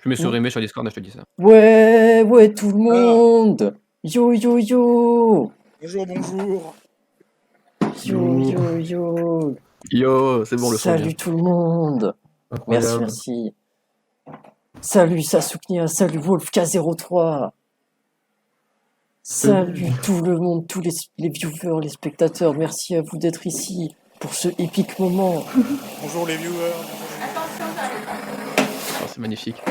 Je mets sur sur Discord et je te dis ça. Ouais, tout le Ah. monde. Yo. Bonjour, bonjour. Yo. Yo, c'est bon, le son est bien. Salut tout le monde. Incroyable. Merci. Salut Sasuknia, salut Wolfk03. Salut tout le monde, tous les viewers, les spectateurs. Merci à vous d'être ici pour ce épique moment. Bonjour les viewers. Oh, c'est magnifique.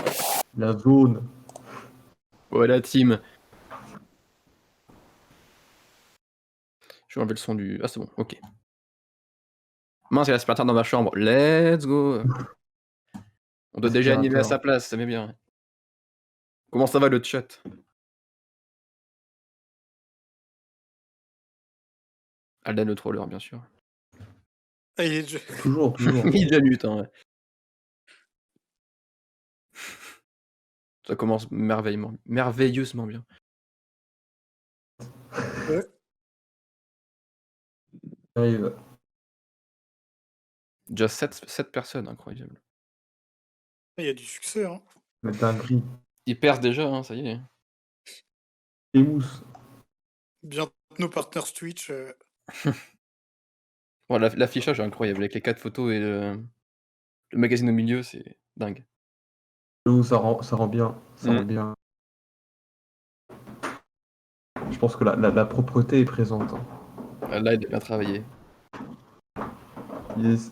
La zone. Voilà, team. Je vais enlever le son du... Ah, c'est bon, ok. Mince, il y a l'aspirateur dans ma chambre. Let's go. On doit déjà animer à sa place, ça m'est bien. Comment ça va le chat? Aldan le troller, bien sûr. Ah, il est déjà... Toujours. Il est lutte, hein, ouais. Ça commence merveilleusement bien. Ouais. Arrive. Déjà 7 personnes, incroyable. Il y a du succès, hein. La dinguerie. Ils percent déjà, hein, ça y est. Et mousse. Bientôt nos partenaires Twitch. Bon, l'affichage est incroyable, avec les 4 photos et le magazine au milieu, c'est dingue. Ça rend bien. Ça rend bien. Je pense que la propreté est présente. Là, il a bien travaillé. Yes.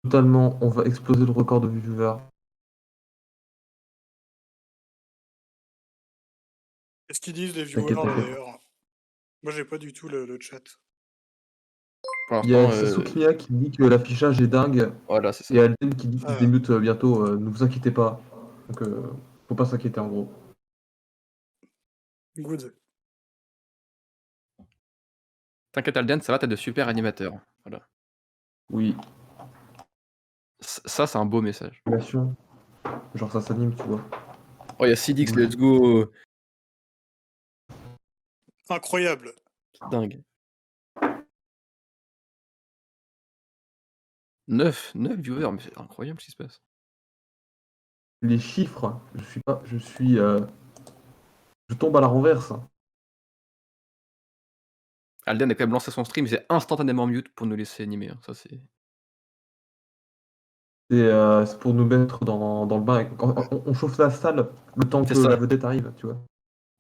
Totalement, on va exploser le record de viewers. Qu'est-ce qu'ils disent les viewers T'inquiète. d'ailleurs? Moi j'ai pas du tout le chat. Pour Il y a l'instant, Sasuknia qui dit que l'affichage est dingue. voilà, c'est ça. Et Alden qui dit qu'il démute bientôt. Ne vous inquiétez pas. Donc, faut pas s'inquiéter en gros. Good. T'inquiète Alden, ça va, t'as de super animateurs. Voilà. Oui. Ça, c'est un beau message. Genre ça s'anime, tu vois. Oh, il y a Sidix, let's go. Incroyable. C'est dingue. 9 viewers, mais c'est incroyable ce qui se passe. Les chiffres, je tombe à la renverse. Alden a quand même lancé son stream, il s'est instantanément mute pour nous laisser animer. Ça, c'est... C'est pour nous mettre dans le bain. On chauffe la salle le temps que la vedette arrive, tu vois.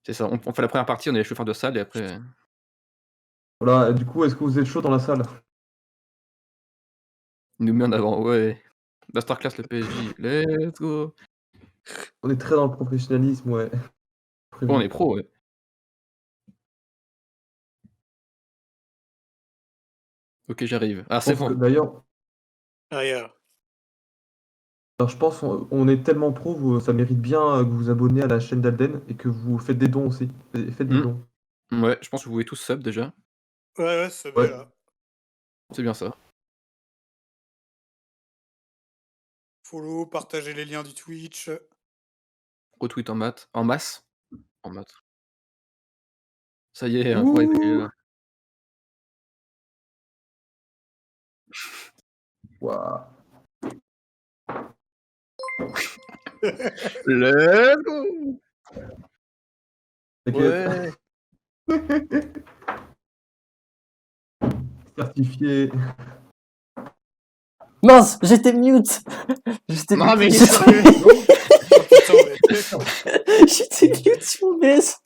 C'est ça, on fait la première partie, on est les chauffeurs de salle et après... Voilà, du coup, est-ce que vous êtes chaud dans la salle? Il nous met en avant, ouais. Masterclass le PSG, let's go. On est très dans le professionnalisme, ouais. Oh, on est pro, ouais. Ok, j'arrive. Ah, c'est bon. D'ailleurs, Arrière. je pense on est tellement pro, ça mérite bien que vous vous abonnez à la chaîne d'Alden et que vous faites des dons aussi. Faites des dons. Ouais, je pense que vous pouvez tous sub déjà. Ouais, c'est bien là. C'est bien ça. Follow, partagez les liens du Twitch. Retweet en masse. En masse. Ça y est, incroyable. Waouh. Let's go. Ouais. Certifié. Mince, j'étais mute. Non mais J'étais mute sur OBS.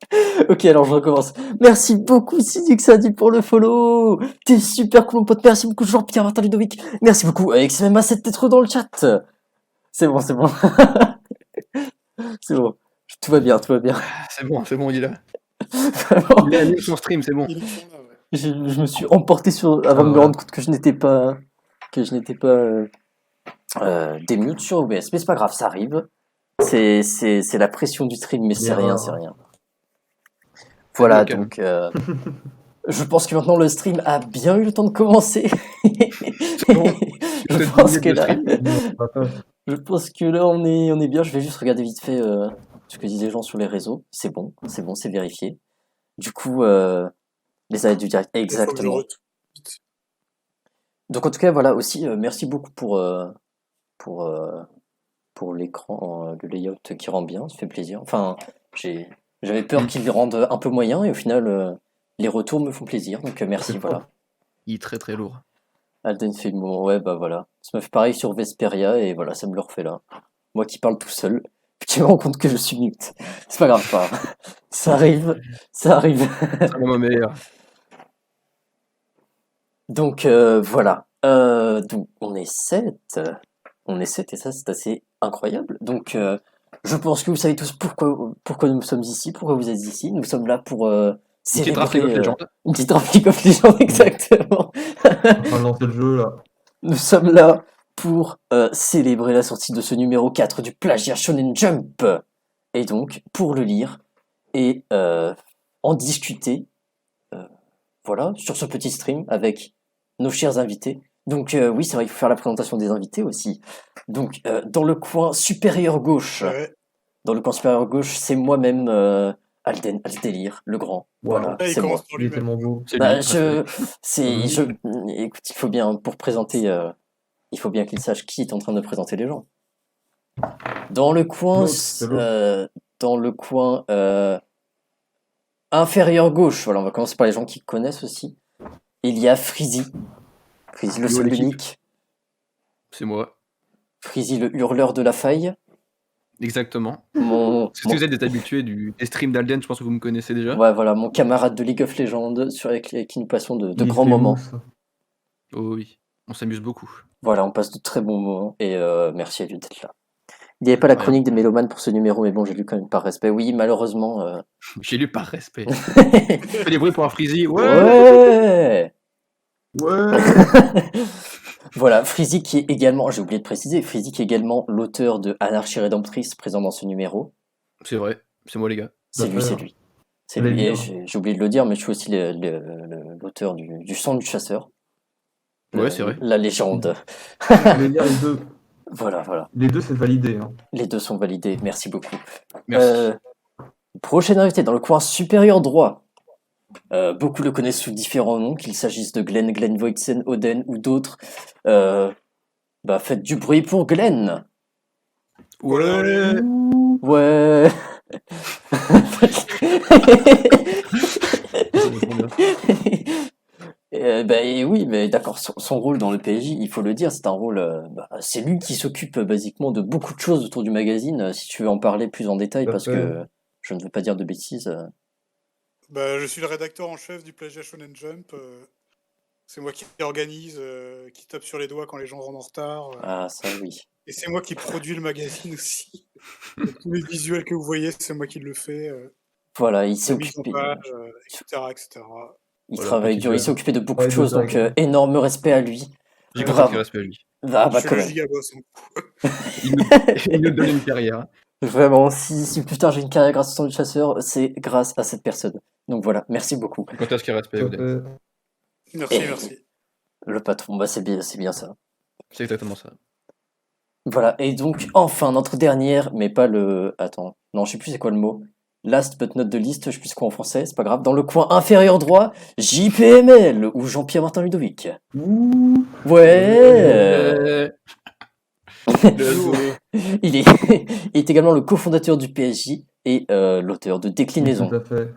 Ok, alors je recommence. Merci beaucoup Sidixadi pour le follow. T'es super cool mon pote. Merci beaucoup Jean-Pierre Martin Ludovic. Merci beaucoup XMMA7 d'être dans le chat. C'est bon. c'est bon. Tout va bien. C'est bon, il est là. Vraiment. Il anime son stream, c'est bon. Je me suis emporté avant de me rendre compte que je n'étais pas démute sur OBS, mais c'est pas grave, ça arrive. C'est la pression du stream, mais c'est rien. Voilà, donc je pense que maintenant le stream a bien eu le temps de commencer. Je pense que là on est bien. Je vais juste regarder vite fait ce que disent les gens sur les réseaux. C'est bon, c'est vérifié. Du coup, Les arrêts du direct, Il faut que je exactement. retweete. Donc en tout cas, voilà, aussi, merci beaucoup pour, pour l'écran, le layout qui rend bien, ça fait plaisir. Enfin, j'avais peur qu'il rende un peu moyen, et au final, les retours me font plaisir, donc merci, C'est voilà. propre. Il est très très lourd. Alden fait le moment, ouais, bah voilà. Ça me fait pareil sur Vesperia, et voilà, ça me le refait là. Moi qui parle tout seul, puis je me rends compte que je suis mute. C'est pas grave, pas grave. Ça arrive, ça arrive. C'est un moment meilleur. Donc voilà. Donc on est 7. On est 7 et ça c'est assez incroyable. Donc je pense que vous savez tous pourquoi nous sommes ici, pourquoi vous êtes ici. Nous sommes là pour Une petite draft League célébrer of Legends. une petite draft League of Legends exactement. En train de lancer le jeu là. Nous sommes là pour célébrer la sortie de ce numéro 4 du Plagiat Shonen Jump. Et donc pour le lire et en discuter voilà, sur ce petit stream avec nos chers invités. Donc oui, c'est vrai qu'il faut faire la présentation des invités aussi. Donc dans le coin supérieur gauche, Ouais. C'est moi-même Alden Aldelir, le grand. Waouh. Voilà, Là, il c'est moi. commence par Il est lui-même. tellement beau. C'est Bah, lui. respect. écoute, il faut bien pour présenter, il faut bien qu'il sache qui est en train de présenter les gens. Dans le coin, L'autre, c'est l'autre. dans le coin inférieur gauche, voilà, on va commencer par les gens qui connaissent aussi. Il y a Freezy. Freezy le Yo, seul l'équipe. unique. C'est moi. Freezy le hurleur de la faille. Exactement. Mon, Si vous êtes des habitués des streams d'Alden, je pense que vous me connaissez déjà. ouais, voilà, mon camarade de League of Legends avec qui nous passons de Il grands fait moments. mousse. Oh oui. On s'amuse beaucoup. Voilà, on passe de très bons moments et merci à lui d'être là. Il n'y avait pas la Rien. chronique des mélomanes pour ce numéro, mais bon, j'ai lu quand même par respect. Oui, malheureusement. J'ai lu par respect. Fais des bruits pour un Freezy. Ouais. Ouais. Ouais. Voilà, Freezy qui est également, j'ai oublié de préciser, Freezy qui est également l'auteur de Anarchie Rédemptrice présent dans ce numéro. C'est vrai. C'est moi les gars. C'est lui, c'est D'accord. lui. C'est Allez lui. Et lire. j'ai oublié de le dire, mais je suis aussi l'auteur du Sang du Chasseur. Ouais, c'est vrai. La légende. Je voulais lire les deux. Voilà, voilà. Les deux, c'est validé. Hein. Les deux sont validés. Merci beaucoup. Merci. Prochain invité dans le coin supérieur droit. Beaucoup le connaissent sous différents noms, qu'il s'agisse de Glenn Voitsen, Oden ou d'autres. Bah, faites du bruit pour Glenn. Ouais. Ouais. Et oui, mais d'accord, son rôle dans le PJ, il faut le dire, c'est un rôle. C'est lui qui s'occupe basiquement de beaucoup de choses autour du magazine. Si tu veux en parler plus en détail, Tout à parce fait. que je ne veux pas dire de bêtises. Bah, je suis le rédacteur en chef du Plagiat Shonen Jump. C'est moi qui organise, qui tape sur les doigts quand les gens rentrent en retard. Ah, ça oui. Et c'est moi qui produis le magazine aussi. Donc, tous les visuels que vous voyez, c'est moi qui le fais. Voilà, il s'est La mise en occupé. page, etc., etc. Il Voilà, travaille petit dur, il jeune. s'est occupé de beaucoup Ouais, de choses, de donc dingue. énorme respect à lui. J'ai Bravo. compris respect à lui. Ah Je bah suis quand le même. gigaboss. hein. Il nous donne une carrière. Vraiment, si plus tard j'ai une carrière grâce au Sang du Chasseur, c'est grâce à cette personne. Donc voilà, merci beaucoup. Quand est-ce qu'il y a respect, Tout à Oden? fait. Merci, Et- merci. Le patron, bah c'est bien ça. C'est exactement ça. Voilà, et donc enfin notre dernière, mais pas le... Attends, non je sais plus c'est quoi le mot. Last but not the least, je sais plus c'est quoi en français, c'est pas grave. Dans le coin inférieur droit, JPML, ou Jean-Pierre Martin Ludovic. Ouh. Ouais. Let's go. il, est, il est également le cofondateur du PSG et l'auteur de Oui, Déclinaison. tout à fait.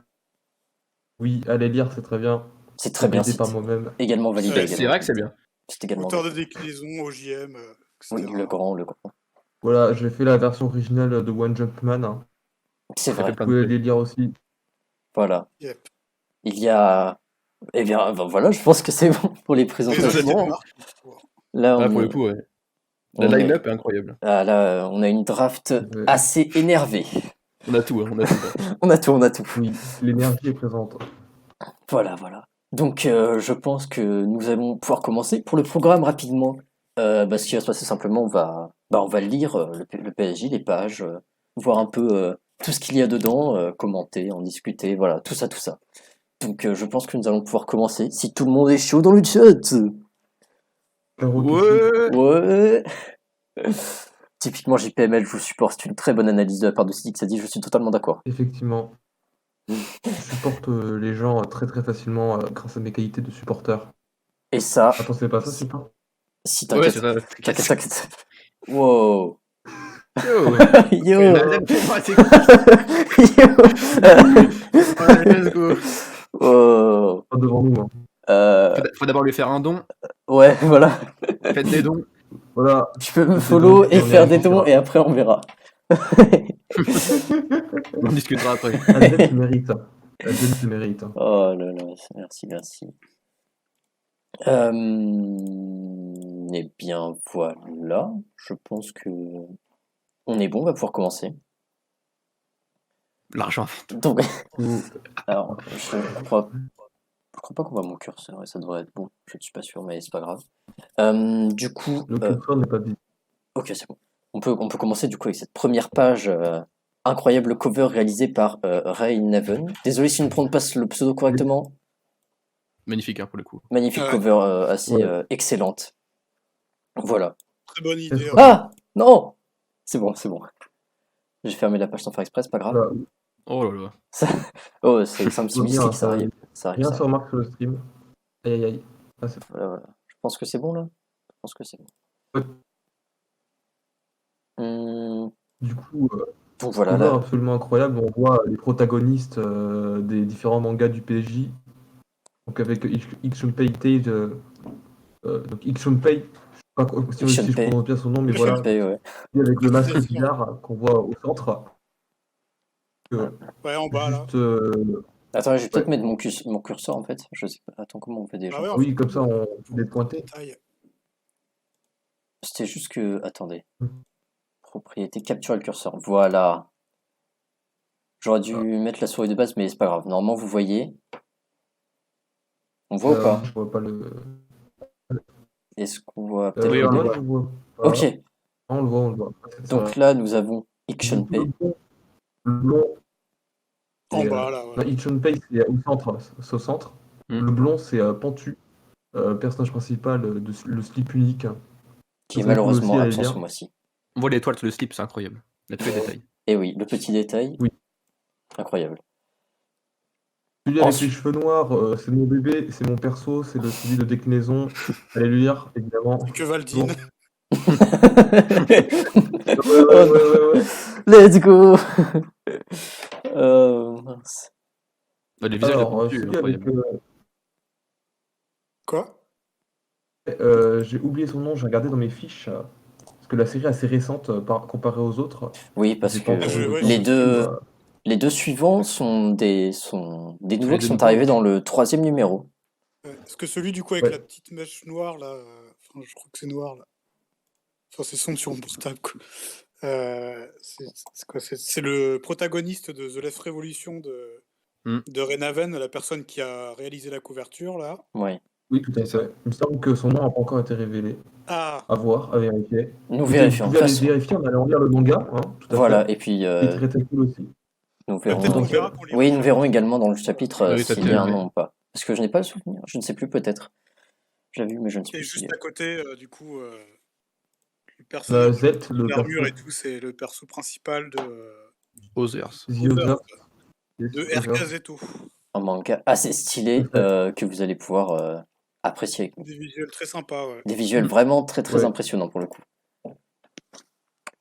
Oui, allez lire, c'est très bien. C'est très bien, Complété c'est par moi-même. également validé. Ouais, C'est également vrai que c'est validé. bien. C'est également Auteur de validé. déclinaison, OJM, etc. Oui, le grand. Voilà, j'ai fait la version originale de One Jump Man. Hein. C'est Ça fait vrai, Vous plein de pouvez trucs. les lire aussi. voilà. Yep. Il y a... Eh bien, ben voilà, je pense que c'est bon pour les Les présentations. invités bon. de marque. Là, Ah, on pour le est... coup, ouais. on La est- line-up est incroyable. Ah, là, on a une draft Ouais. assez énervée. On a tout, hein, on a tout. On a tout, on a tout. Oui, l'énergie est présente. Voilà, voilà. Donc, je pense que nous allons pouvoir commencer. Pour le programme, rapidement, ce qui va se passer simplement, on va lire le PSG, les pages, voir un peu tout ce qu'il y a dedans, commenter, en discuter, voilà, tout ça, tout ça. Donc, je pense que nous allons pouvoir commencer. Si tout le monde est chaud dans le chat. Caro tout de suite. Ouais. Ouais. Typiquement, JPML, je vous supporte. C'est une très bonne analyse de la part de City, ça dit, je suis totalement d'accord. Effectivement. Je supporte les gens très très facilement grâce à mes qualités de supporter. Et ça, Attends, c'est pas ça, support? si Ouais, t'inquiète, c'est ça. t'inquiète, t'inquiète. Wow. Yo, Yo. Nalden, ouais, c'est Yo. ouais, let's go. Wow. Pas devant nous. Hein. Faut d'abord lui faire un don. Ouais, voilà. Faites des dons. Voilà. Tu peux me Des follow dons, et on y faire des dons réfléchira. et après on verra. On en discutera après. Alden se mérite. Alden se mérite. Hein. Oh là là, merci, merci. Eh bien voilà, je pense que on est bon, on va pouvoir commencer. L'argent. Donc, Ou- alors, je crois pas qu'on voit mon curseur, et ça devrait être bon. Je ne suis pas sûr, mais c'est pas grave. Du coup, Le curseur n'est pas visible. ok, c'est bon. On peut commencer du coup avec cette première page. Incroyable cover réalisé par Ray Neven. Désolé si je ne prononce pas le pseudo correctement. Magnifique, hein, pour le coup. Magnifique Ouais. cover, assez Ouais. excellente. Voilà. Très bonne idée. C'est ouais. Ah non, c'est bon, c'est bon. J'ai fermé la page sans faire exprès, c'est pas grave. Voilà. Oh là là. Oh, c'est un petit Faut bien, mystique, ça ça arrive. Ça arrive, Rien ça se arrive. remarque sur le stream. Aïe aïe aïe. Ah, c'est- Voilà, voilà. Je pense que c'est bon là. Je pense que c'est bon. Ouais. Du coup, Donc voilà, cover là. absolument incroyable. On voit les protagonistes des différents mangas du PJ. Donc avec Ixunpei Tage, donc Ixunpei, je sais pas si je Shunpei. prononce bien son nom, mais voilà, Shunpei, ouais. et avec le masque Félicitations. bizarre qu'on voit au centre. Ouais, en bas là. Juste, Attends, je vais peut-être ouais. mettre mon curseur en fait. Je sais pas. Attends, comment on fait déjà? Ah ouais, en Oui, fait, comme ça on pour les le pointer. détail. C'était juste que. Attendez. Mm. Propriété, capturer le curseur. Voilà. J'aurais dû mettre la souris de base, mais c'est pas grave. Normalement, vous voyez. On voit ou pas? Je vois pas le. Est-ce qu'on voit peut-être Oui, le on Moi le début? voit. je vois pas. Ok. On le voit, on le voit. C'est Donc ça. là, nous avons Le Ixunpei. blond, En c'est, bas là. non, Voilà. Ixunpei, c'est au centre. C'est au centre. Mm. Le blond, c'est Pantu, personnage principal de le slip unique. Qui est Ça, vous pouvez aussi malheureusement aller absent lire. ce mois-ci. On voit l'étoile sur le slip, c'est incroyable. Il y a tous les détails. Et oui, le petit détail. Oui. Incroyable. Celui avec les Ensuite- cheveux noirs, c'est mon bébé, c'est mon perso, c'est celui de déclinaison. Allez le lire, évidemment. C'est que Valdine. Ouais. Let's go. Mince. Les visages de Alors, Pantu, celui avec. incroyable. Quoi? J'ai oublié son nom, j'ai regardé dans mes fiches. Parce que la série est assez récente comparée aux autres. Oui, parce J'ai que pas encore eu le ouais, temps les de deux, suivre, les deux suivants sont des nouveaux les qui deux sont nouveaux. arrivés dans le 3e numéro. Est-ce que celui du coup avec Ouais. la petite mèche noire là, enfin je crois que c'est noir là. Enfin c'est son sur mon portable quoi. C'est quoi? C'est le protagoniste de The Last Revolution de Renaven, la personne qui a réalisé la couverture là. Ouais. Oui, tout à C'est ça. fait. Il me semble que son nom n'a pas encore été révélé. Ah, À voir, à vérifier. Nous Vous vérifions. De pouvez toute aller façon. vérifier en allant lire le manga, hein, tout à Voilà. fait. Et puis Il est très très cool aussi. nous peut-être verrons. on verra qu'on lira Oui, le nous verrons chapitre. également dans le chapitre Oui, tout à s'il fait, y a un oui. nom ou pas. Parce que je n'ai pas le souvenir. Je ne sais plus peut-être. J'ai vu, mais je ne sais Et plus si. juste à côté, du coup, le personnage Zelt, le l'armure et perso tout, c'est le perso principal de Others. The Other. de Yes, RK Other. Un Zeto. manga assez stylé Tout à que vous allez pouvoir apprécier avec nous. Des visuels très sympas, ouais. Des visuels vraiment très très Ouais. impressionnants pour le coup.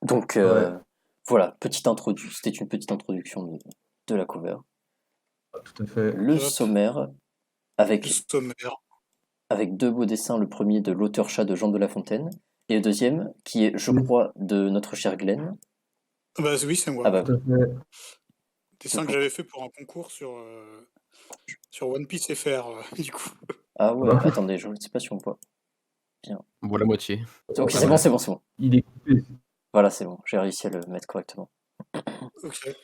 Donc Ouais. voilà, c'était une petite introduction de la cover. Tout à fait. Le Hop. sommaire Le avec sommaire. deux beaux dessins, le premier de l'auteur chat de Jean de La Fontaine et le deuxième qui est, je Oui. crois, de notre cher Glenn. Ah bah oui, c'est moi. Ah bah Tout à fait. Dessin que j'avais fait pour un concours sur One Piece FR, du coup. ah ouais, Ah. attendez, je ne sais pas si on voit. On voit la moitié. Ok, Ah, c'est bon, voilà. c'est bon, c'est bon. Il est coupé. Voilà, c'est bon, j'ai réussi à le mettre correctement. Ok.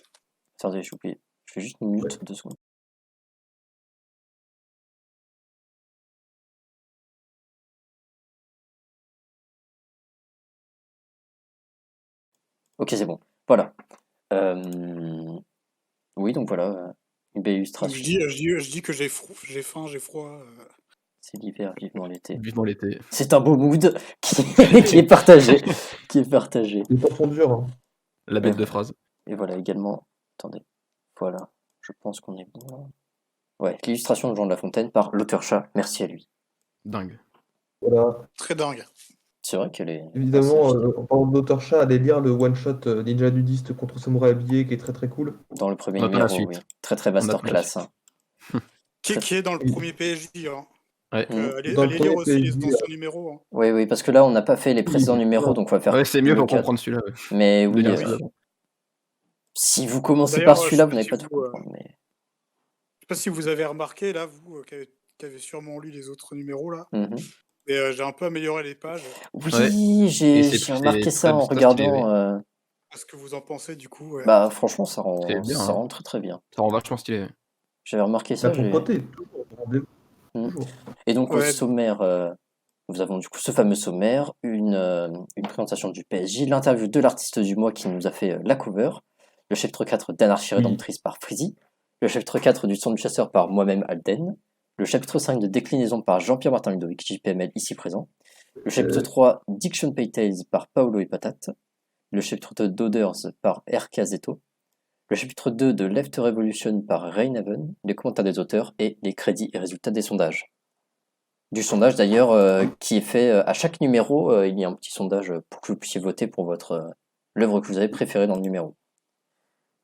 Attendez, j'ai oublié. Je fais juste une mute Ouais. 2 secondes. Ok, c'est bon. Voilà. Oui, donc voilà, une belle Donc, illustration. je dis que j'ai faim, j'ai froid. C'est l'hiver, vivement l'été. Vivement l'été. C'est un beau mood qui est partagé. Qui est partagé. Les temps sont durs. Hein. La bête de phrase. Et voilà également. Attendez. Voilà. Je pense qu'on est bon là. Ouais, l'illustration de Jean de La Fontaine par l'auteur chat, merci à lui. Dingue. Voilà. Très dingue. C'est vrai qu'elle est... Évidemment, assez stylée. en parlant d'auteur chat, allez lire le one-shot Ninja Nudiste contre Samouraï Habillé qui est très très cool. Dans le premier On attend la numéro, oui. suite. Très très On attend la masterclass. suite. Hein. Qui est dans le Oui. premier PSG. Hein. Ouais. Allez Dans le lire premier aussi les PSG, anciens numéros. Hein. Oui, parce que là, on n'a pas fait les précédents numéros, donc on va faire Ouais, c'est mieux le pour 4. comprendre celui-là. Ouais. Mais De oui, lire celui-là. si vous commencez D'ailleurs, par celui-là, je vous sais n'allez pas pas si tout vous, comprendre. Mais... Je sais pas si vous avez remarqué, là, vous qui avez sûrement lu les autres numéros, là. Mhm. Mais j'ai un peu amélioré les pages. Oui, Ouais. Et j'ai c'est remarqué ça très en stylé, regardant. ouais. Qu'est-ce que vous en pensez, du coup? Ouais. Bah, franchement, ça C'est rend, bien. ça Hein. rend très très bien. Ça rend vachement stylé. J'avais remarqué La ça. propreté, toujours. Rendez-vous. Mm. Toujours. Et donc, au Ouais. sommaire, nous avons du coup ce fameux sommaire, une présentation du PSG, l'interview de l'artiste du mois qui nous a fait la cover, le chapitre 4 d'Anarchie Rédemptrice par Freezy, le chapitre 4 du Son du Chasseur par moi-même Alden, le chapitre 5 de Déclinaison par Jean-Pierre Martin Ludovic, JPML ici présent, le chapitre 3 Diction Pay Tales par Paolo et Patate, le chapitre 2 d'Odors par RK Zeto, le chapitre 2 de Left Revolution par Rainhaven, les commentaires des auteurs et les crédits et résultats des sondages. Du sondage d'ailleurs qui est fait à chaque numéro, il y a un petit sondage pour que vous puissiez voter pour votre l'œuvre que vous avez préférée dans le numéro.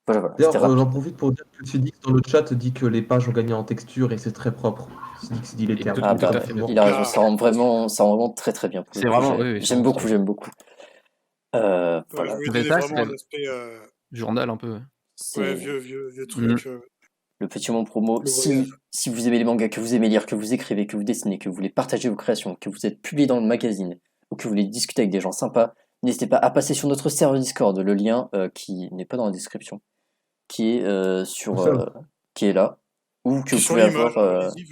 Voilà, D'ailleurs, c'était rapide. j'en profite pour dire que Sidix dans le chat dit que les pages ont gagné en texture et c'est très propre. Sidix dit les Et termes. Ah tout à bah, fait. il a raison, Ah, ça rend vraiment très très bien. Pour le C'est coup, vraiment, oui, j'aime beaucoup, c'est j'aime beaucoup. je Voilà, voulais Mais donner ça, vraiment c'est un aspect journal un peu. Ouais. ouais, c'est vieux truc. le petit moment promo. Le voyage. Si vous aimez les mangas, que vous aimez lire, que vous écrivez, que vous dessinez, que vous voulez partager vos créations, que vous êtes publié dans le magazine ou que vous voulez discuter avec des gens sympas, n'hésitez pas à passer sur notre serveur Discord, le lien qui n'est pas dans la description, qui est qui est là, ou que Qui est vous sur pouvez l'image, avoir, allez-y,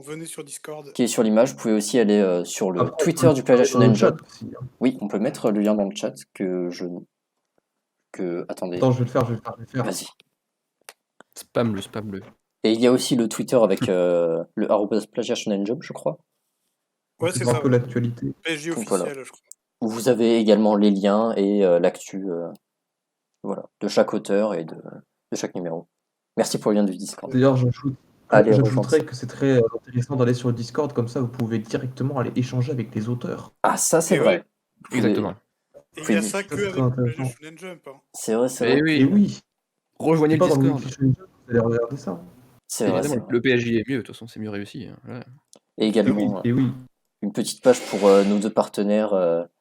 venez sur Discord. qui est sur l'image. Vous pouvez aussi aller sur le Après, on peut Twitter le du mettre Plagia dans le Shonen chat Jump. aussi, hein. Oui, on peut mettre le lien dans le chat attendez, Attends, je vais le faire. vas-y. Spam-le. Et il y a aussi le Twitter avec le @Plagia Shonen Jump, je crois. Ouais, C'est c'est un ça. peu Ouais. l'actualité. PSG Donc, officiel, voilà. je crois. Où vous avez également les liens et l'actu voilà, de chaque auteur et de chaque numéro. Merci pour le lien du Discord. D'ailleurs, Allez, j'ajouterais que c'est très intéressant d'aller sur le Discord, comme ça vous pouvez directement aller échanger avec les auteurs. Ah, ça c'est Et vrai. ouais. Vous pouvez- Exactement. Et il y a Oui. ça Ça, que c'est avec très le Plagia intéressant. Shonen Jump. Hein. C'est vrai, c'est Et vrai. Et oui, oui, rejoignez c'est le pas dans le Discord. Wiki Shonen Jump, vous allez regarder ça. C'est vrai, c'est Évidemment, vrai. le PSG est mieux, de toute façon, c'est mieux réussi. Hein. Ouais. Et également Et oui. une petite page pour nos deux partenaires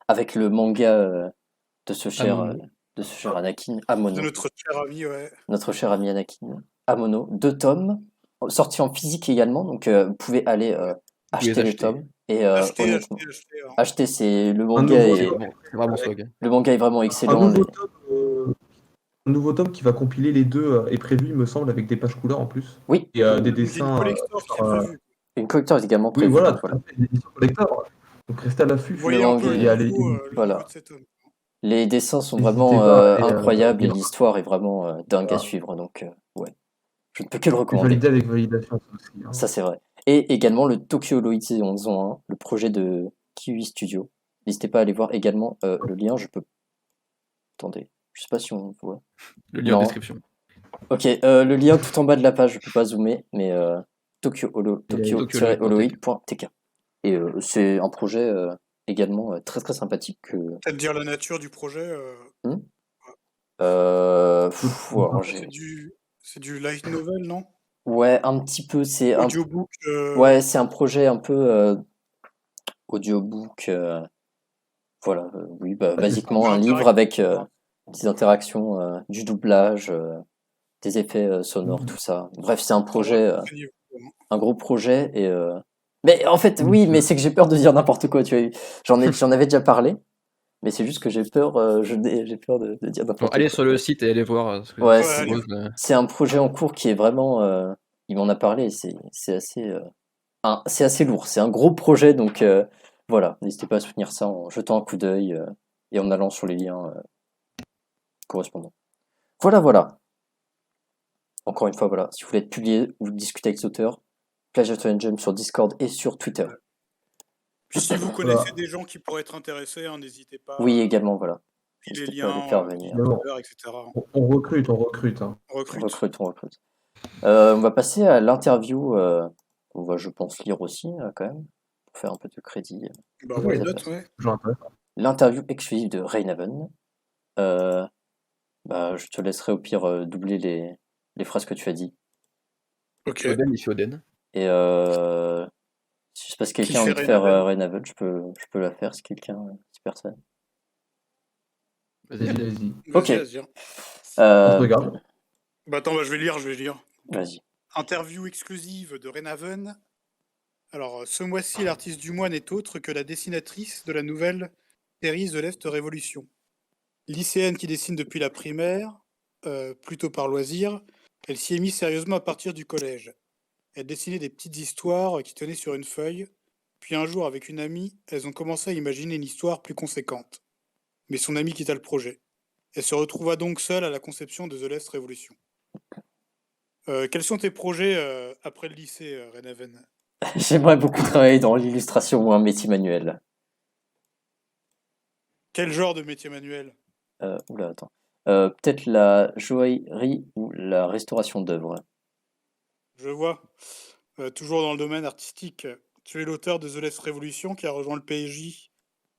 avec le manga de ce cher Anakin, De Amono. notre cher ami, ouais. Notre cher ami Anakin, Amono. 2 tomes, sortis en physique également, donc vous pouvez aller pouvez acheter les les acheter. tomes. Et honnêtement, Hein. acheter, c'est le Un manga nouveau est tome, Bon, c'est vraiment swag. le manga est vraiment un excellent. nouveau tome qui va compiler les deux est prévu, il me semble, avec des pages couleurs en plus. Oui, Et des Une dessins. collector qui est prévue. une collector est également Oui, prévue. voilà, Donc, tout voilà. à fait, une édition collector. Donc restez à l'affût. Vous voyez un peu manga, le allez, niveau, voilà. de cet homme. Les dessins sont N'hésitez vraiment pas à aller, incroyables et lire. l'histoire est vraiment dingue à Voilà. suivre. Donc, ouais, je ne peux que le C'est recommander. validé avec validation ça aussi. Hein. Ça, c'est vrai. Et également le Tokyo Holoid saison 1, le projet de Kiwi Studio. N'hésitez pas à aller voir également le lien. Je peux. Attendez, je sais pas si on voit. Le lien en Non. description. Ok, le lien tout en bas de la page, je peux pas zoomer, mais tokyo-holoid.tk. Et c'est un projet également très très sympathique que. Peut-être dire la nature du projet. Alors, C'est du light novel, non? ouais, un petit peu. C'est un. Audiobook. Ouais, c'est un projet un peu audiobook. Voilà, oui, bah, c'est basiquement ça. un livre avec des interactions, du doublage, des effets sonores, tout ça. Bref, c'est un projet, un gros projet. Mais en fait, oui, mais c'est que j'ai peur de dire n'importe quoi. Tu vois, j'en avais déjà parlé, mais c'est juste que j'ai peur, j'ai peur de dire n'importe Bon, quoi. allez sur le site et allez voir. Ce que Ouais, ça allez. propose. c'est un projet en cours qui est vraiment. Il m'en a parlé. Et c'est assez. C'est assez lourd. C'est un gros projet, donc voilà. N'hésitez pas à soutenir ça en jetant un coup d'œil et en allant sur les liens correspondants. Voilà. Encore une fois, voilà. Si vous voulez être publié ou discuter avec les auteurs, Plagia Shonen Jump sur Discord et sur Twitter. Puis si vous connaissez des gens qui pourraient être intéressés, hein, n'hésitez pas. Oui, également, voilà. Les N'hésitez pas à liens, les faire venir. Évidemment. etc. On recrute. Hein. On recrute. On recrute. On va passer à l'interview, qu'on va, je pense, lire aussi, quand même, pour faire un peu de crédit. Bah, Ouais, why ça not, passe. ouais. Toujours intéressant. L'interview exclusive de Rainhaven. Bah, je te laisserai au pire doubler les phrases que tu as dit. Ok. Oden, il fait Oden. Et si je sais pas si Qui quelqu'un a envie fait de faire Rainhaven Rainhaven, je peux la faire si quelqu'un, si personne. Vas-y, Vas-y, allez. vas-y. Ok. Vas-y, vas-y. On te Euh, regarde. Bah, attends, bah, je vais lire. vas-y. Interview exclusive de Rainhaven. Alors, ce mois-ci, l'artiste du mois n'est autre que la dessinatrice de la nouvelle série The Left Révolution. Lycéenne qui dessine depuis la primaire, plutôt par loisir, elle s'y est mise sérieusement à partir du collège. Elle dessinait des petites histoires qui tenaient sur une feuille, puis un jour, avec une amie, elles ont commencé à imaginer une histoire plus conséquente. Mais son amie quitta le projet. Elle se retrouva donc seule à la conception de The Left Révolution. Quels sont tes projets après le lycée, Rainhaven? J'aimerais beaucoup travailler dans l'illustration ou un métier manuel. Quel genre de métier manuel? Oula, attends. Peut-être la joaillerie ou la restauration d'œuvres. Je vois. Toujours dans le domaine artistique, tu es l'auteur de The Left Révolution qui a rejoint le PJ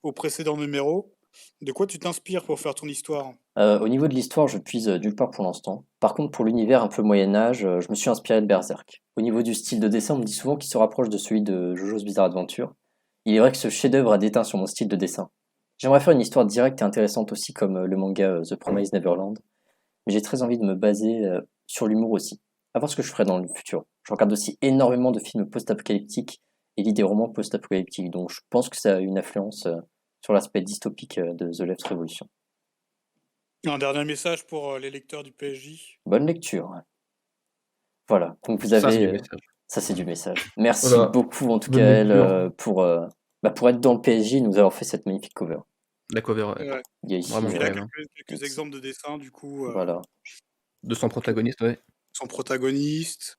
au précédent numéro. De quoi tu t'inspires pour faire ton histoire? Au niveau de l'histoire, je puise nulle part pour l'instant. Par contre, pour l'univers un peu Moyen-Âge, je me suis inspiré de Berserk. Au niveau du style de dessin, on me dit souvent qu'il se rapproche de celui de JoJo's Bizarre Adventure. Il est vrai que ce chef-d'œuvre a déteint sur mon style de dessin. J'aimerais faire une histoire directe et intéressante aussi comme le manga The Promised Neverland, mais j'ai très envie de me baser sur l'humour aussi. À voir ce que je ferai dans le futur. Je regarde aussi énormément de films post-apocalyptiques et lis des romans post-apocalyptiques, donc je pense que ça a une influence sur l'aspect dystopique de The Left Revolution. Un dernier message pour les lecteurs du PJ. Bonne lecture. Voilà, donc vous Ça, c'est avez... du message. ça c'est du message. Merci Voilà. beaucoup en tout Bonne cas elle, lecture. pour être dans le PSG, nous avons fait cette magnifique cover. La cover, ouais. Ouais. Il y a ici, Vraiment Puis là, incroyable. Hein. quelques exemples de dessins, du coup, voilà. De son protagoniste, ouais. son protagoniste.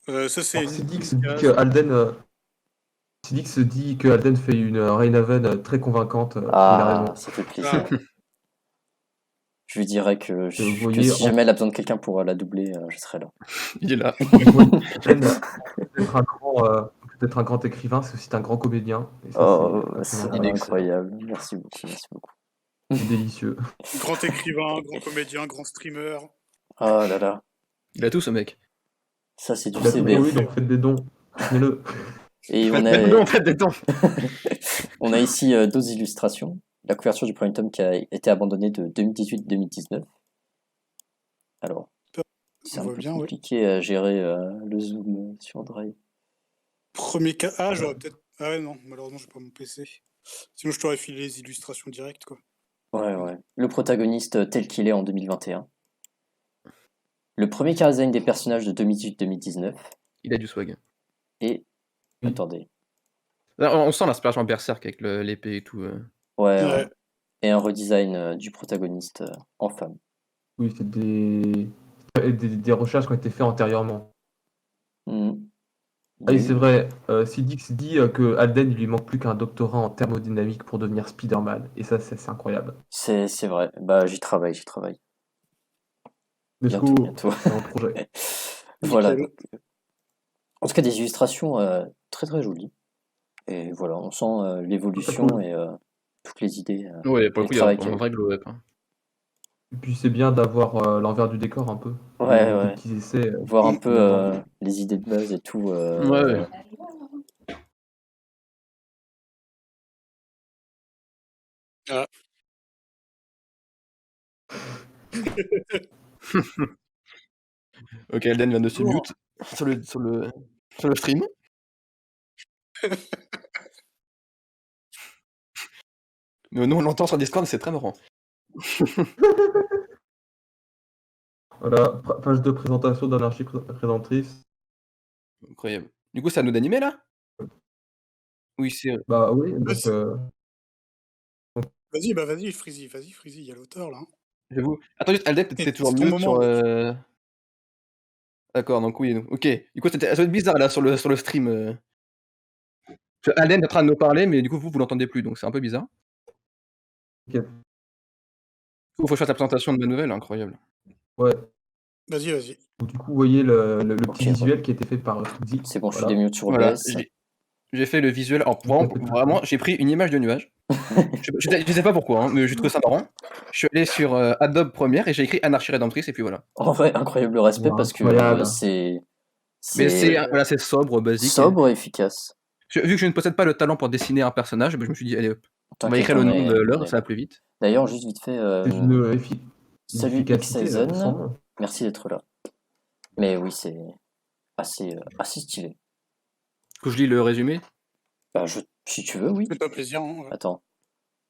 Ça, c'est Alors, une Sidix dit case. que Alden, Sidix dit que Alden fait une Rainhaven très convaincante. Il a raison. Ah, ça fait plaisir. Je lui dirai que, Vous que voyez, si jamais elle a besoin de quelqu'un pour la doubler, je serai là. Il est là. Alden, peut-être un grand écrivain, c'est aussi un grand comédien. Et ça, Oh, c'est c'est absolument incroyable. Merci beaucoup, merci beaucoup. délicieux. Grand écrivain, grand comédien, grand streamer. Oh là là, Il a tout, ce mec. ça c'est du Il a tout CV. pour lui, donc faites des dons. Soutenez-le. Et Faites-le, en fait, des temps. on a ici d'autres illustrations. La couverture du premier tome qui a été abandonnée de 2018-2019. Alors, c'est On un voit peu bien, ouais. compliqué à gérer le zoom sur Drive. Premier cas. Ah, j'aurais peut-être. Ah ouais, non, malheureusement, j'ai pas mon PC. Sinon, je t'aurais filé les illustrations directes, quoi. Ouais. Le protagoniste tel qu'il est en 2021. Le premier car design des personnages de 2018-2019. Il a du swag. Et. Oui. Attendez. On sent l'inspiration Berserk avec l'épée et tout. Ouais. Et un redesign du protagoniste en femme. Oui, c'est des recherches qui ont été faites antérieurement. Ah oui, c'est vrai. Sidix dit que Alden, il lui manque plus qu'un doctorat en thermodynamique pour devenir Spider-Man. Et ça, c'est incroyable. C'est vrai. Bah, j'y travaille. Let's go. Bientôt. C'est un projet. Voilà. Donc, en tout cas, des illustrations très très jolies. Et voilà, on sent l'évolution Cool. et toutes les idées. Ouais, pour le coup, il y a travail un vrai glow up. Hein. Et puis c'est bien d'avoir l'envers du décor un peu. Ouais. Des petits essais. Voir un peu dedans. les idées de base et tout. Ouais. Ah. Ok, Alden vient de se mute sur le stream. Mais nous, on l'entend sur Discord, c'est très marrant. Voilà, page de présentation d'anarchie présentrice. Incroyable. Du coup, c'est à nous d'animer, là? Oui, c'est... Bah oui, donc... Vas-y, Freezy, il y a l'auteur, là. J'avoue. Attends juste, Alden, t'es toujours C'est ton mute sur... moment, D'accord, donc oui. Ok. Du coup, ça va être bizarre, là, sur le stream. Alden est en train de nous parler, mais du coup, vous l'entendez plus, donc c'est un peu bizarre. Ok. Il faut que je fasse la présentation de ma nouvelle, incroyable. Ouais. Vas-y. Donc, du coup, vous voyez le Ok, petit visuel qui a été fait par Fritzy. c'est bon, je suis Voilà. démute sur Voilà, OBS. j'ai fait le visuel. Alors, vraiment, j'ai pris une image de nuage. Je sais pas pourquoi, hein, mais j'ai trouvé ça marrant. Je suis allé sur Adobe Premiere et j'ai écrit Anarchie Rédemptrice et puis voilà. En vrai, incroyable respect Wow, parce que incroyable. Mais c'est voilà, c'est sobre, basique. sobre et efficace. Vu que je ne possède pas le talent pour dessiner un personnage, je me suis dit, allez hop, on va T'inquiète, écrire le on nom de est l'œuvre, ça va plus vite. D'ailleurs, juste vite fait, C'est une salut efficacité Xaizen, sans nom. merci d'être là. Mais oui, c'est assez stylé. Que je lis le résumé. Bah, si tu veux, oui. Fais-toi plaisir. Hein, ouais. Attends,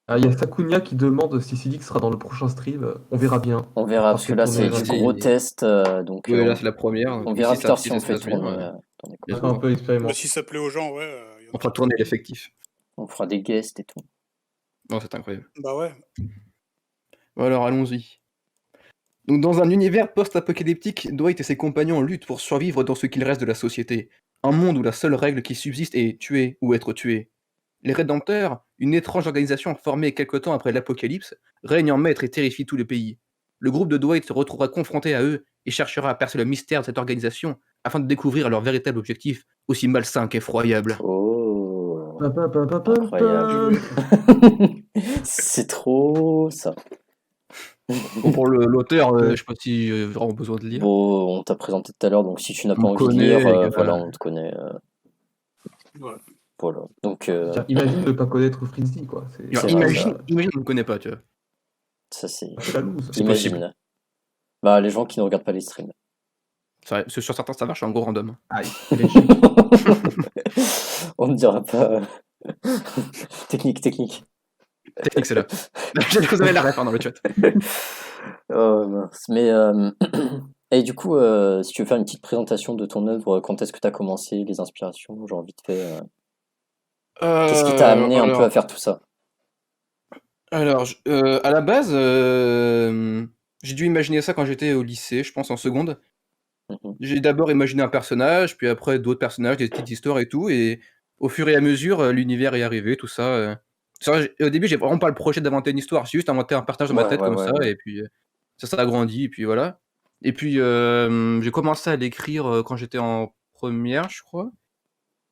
Ah, il y a Sakunia qui demande si Sidix sera dans le prochain stream. On verra bien. on verra parce que là, c'est du Ici- gros test, donc Oui, là c'est la première. on verra Ici, plus tard si si ça on se fait passe bien, tourner. ouais. Attendez, Bien On sûr. va un peu expérimenter. Si ça plaît aux gens, ouais. y en a On fera qui- tourner l'effectif. on fera des guests et tout. Non, c'est incroyable. Bah ouais. Bon, alors allons-y. Donc, dans un univers post-apocalyptique, Dwight et ses compagnons luttent pour survivre dans ce qu'il reste de la société. Un monde où la seule règle qui subsiste est tuer ou être tué. Les Rédempteurs, une étrange organisation formée quelque temps après l'apocalypse, règne en maître et terrifie tout le pays. Le groupe de Dwight se retrouvera confronté à eux et cherchera à percer le mystère de cette organisation afin de découvrir leur véritable objectif, aussi malsain qu'effroyable. Oh, Pam, pam, pam, pam, pam, incroyable. pam. C'est trop ça. Bon, pour l'auteur, je sais pas si j'ai vraiment besoin de lire. Bon, on t'a présenté tout à l'heure, donc si tu n'as On pas me envie de connaît, lire, les gars. voilà, on te connaît. Ouais. Voilà. Donc, Tiens, imagine ne pas connaître Fritzy, quoi. C'est vrai, imagine, on ne connaît pas, tu vois. ça c'est. C'est la loose. C'est possible. Imagine. Bah, les gens qui ne regardent pas les streams. Parce que sur certains serveurs, je suis un gros random. Aïe, quel échec. On ne dira pas. Technique. Technique, c'est là. Vous avez la ref dans le chat. Oh, mince. Mais, et du coup, si tu veux faire une petite présentation de ton œuvre, quand est-ce que tu as commencé, les inspirations, genre vite fait. Qu'est-ce qui t'a amené un peu à faire tout ça? Alors, à la base, j'ai dû imaginer ça quand j'étais au lycée, je pense en seconde. Mhm. J'ai d'abord imaginé un personnage, puis après d'autres personnages, des petites histoires et tout, et au fur et à mesure, l'univers est arrivé, tout ça. Au début, j'ai vraiment pas le projet d'inventer une histoire, j'ai juste inventé un personnage dans ma tête comme ça, Ouais. et puis ça a grandi, et puis voilà. Et puis j'ai commencé à l'écrire quand j'étais en première, je crois.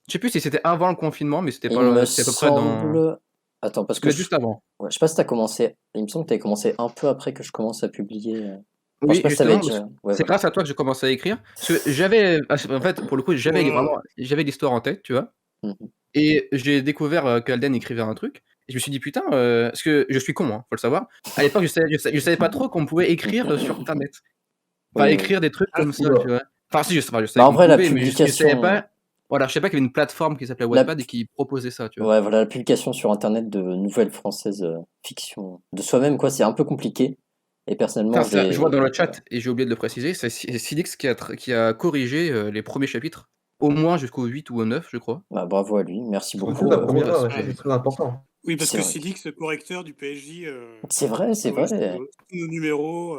Je sais plus si c'était avant le confinement, mais c'était Il me c'était à peu près dans. semble. Attends, parce Ça que devait être juste avant. ouais, je sais pas si t'as commencé. Il me semble que t'avais commencé un peu après que je commence à publier. Enfin, je Oui, sais pas si t'avais justement, déjà. Ouais, c'est voilà. grâce à toi que j'ai commencé à écrire. Parce que j'avais, en fait, pour le coup, j'avais l'histoire en tête, tu vois. Mhm. Et j'ai découvert qu'Alden écrivait un truc. Et je me suis dit, putain, parce que je suis con, hein, faut le savoir. À l'époque, je savais pas trop qu'on pouvait écrire sur Internet. Enfin, Oui. écrire des trucs comme ça, Oula. tu vois. Enfin, si, je savais Bah, en qu'on vrai, la pouvait, mais je savais publication. pas. Voilà, je savais pas qu'il y avait une plateforme qui s'appelait La- Wattpad et qui proposait ça, tu vois. Ouais, voilà, la publication sur Internet de nouvelles françaises fiction de soi-même, quoi, c'est un peu compliqué. Et personnellement, Putain, je vois dans le voilà. chat, et j'ai oublié de le préciser, c'est Sidix qui a corrigé les premiers chapitres, au moins jusqu'au 8 ou au 9, je crois. Bah, bravo à lui, merci Surtout beaucoup. la première heure, c'est- c'est très important. Oui, parce C'est que vrai. Sidix, le correcteur du PSJ, C'est vrai. tous nos numéros.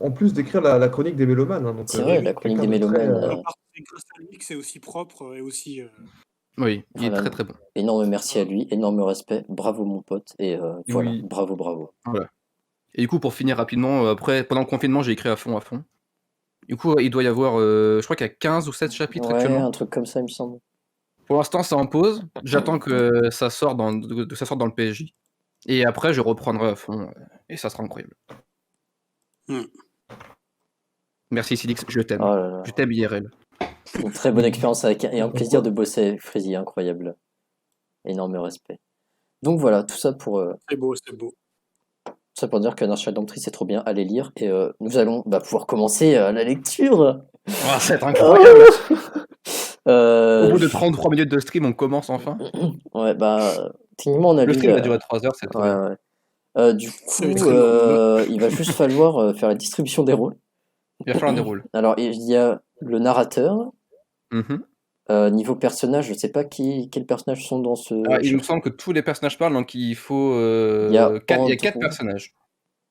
En plus d'écrire la chronique des mélomanes. Hein, donc, C'est vrai, oui, la chronique des quelqu'un de très, mélomanes. c'est grâce à lui que c'est aussi propre et aussi. Oui, il est Voilà. très très bon. Énorme merci à lui, énorme respect, bravo mon pote, et voilà, Oui. bravo. Voilà. Et du coup, pour finir rapidement, après, pendant le confinement, j'ai écrit à fond. Du coup, il doit y avoir, je crois qu'il y a 15 ou 16 chapitres Ouais, actuellement. un truc comme ça, il me semble. Pour l'instant, c'est en pause. J'attends que ça sorte dans le PSJ. Et après, je reprendrai à fond. Et ça sera incroyable. Hmm. Merci Sidix, je t'aime. Oh là là. Je t'aime IRL. Une très bonne expérience et un plaisir de bosser avec Frizzy, incroyable. Énorme respect. Donc voilà, tout ça pour C'est beau, c'est beau. dire que Anarchie Rédemptrice c'est trop bien, allez lire. Et nous allons pouvoir commencer la lecture. Oh, c'est incroyable. Au bout de Je- 33 minutes de stream, on commence enfin. Ouais, techniquement on a Le lu. stream va durer 3 heures, c'est trop bien. Ouais. Du coup, Ça va être énorme. il va juste falloir faire la distribution des rôles. Il va falloir un déroule. Alors, il y a le narrateur. Mhm. Niveau personnage, je sais pas quels personnages sont dans ce. Ah, il me semble que tous les personnages parlent, donc il faut. Il y a 4 Andrew. personnages.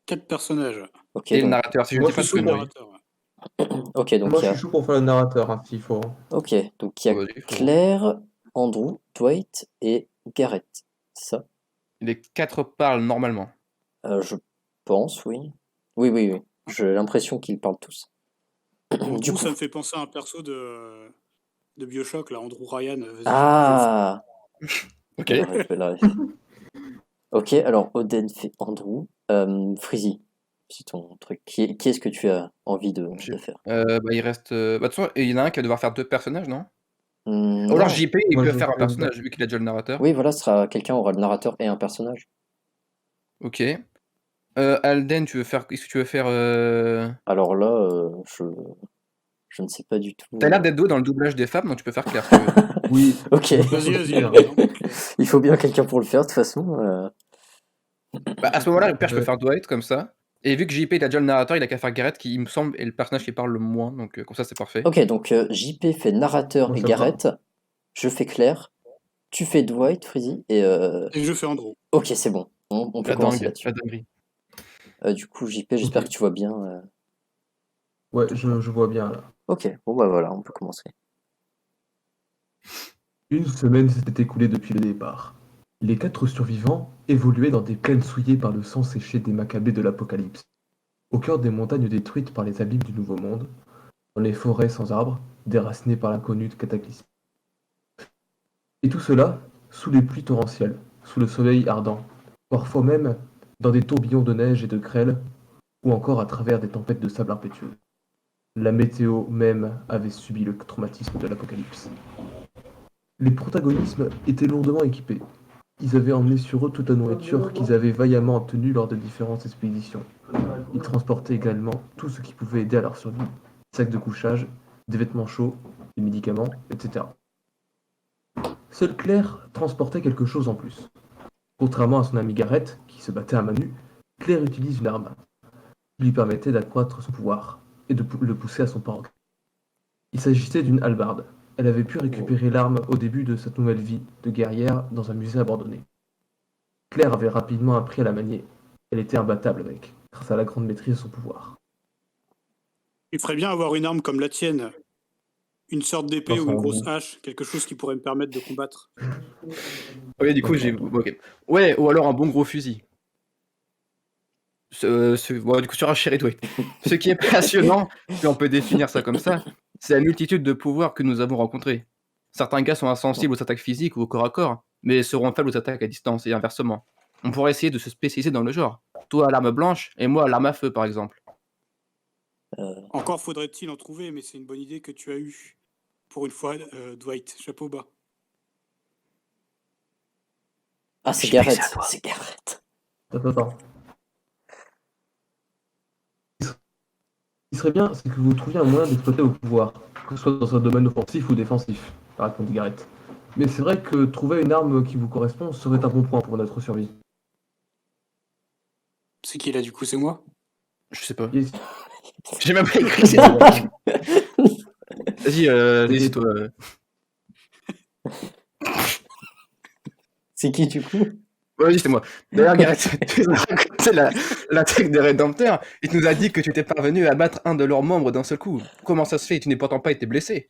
4 personnages. Ok, Et le donc, narrateur, si je ne Moi, dis pas je de suis chaud conneries. ok, donc Moi, il y je a. suis chaud pour faire le narrateur, hein, s'il faut. Ok, donc il y a Vas-y, faut- Claire, Andrew, Dwight et Garrett. C'est ça? Les 4 parlent normalement. Je pense, oui. Oui. J'ai l'impression qu'ils parlent tous. Andrew, Du coup... ça me fait penser à un perso de Bioshock, là, Andrew Ryan. Vas-y, Ah Ok. je vais la ref. Ok, alors Oden fait Andrew. Freezy, c'est ton truc. Qui est-ce que tu as envie de faire? Bah, il reste, bah, de toute façon, il y en a un qui va devoir faire 2 personnages, non? Ou alors Non. JP, il Moi, peut je faire un fais- personnage vu qu'il a déjà le narrateur. Oui, voilà, quelqu'un aura le narrateur et un personnage. OK. Alden, qu'est-ce que tu veux faire, Alors là, je ne sais pas du tout. Tu l'air d'être doué dans le doublage des femmes, donc tu peux faire Claire si tu veux. Oui. Ok. Vas-y, hein. Il faut bien quelqu'un pour le faire, de toute façon. Bah, à ce moment-là, le père, je peux faire Dwight comme ça. Et vu que JP il a déjà le narrateur, il a qu'à faire Garrett qui, il me semble, est le personnage qui parle le moins, donc comme ça c'est parfait. Ok, donc JP fait narrateur Moi, et ça me va. Garrett. Je fais Claire. Tu fais Dwight, Freezy. Et Et je fais Andrew. ok, c'est bon. On peut La commencer dingue, là-dessus. la dinguerie. Du coup, JP, j'espère Ok. que tu vois bien. Ouais, je vois bien là. Ok, bon bah voilà, on peut commencer. Une semaine s'était écoulée depuis le départ. Les 4 survivants évoluaient dans des plaines souillées par le sang séché des Maccabées de l'Apocalypse, au cœur des montagnes détruites par les abîmes du Nouveau Monde, dans les forêts sans arbres, déracinées par l'inconnu de cataclysme. Et tout cela sous les pluies torrentielles, sous le soleil ardent, parfois même dans des tourbillons de neige et de grêle, ou encore à travers des tempêtes de sable impétueux. La météo même avait subi le traumatisme de l'Apocalypse. Les protagonistes étaient lourdement équipés. Ils avaient emmené sur eux toute la nourriture qu'ils avaient vaillamment obtenue lors de différentes expéditions. Ils transportaient également tout ce qui pouvait aider à leur survie. Sacs de couchage, des vêtements chauds, des médicaments, etc. Seule Claire transportait quelque chose en plus. Contrairement à son amie Garrett, qui se battait à main nue, Claire utilise une arme qui lui permettait d'accroître son pouvoir et de le pousser à son paroxysme. Il s'agissait d'une hallebarde. Elle avait pu récupérer l'arme au début de sa nouvelle vie de guerrière dans un musée abandonné. Claire avait rapidement appris à la manier. Elle était imbattable avec, grâce à la grande maîtrise de son pouvoir. Il ferait bien avoir une arme comme la tienne. Une sorte d'épée Dans ou une son grosse groupe. hache, quelque chose qui pourrait me permettre de combattre. Ok, du coup, j'ai. Ok. Ouais, ou alors un bon gros fusil. Bon, du coup, sur un Cherry Dwight. Ce qui est passionnant, si on peut définir ça comme ça, c'est la multitude de pouvoirs que nous avons rencontrés. Certains gars sont insensibles aux attaques physiques ou au corps à corps, mais seront faibles aux attaques à distance et inversement. On pourrait essayer de se spécialiser dans le genre. Toi à l'arme blanche et moi à l'arme à feu, par exemple. Encore faudrait-il en trouver, mais c'est une bonne idée que tu as eue. Pour une fois, Dwight, chapeau bas. Ah, c'est J'ai baisé Garrett. à toi. C'est Garrett. Attends. Ce qui serait bien, c'est que vous trouviez un moyen d'exploiter vos pouvoirs, que ce soit dans un domaine offensif ou défensif, répondit Garrett. Mais c'est vrai que trouver une arme qui vous correspond serait un bon point pour notre survie. C'est qui là, du coup, c'est moi? Je sais pas. Yes. J'ai même pas écrit, c'est toi. Vas-y, vas-y, toi. C'est qui du coup? Vas-y, c'est moi. D'ailleurs, Gareth, tu nous as raconté l'attaque des Rédempteurs. Il nous a dit que tu étais parvenu à battre un de leurs membres d'un seul coup. Comment ça se fait? Tu n'es pourtant pas été blessé.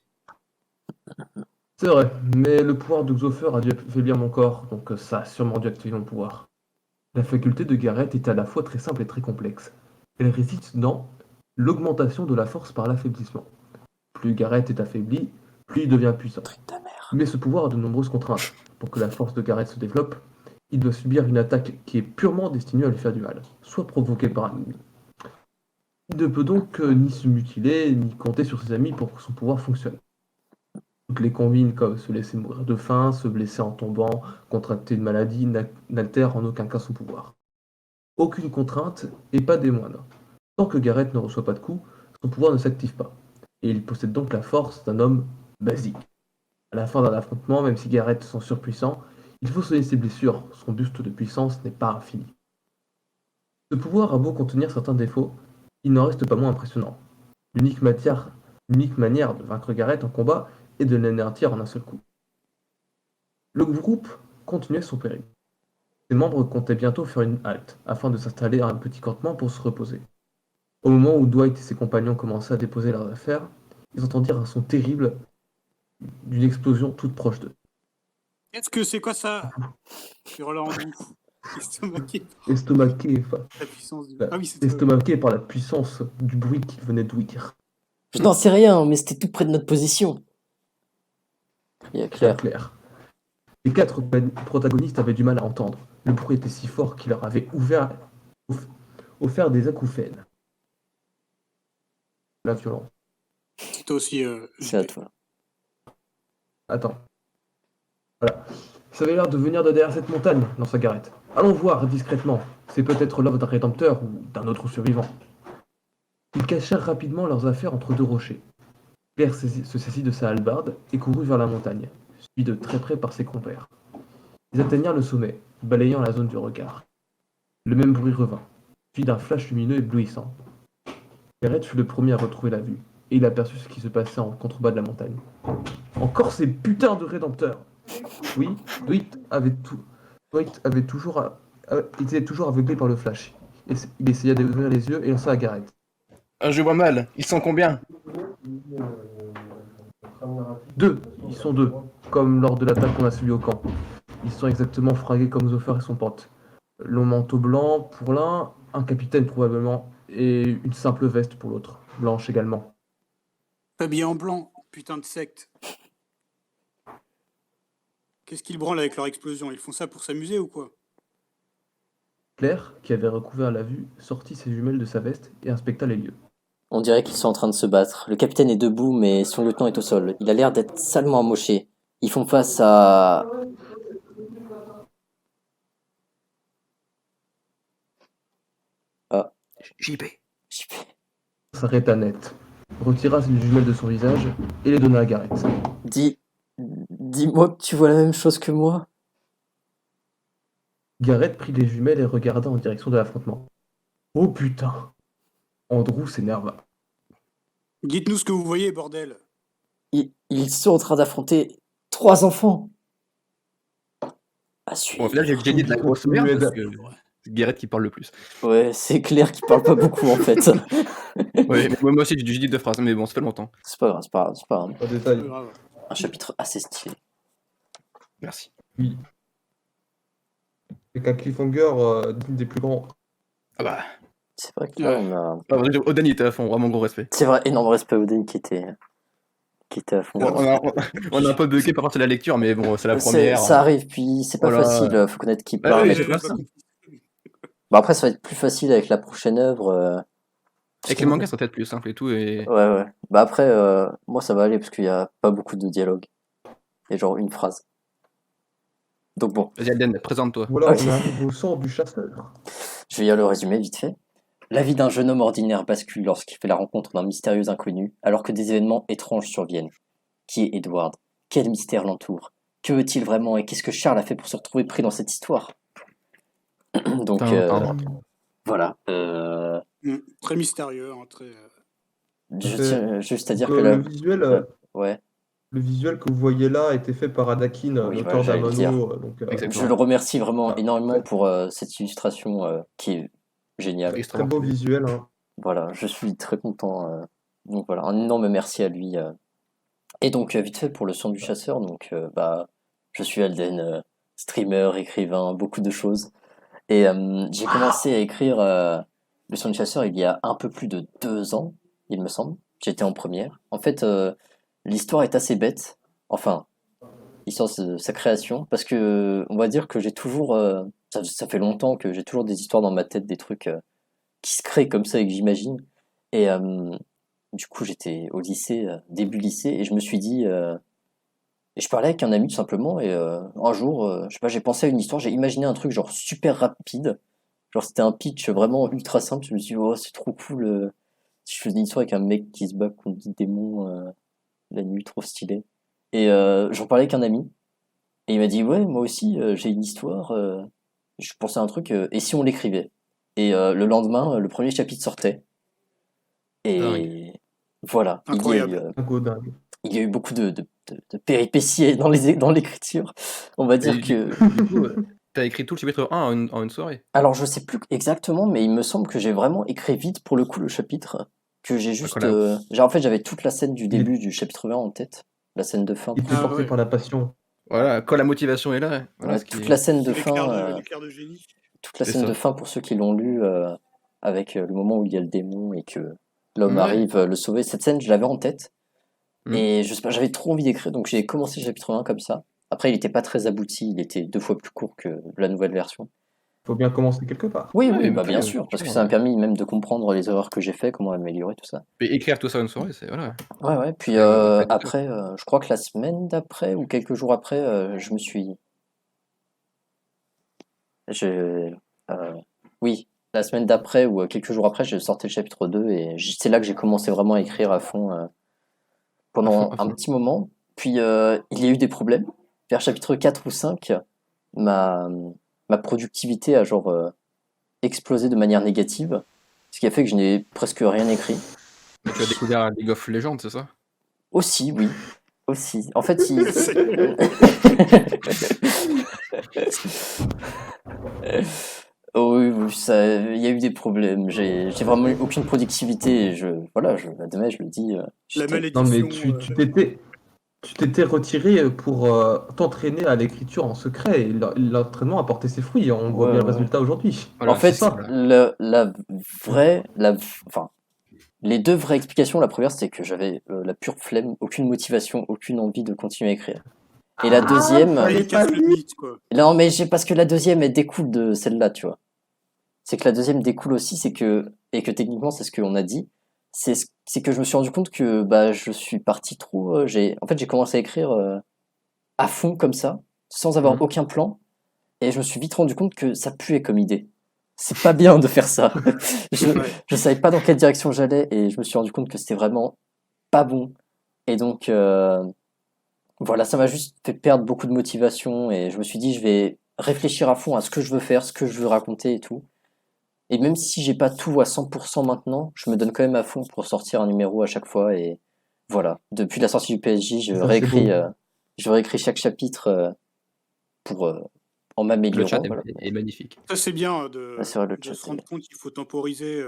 C'est vrai, mais le pouvoir de Xofer a dû affaiblir mon corps, donc ça a sûrement dû activer mon pouvoir. La faculté de Garrett est à la fois très simple et très complexe. Elle réside dans l'augmentation de la force par l'affaiblissement. Plus Garrett est affaibli, plus il devient puissant. Mais ce pouvoir a de nombreuses contraintes. Pour que la force de Garrett se développe, il doit subir une attaque qui est purement destinée à lui faire du mal, soit provoquée par un ennemi. Il ne peut donc ni se mutiler, ni compter sur ses amis pour que son pouvoir fonctionne. Toutes les combines comme se laisser mourir de faim, se blesser en tombant, contracter une maladie n'altèrent en aucun cas son pouvoir. Aucune contrainte et pas des moindres. Tant que Garrett ne reçoit pas de coups, son pouvoir ne s'active pas. Et il possède donc la force d'un homme basique. À la fin d'un affrontement, même si Garrett sont surpuissants, il faut soigner ses blessures, son buste de puissance n'est pas infini. Ce pouvoir a beau contenir certains défauts, il n'en reste pas moins impressionnant. L'unique manière de vaincre Garrett en combat est de l'anéantir en un seul coup. Le groupe continuait son périple. Ses membres comptaient bientôt faire une halte, afin de s'installer à un petit campement pour se reposer. Au moment où Dwight et ses compagnons commençaient à déposer leurs affaires, ils entendirent un son terrible d'une explosion toute proche d'eux. Est-ce que c'est quoi ça? Hurla Andrew. Estomaqué, La puissance du... bah, Ah oui, c'est estomaqué par la puissance du bruit qu'il venait d'ouïr. Je n'en sais rien, mais c'était tout près de notre position. Il y a Très Claire. clair. Les 4 protagonistes avaient du mal à entendre. Le bruit était si fort qu'il leur avait offert des acouphènes. La violence. C'est toi aussi. C'est à toi. Attends. Voilà. Ça avait l'air de venir de derrière cette montagne, lança Garrett. Allons voir discrètement. C'est peut-être l'œuvre d'un rédempteur ou d'un autre survivant. Ils cachèrent rapidement leurs affaires entre 2 rochers. Claire se saisit de sa hallebarde et courut vers la montagne, suivi de très près par ses compères. Ils atteignirent le sommet, balayant la zone du regard. Le même bruit revint, suivi d'un flash lumineux éblouissant. Garrett fut le premier à retrouver la vue, et il aperçut ce qui se passait en contrebas de la montagne. Encore ces putains de rédempteurs! Oui, Dwight était toujours aveuglé par le flash. Il essaya d'ouvrir les yeux et lança à Garrett. Je vois mal. Ils sont combien? 2, ils sont 2, comme lors de l'attaque qu'on a suivi au camp. Ils sont exactement fringués comme Zoffer et son pote. Long manteau blanc pour l'un, un capitaine probablement, et une simple veste pour l'autre, blanche également. Habillés en blanc, putain de secte. Qu'est-ce qu'ils branlent avec leur explosion? Ils font ça pour s'amuser ou quoi? Claire, qui avait recouvert la vue, sortit ses jumelles de sa veste et inspecta les lieux. On dirait qu'ils sont en train de se battre. Le capitaine est debout, mais son lieutenant est au sol. Il a l'air d'être salement amoché. Ils font face à... JP. S'arrêta net, retira les jumelles de son visage et les donna à Garrett. Dis-moi que tu vois la même chose que moi. Garrett prit les jumelles et regarda en direction de l'affrontement. Oh putain! Andrew s'énerva. Dites-nous ce que vous voyez, bordel. Ils sont en train d'affronter 3 enfants. À Bon, suivre. au final, j'ai dit de la grosse merde parce que c'est Garrett qui parle le plus. Ouais, c'est Claire qui parle pas beaucoup en fait. Ouais, mais moi aussi, j'ai dit 2 phrases, mais bon, ça fait longtemps. C'est pas grave, c'est pas grave, c'est pas grave. Pas de C'est détail. grave. Un chapitre assez stylé. Merci. Oui. C'est qu'un cliffhanger digne des plus grands. Ah bah. C'est vrai que là, on a... Oden, il était à fond, vraiment gros respect. C'est vrai, énorme respect à Oden qui était à fond. On a un peu bugué par rapport à la lecture, mais bon, c'est la première. Ça arrive, puis c'est pas Voilà. facile, faut connaître qui Bah parle. oui, et c'est tout pas ça. ça. Bon, après, ça va être plus facile avec la prochaine œuvre. Avec les mangas, ça va être plus simple et tout. Et... Ouais. Bah après, moi, ça va aller parce qu'il y a pas beaucoup de dialogue. Il y a genre une phrase. Donc bon, Vas-y, Alden, présente-toi. Voilà, Ok. on arrive au sang du chasseur. je vais y aller au résumé vite fait. La vie d'un jeune homme ordinaire bascule lorsqu'il fait la rencontre d'un mystérieux inconnu, alors que des événements étranges surviennent. Qui est Edward? Quel mystère l'entoure? Que veut-il vraiment et qu'est-ce que Charles a fait pour se retrouver pris dans cette histoire? Donc voilà. Très mystérieux, hein, très. Je tiens juste à dire Donc, que là, le visuel, ouais, le visuel que vous voyez là a été fait par Adakin, Oui, l'auteur voilà, j'allais le dire. d'Amano. Donc, Exactement. je le remercie vraiment Ah, énormément ouais. pour cette illustration qui est géniale. Très beau visuel. Hein. Voilà, je suis très content. Donc voilà, un énorme merci à lui. Et donc, vite fait pour le son du chasseur, donc bah, je suis Alden, streamer, écrivain, beaucoup de choses. Et j'ai commencé à écrire le son du chasseur il y a un peu plus de 2 ans, il me semble. J'étais en première. En fait, l'histoire est assez bête. Enfin, l'histoire de sa création, parce que on va dire que j'ai toujours, ça fait longtemps que j'ai toujours des histoires dans ma tête, des trucs qui se créent comme ça et que j'imagine. Et du coup, j'étais au lycée, début lycée, et je me suis dit, et je parlais avec un ami tout simplement, et un jour, je sais pas, j'ai pensé à une histoire, j'ai imaginé un truc genre super rapide, genre c'était un pitch vraiment ultra simple, je me suis dit, oh, c'est trop cool, si je faisais une histoire avec un mec qui se bat contre des démons la nuit, trop stylé. Et j'en parlais avec un ami, et il m'a dit, ouais, moi aussi, j'ai une histoire, je pensais à un truc, et si on l'écrivait? Et le lendemain, le premier chapitre sortait, et Dingue. voilà, Incroyable. il y a eu beaucoup de péripéties dans l'écriture. On va dire que... Du coup, t'as écrit tout le chapitre 1 en une soirée. Alors, je sais plus exactement, mais il me semble que j'ai vraiment écrit vite pour le coup le chapitre. Que j'ai juste. Incroyable. En fait, j'avais toute la scène du début du chapitre 20 en tête. La scène de fin. Il était porté par la passion. Voilà, quand la motivation est là, voilà Ouais, ce qui toute est. la scène de L'éclair fin, l'éclair de génie. toute la C'est scène ça. de fin pour ceux qui l'ont lu, avec le moment où il y a le démon et que l'homme Ouais. arrive le sauver. Cette scène, je l'avais en tête. Mm. Et je sais pas, j'avais trop envie d'écrire, donc j'ai commencé le chapitre 1 comme ça. Après, il était pas très abouti, il était 2 fois plus court que la nouvelle version. Faut bien commencer quelque part. Oui, Ouais, oui, mais bah bien après, sûr, parce que franchement, ça m'a permis même de comprendre les erreurs que j'ai fait, comment améliorer tout ça. et écrire tout ça en une soirée, c'est voilà. Ouais, ouais. Puis C'est quand même pas du tout. après, je crois que la semaine d'après ou quelques jours après, je me suis, oui, la semaine d'après ou quelques jours après, j'ai sorti le chapitre 2 et c'est là que j'ai commencé vraiment à écrire à fond pendant À un fond. petit moment. Puis il y a eu des problèmes. Vers chapitre 4 ou 5, ma, ma productivité a genre explosé de manière négative, ce qui a fait que je n'ai presque rien écrit. Mais tu as découvert League of Legends, c'est ça? Aussi, oui. Aussi. En fait, il... Oh oui, oui, il y a eu des problèmes. J'ai vraiment eu aucune productivité. Et voilà, demain, je le dis. La j'étais- Non, mais malédiction. tu t'étais retiré pour t'entraîner à l'écriture en secret et l'entraînement a porté ses fruits. On voit Ouais, bien le ouais. résultat aujourd'hui. En Voilà, c'est fait, ça. enfin, les deux vraies explications, la première, c'était que j'avais la pure flemme, aucune motivation, aucune envie de continuer à écrire. Et la deuxième, Il casse le mythe, quoi. non, mais parce que la deuxième, elle découle de celle-là, tu vois. C'est que la deuxième découle aussi, et que techniquement, c'est ce qu'on a dit, c'est que je me suis rendu compte que bah, je suis parti trop. En fait, j'ai commencé à écrire à fond comme ça, sans avoir Mhm. aucun plan, et je me suis vite rendu compte que ça puait comme idée. C'est pas bien de faire ça. Je savais pas dans quelle direction j'allais, et je me suis rendu compte que c'était vraiment pas bon. Et donc, voilà, ça m'a juste fait perdre beaucoup de motivation, et je me suis dit, je vais réfléchir à fond à ce que je veux faire, ce que je veux raconter et tout. Et même si j'ai pas tout à 100% maintenant, je me donne quand même à fond pour sortir un numéro à chaque fois. Et voilà, depuis la sortie du PSG, Ça, c'est beau. je réécris chaque chapitre pour en Le m'améliorant. chat Voilà. est magnifique. Ça, c'est bien Ouais, c'est vrai, le de chat. se rendre compte qu'il faut temporiser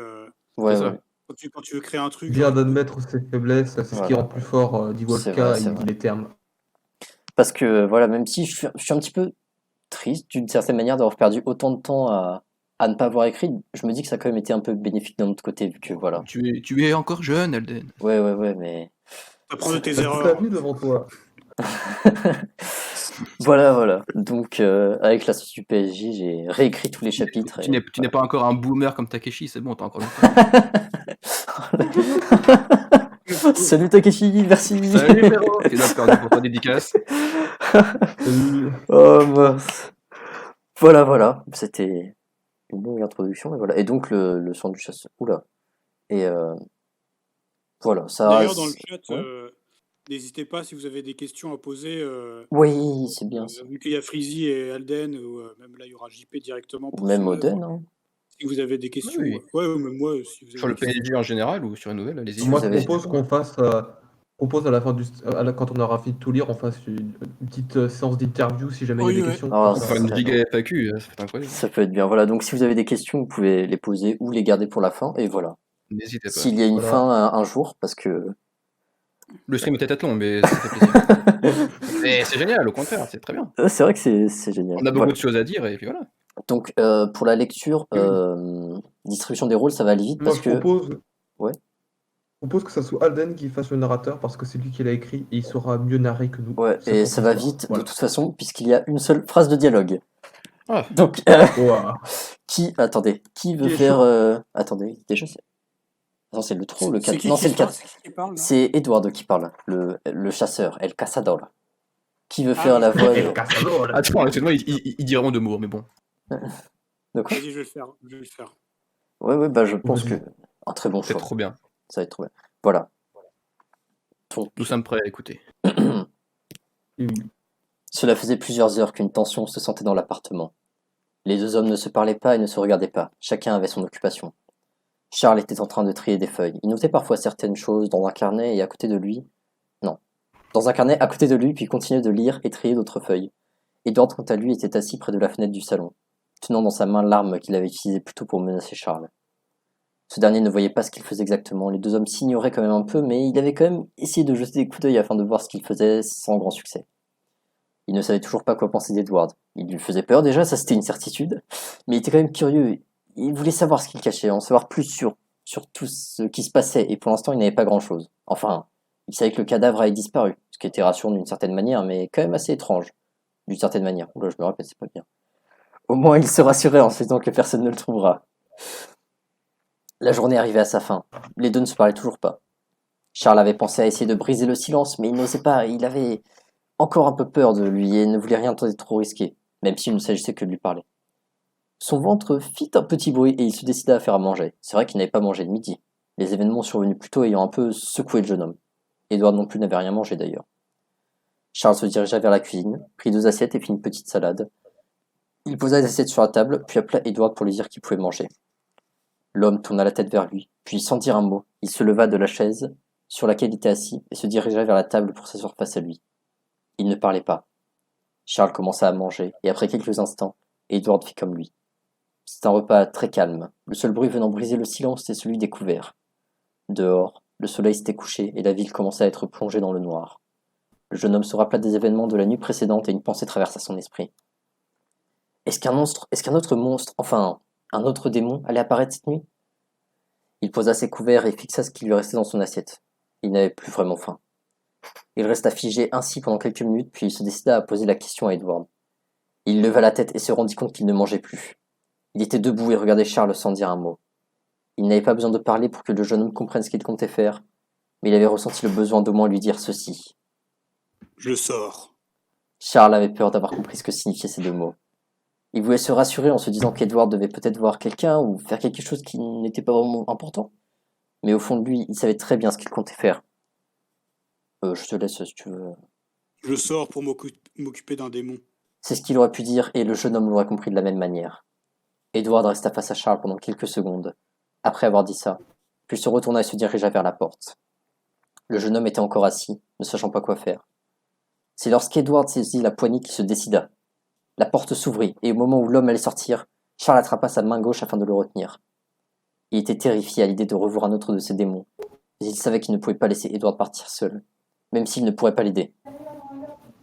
Ouais, C'est ouais, ça. quand tu veux créer un truc. Bien d'admettre ses faiblesses, c'est ce qui voilà. rend plus fort, dit C'est vrai, Wolka, c'est il dit vrai. les termes. Parce que voilà, même si je suis un petit peu triste d'une certaine manière d'avoir perdu autant de temps à ne pas avoir écrit, je me dis que ça a quand même été un peu bénéfique d'un autre côté, vu que voilà. Tu es encore jeune, Alden. Ouais, ouais, ouais, mais. T'apprends de tes T'as toute la erreurs. vie devant toi. Voilà, voilà. Donc, avec la sortie du PSG, j'ai réécrit tous les chapitres. Tu Et n'es pas encore un boomer comme Takeshi, c'est bon, t'as encore le temps. Salut Takeshi, merci. Salut frérot, tu l'as perdu pour ta dédicace. Oh mince. Voilà, voilà. C'était une longue introduction. Et voilà. Et donc le son du chasseur. Oula. Et voilà, ça. D'ailleurs, dans le chat, Ouais. n'hésitez pas si vous avez des questions à poser. Oui, c'est bien ça. Vu qu'il y a Freezy et Alden, ou même là, il y aura JP directement Ou pour même son œuvre. Oden. Hein. Si vous avez des questions, Oui. ouais, ou même moi, si vous avez Sur des le questions. PSG en général ou sur une nouvelle, allez-y. Si Moi, vous je avez- propose qu'on fasse, propose à la fin quand on aura fini de tout lire, on fasse une petite séance d'interview si jamais il y a Oui, des ouais. questions. Ah, On va faire une ça- giga FAQ, ça fait incroyable. Ça peut être bien. Voilà. Donc, si vous avez des questions, vous pouvez les poser ou les garder pour la fin. Et voilà. N'hésitez pas. S'il y a une Voilà. fin un jour, parce que. Le stream est peut-être long, mais ça fait plaisir. Et c'est génial, au contraire, c'est très bien. C'est vrai que c'est génial. On a beaucoup Voilà. de choses à dire et puis voilà. Donc, pour la lecture, distribution des rôles, ça va aller vite Moi, parce je que. propose que ça soit Alden qui fasse le narrateur parce que c'est lui qui l'a écrit et il saura mieux narrer que nous. Ouais, et ça va vite Voilà. de toute façon, puisqu'il y a une seule phrase de dialogue. Ah. Donc, Ouah. qui veut Qui est faire. chaud. Attendez, déjà, c'est. Non, c'est le 3 ou le C'est 4. qui Non, qui c'est le 4. C'est qui qui parle, là C'est Edward qui parle, le chasseur, El Cazador. Qui veut Ah, faire oui. la voix de. Attends, excuse-moi, il dit vraiment deux mots, mais bon. Donc, Vas-y, je vais le faire. Je vais le faire. ouais, bah je pense Vas-y. que. Un très bon C'est choix. trop bien. Ça va être trop bien. Voilà. Donc, Nous sommes prêts à écouter. cela faisait plusieurs heures qu'une tension se sentait dans l'appartement. Les deux hommes ne se parlaient pas et ne se regardaient pas. Chacun avait son occupation. Charles était en train de trier des feuilles. Il notait parfois certaines choses dans un carnet et à côté de lui. Non. Dans un carnet à côté de lui, puis continuait de lire et trier d'autres feuilles. Edward, quant à lui, était assis près de la fenêtre du salon, tenant dans sa main l'arme qu'il avait utilisée plus tôt pour menacer Charles. Ce dernier ne voyait pas ce qu'il faisait exactement. Les deux hommes s'ignoraient quand même un peu, mais il avait quand même essayé de jeter des coups d'œil afin de voir ce qu'il faisait sans grand succès. Il ne savait toujours pas quoi penser d'Edward. Il lui faisait peur déjà, ça c'était une certitude, mais il était quand même curieux. Il voulait savoir ce qu'il cachait, en savoir plus sur tout ce qui se passait, et pour l'instant il n'avait pas grand-chose. Enfin, il savait que le cadavre avait disparu, ce qui était rassurant d'une certaine manière, mais quand même assez étrange, d'une certaine manière. Oula, je me répète, c'est pas bien. Au moins il se rassurait en se disant que personne ne le trouvera. La journée arrivait à sa fin. Les deux ne se parlaient toujours pas. Charles avait pensé à essayer de briser le silence, mais il n'osait pas, il avait encore un peu peur de lui et ne voulait rien tenter de trop risquer, même s'il ne s'agissait que de lui parler. Son ventre fit un petit bruit et il se décida à faire à manger. C'est vrai qu'il n'avait pas mangé de midi, les événements survenus plus tôt ayant un peu secoué le jeune homme. Edward non plus n'avait rien mangé d'ailleurs. Charles se dirigea vers la cuisine, prit 2 assiettes et fit une petite salade. Il posa les assiettes sur la table, puis appela Edward pour lui dire qu'il pouvait manger. L'homme tourna la tête vers lui, puis sans dire un mot, il se leva de la chaise sur laquelle il était assis et se dirigea vers la table pour s'asseoir face à lui. Il ne parlait pas. Charles commença à manger, et après quelques instants, Edward fit comme lui. C'était un repas très calme. Le seul bruit venant briser le silence était celui des couverts. Dehors, le soleil s'était couché et la ville commençait à être plongée dans le noir. Le jeune homme se rappela des événements de la nuit précédente et une pensée traversa son esprit. Est-ce qu'un autre monstre, enfin, un autre démon, allait apparaître cette nuit? Il posa ses couverts et fixa ce qui lui restait dans son assiette. Il n'avait plus vraiment faim. Il resta figé ainsi pendant quelques minutes, puis il se décida à poser la question à Edward. Il leva la tête et se rendit compte qu'il ne mangeait plus. Il était debout et regardait Charles sans dire un mot. Il n'avait pas besoin de parler pour que le jeune homme comprenne ce qu'il comptait faire, mais il avait ressenti le besoin d'au moins lui dire ceci. Je sors. Charles avait peur d'avoir compris ce que signifiaient ces 2 mots. Il voulait se rassurer en se disant qu'Edward devait peut-être voir quelqu'un ou faire quelque chose qui n'était pas vraiment important. Mais au fond de lui, il savait très bien ce qu'il comptait faire. Je te laisse si tu veux. Je sors pour m'occuper d'un démon. C'est ce qu'il aurait pu dire et le jeune homme l'aurait compris de la même manière. Edward resta face à Charles pendant quelques secondes, après avoir dit ça, puis se retourna et se dirigea vers la porte. Le jeune homme était encore assis, ne sachant pas quoi faire. C'est lorsqu'Edward saisit la poignée qu'il se décida. La porte s'ouvrit, et au moment où l'homme allait sortir, Charles attrapa sa main gauche afin de le retenir. Il était terrifié à l'idée de revoir un autre de ses démons, mais il savait qu'il ne pouvait pas laisser Edward partir seul, même s'il ne pourrait pas l'aider.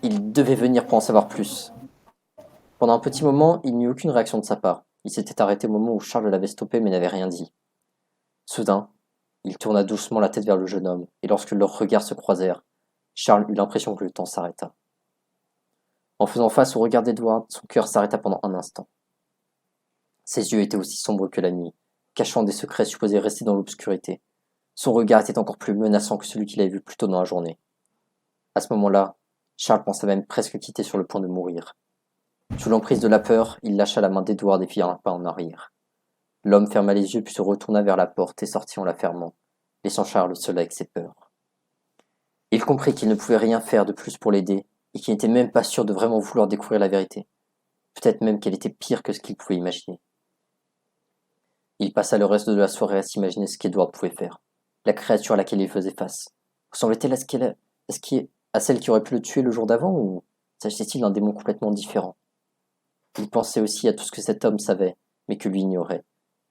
Il devait venir pour en savoir plus. Pendant un petit moment, il n'y eut aucune réaction de sa part. Il s'était arrêté au moment où Charles l'avait stoppé mais n'avait rien dit. Soudain, il tourna doucement la tête vers le jeune homme, et lorsque leurs regards se croisèrent, Charles eut l'impression que le temps s'arrêta. En faisant face au regard d'Edward, son cœur s'arrêta pendant un instant. Ses yeux étaient aussi sombres que la nuit, cachant des secrets supposés rester dans l'obscurité. Son regard était encore plus menaçant que celui qu'il avait vu plus tôt dans la journée. À ce moment-là, Charles pensa même presque qu'il était sur le point de mourir. Sous l'emprise de la peur, il lâcha la main d'Edward et fit un pas en arrière. L'homme ferma les yeux puis se retourna vers la porte et sortit en la fermant, laissant Charles seul avec ses peurs. Il comprit qu'il ne pouvait rien faire de plus pour l'aider et qu'il n'était même pas sûr de vraiment vouloir découvrir la vérité. Peut-être même qu'elle était pire que ce qu'il pouvait imaginer. Il passa le reste de la soirée à s'imaginer ce qu'Edward pouvait faire. La créature à laquelle il faisait face. Ressemblait-elle à celle qui aurait pu le tuer le jour d'avant ou s'agissait-il d'un démon complètement différent? Il pensait aussi à tout ce que cet homme savait, mais que lui ignorait.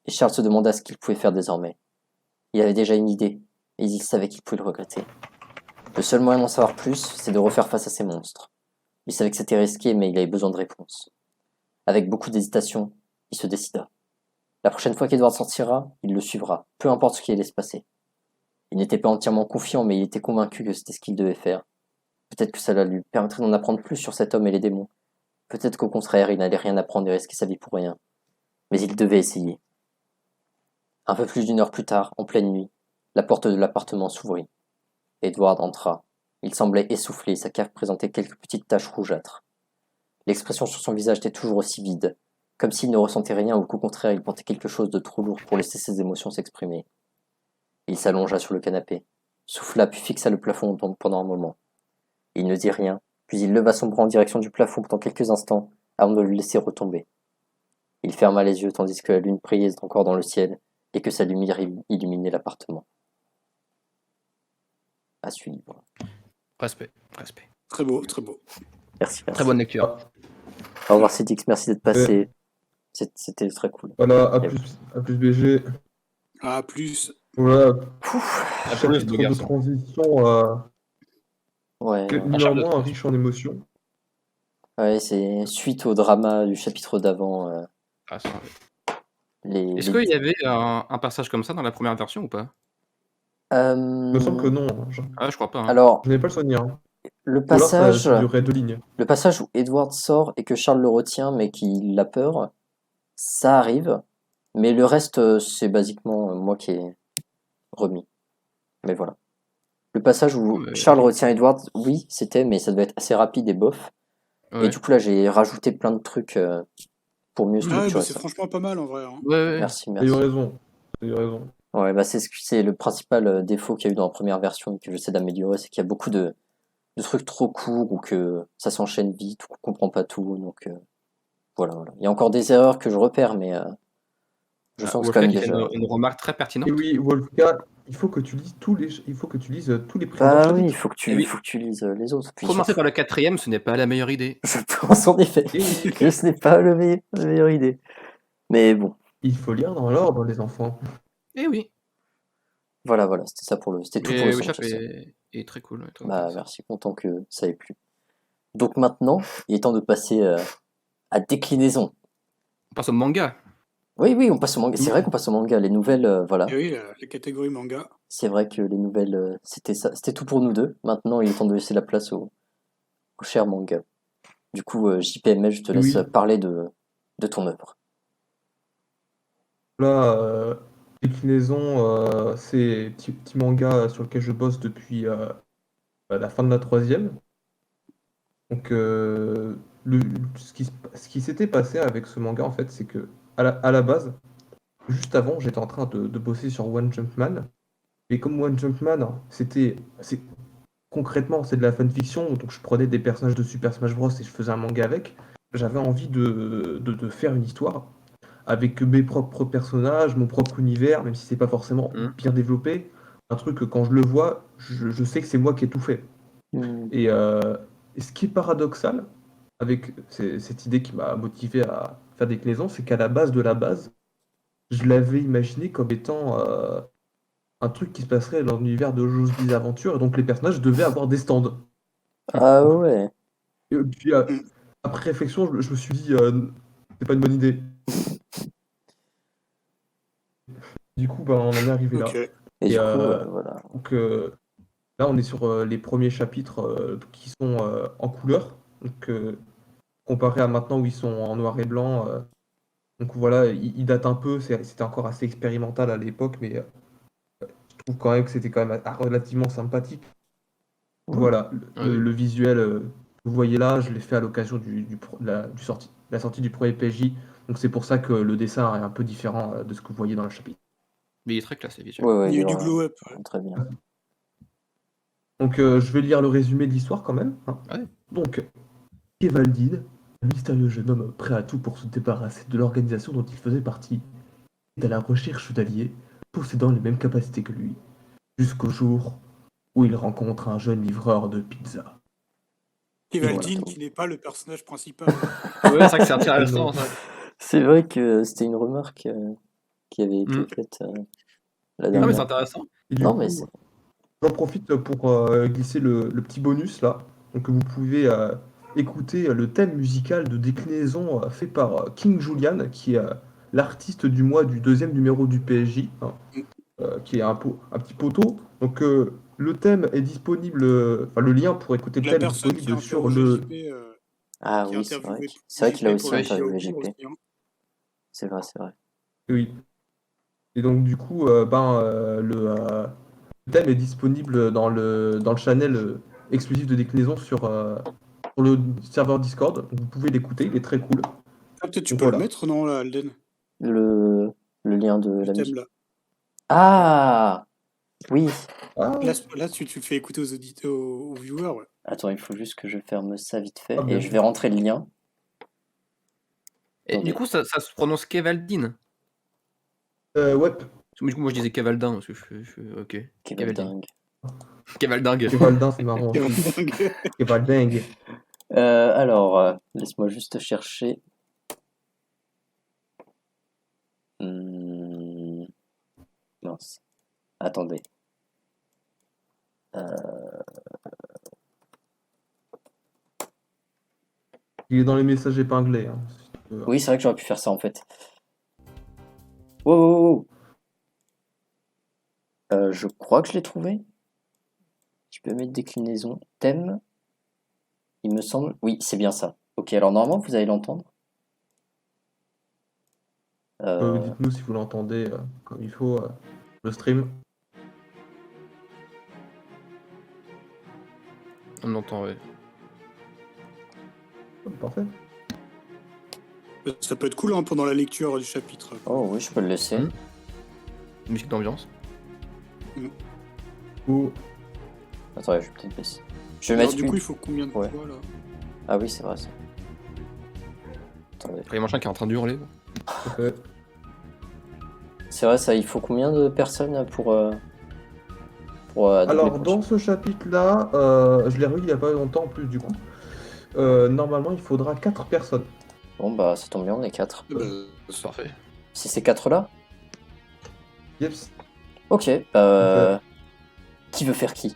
Et Charles se demanda ce qu'il pouvait faire désormais. Il avait déjà une idée, et il savait qu'il pouvait le regretter. Le seul moyen d'en savoir plus, c'est de refaire face à ces monstres. Il savait que c'était risqué, mais il avait besoin de réponses. Avec beaucoup d'hésitation, il se décida. La prochaine fois qu'Edward sortira, il le suivra, peu importe ce qui allait se passer. Il n'était pas entièrement confiant, mais il était convaincu que c'était ce qu'il devait faire. Peut-être que cela lui permettrait d'en apprendre plus sur cet homme et les démons. Peut-être qu'au contraire, il n'allait rien apprendre et risquer sa vie pour rien. Mais il devait essayer. Un peu plus d'1 heure plus tard, en pleine nuit, la porte de l'appartement s'ouvrit. Edward entra. Il semblait essoufflé et sa cave présentait quelques petites taches rougeâtres. L'expression sur son visage était toujours aussi vide, comme s'il ne ressentait rien ou qu'au contraire il portait quelque chose de trop lourd pour laisser ses émotions s'exprimer. Il s'allongea sur le canapé, souffla puis fixa le plafond pendant un moment. Il ne dit rien, puis il leva son bras en direction du plafond pendant quelques instants avant de le laisser retomber. Il ferma les yeux tandis que la lune brillait encore dans le ciel et que sa lumière illuminait l'appartement. À suivre. Respect. Très beau, très beau. Merci. Très bonne lecture. Au revoir Cédix, merci d'être passé. C'était très cool. Voilà, à plus BG. À plus. Voilà, À chapitre plus, beau de garçon. transition Ouais. numéro 1, riche en émotions. Ouais, c'est suite au drama du chapitre d'avant. Ah, ça, Est-ce Les... qu'il y avait un passage comme ça dans la première version ou pas? Il me semble que non. Ah, je crois pas. Alors, Je n'ai pas le souvenir. le Ou alors ça passage, durerait 2 lignes. le passage où Edward sort et que Charles le retient, mais qu'il a peur, ça arrive. Mais le reste, c'est basiquement moi qui ai remis. Mais voilà. Le passage où Mais- Charles retient Edward, oui, c'était, mais ça devait être assez rapide et bof. Ouais. Et du coup, là, j'ai rajouté plein de trucs pour mieux Ah ouais, structurer c'est ça. franchement pas mal en vrai. Hein. Ouais. Merci, T'as eu merci. raison. T'as eu raison. Ouais, bah c'est le principal défaut qu'il y a eu dans la première version et que j'essaie d'améliorer, c'est qu'il y a beaucoup de trucs trop courts ou que ça s'enchaîne vite ou qu'on comprend pas tout. Donc voilà. Il y a encore des erreurs que je repère, mais je sens que c'est quand Wolfgang même qui fait déjà. une remarque très Et pertinente. oui, Wolfka, il faut que tu lises tous les précédents Bah oui, chapitres. il faut que tu lises les autres. Puis Commencer surtout, par le 4e, ce n'est pas la meilleure idée. je pense en effet Et oui, que ce n'est pas la meilleure idée. Mais bon, il faut lire dans l'ordre, les enfants. Bah, Eh oui. voilà, c'était c'était tout pour le Mais son. Wishap est très cool. Très Bah intéressant. merci, content que ça ait plu. Donc maintenant, il est temps de passer à déclinaison. On passe au manga. Oui, on passe au manga. C'est Oui. vrai qu'on passe au manga. Les nouvelles, voilà. Et oui, la catégorie manga. C'est vrai que les nouvelles, c'était ça, c'était tout pour nous deux. Maintenant, il est temps de laisser la place au cher manga. Du coup, JPML, je te laisse Oui. parler de ton œuvre. Là, déclinaison, c'est petit manga sur lequel je bosse depuis la fin de la troisième. Donc, ce qui s'était passé avec ce manga, en fait, c'est que à la base, juste avant, j'étais en train de bosser sur One Jump Man. Et comme One Jump Man, concrètement, c'est de la fanfiction, donc je prenais des personnages de Super Smash Bros. Et je faisais un manga avec. J'avais envie de faire une histoire avec mes propres personnages, mon propre univers, même si c'est pas forcément Hmm. bien développé. Un truc que quand je le vois, je sais que c'est moi qui ai tout fait. Et ce qui est paradoxal avec cette idée qui m'a motivé à faire déclinaison, c'est qu'à la base de la base, je l'avais imaginé comme étant un truc qui se passerait dans l'univers de Jojo's Bizarre Adventure, et donc les personnages devaient avoir des stands. Ah ouais. Et puis Mm. après réflexion, je me suis dit, c'est pas une bonne idée. Du coup, ben, on en est arrivé là. Ok. Et Et du coup, voilà. donc là, on est sur les premiers chapitres qui sont en couleur. Donc comparé à maintenant où ils sont en noir et blanc. Donc voilà, il date un peu, c'était encore assez expérimental à l'époque, mais je trouve quand même que c'était quand même relativement sympathique. Voilà, le visuel que vous voyez là, je l'ai fait à l'occasion la sortie du premier PJ, donc c'est pour ça que le dessin est un peu différent de ce que vous voyez dans le chapitre. Mais il est très classe, visuel. Ouais, Il y a eu du glow-up. Ouais. très bien. Donc je vais lire le résumé de l'histoire quand même. Hein. Ouais. Donc, Kevaldine, un mystérieux jeune homme prêt à tout pour se débarrasser de l'organisation dont il faisait partie, est à la recherche d'alliés possédant les mêmes capacités que lui, jusqu'au jour où il rencontre un jeune livreur de pizza. Evaldine, voilà. qui n'est pas le personnage principal. Ouais, c'est vrai que c'est intéressant. Ça. C'est vrai que c'était une remarque qui avait été faite la Ah, dernière. mais c'est intéressant. Et du Non, coup, mais j'en profite pour glisser le petit bonus là. Donc vous pouvez écouter le thème musical de déclinaison fait par King Julian, qui est l'artiste du mois du deuxième numéro du PSJ, hein, qui est un petit poteau. Donc le thème est disponible, enfin le lien pour écouter le La thème est personne qui a disponible sur interrogé le. JP, ah qui a oui, c'est vrai. interviewé C'est vrai qu'il a JP aussi pour la interviewé JO JP. aussi. Hein. C'est vrai. Oui. Et donc du coup, le thème est disponible dans le channel exclusif de déclinaison sur le serveur Discord. Donc, vous pouvez l'écouter, il est très cool. Ah, peut-être tu Donc, peux voilà. le mettre, non, là, Alden Le lien de Le la thème, musique. là. Ah oui. Ah, Là, tu le fais écouter aux auditeurs, aux viewers. Ouais. Attends, il faut juste que je ferme ça vite fait Ah, bien et je sûr. vais rentrer le lien. Et Attendez. du coup, ça se prononce Kevaldine. Ouais, Du coup, moi je disais Kevaldin parce que ok. Quel dingue. Kevaldingue. Kevaldin, c'est marrant C'est aussi. dingue. Kevaldingue. Alors, laisse-moi juste chercher. Mince. Attendez. Il est dans les messages épinglés. Hein, si tu veux. Oui, c'est vrai que j'aurais pu faire ça en fait. Wow, wow, wow. Je crois que je l'ai trouvé. Je peux mettre déclinaison. Thème. Il me semble. Oui, c'est bien ça. Ok, alors normalement, vous allez l'entendre. Dites-nous si vous l'entendez comme il faut, le stream. On l'entend, ouais. Oh, parfait. Ça peut être cool hein, pendant la lecture du chapitre. Oh oui, je peux le laisser. Musique d'ambiance. Ou Attends, je vais peut-être baisser. Je vais Alors, mettre du une. coup, il faut combien de Ouais. fois là? Ah oui, c'est vrai ça. Attendez. Il y a machin qui est en train d'hurler. C'est vrai ça, il faut combien de personnes pour doubler alors, le dans ce chapitre-là, je l'ai revu il n'y a pas longtemps en plus du coup. Normalement, il faudra 4 personnes. Bon bah ça tombe bien, on est 4. C'est parfait. Si c'est 4 là. Yeps. Ok. Qui veut faire qui?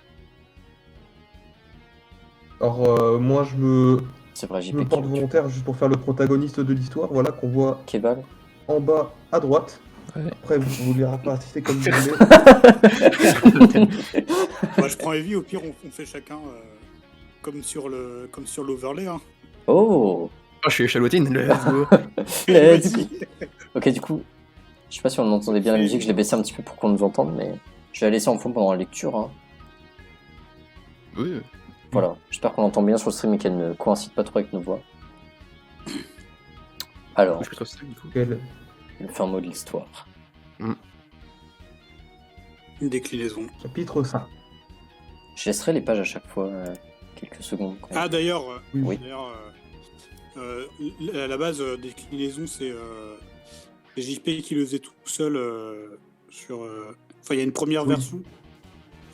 Alors, moi, je me C'est vrai, Je me JP porte volontaire juste pour faire le protagoniste de l'histoire, voilà, qu'on voit Keval. en bas à droite. Ouais. Après, vous les rapassez comme vous voulez. Moi, je prends Evie, au pire, on fait chacun comme sur l'overlay. Hein. Oh. Oh, je suis échalotine, let's go. Let's Vas-y. go. Ok, du coup, je sais pas si on entendait bien la musique, je l'ai baissé un petit peu pour qu'on nous entende, mais je vais la laisser en fond pendant la lecture. Hein. Oui. Voilà, j'espère qu'on l'entend bien sur le stream et qu'elle ne coïncide pas trop avec nos voix. Alors, Je fais trop ça du coup. Quel- le fin mot de l'histoire. Une déclinaison. Chapitre 5. Je laisserai les pages à chaque fois, quelques secondes. quand même. Ah, d'ailleurs, Oui. à la base, déclinaison, c'est JP qui le faisait tout seul sur. Enfin, il y a une première Oui. version.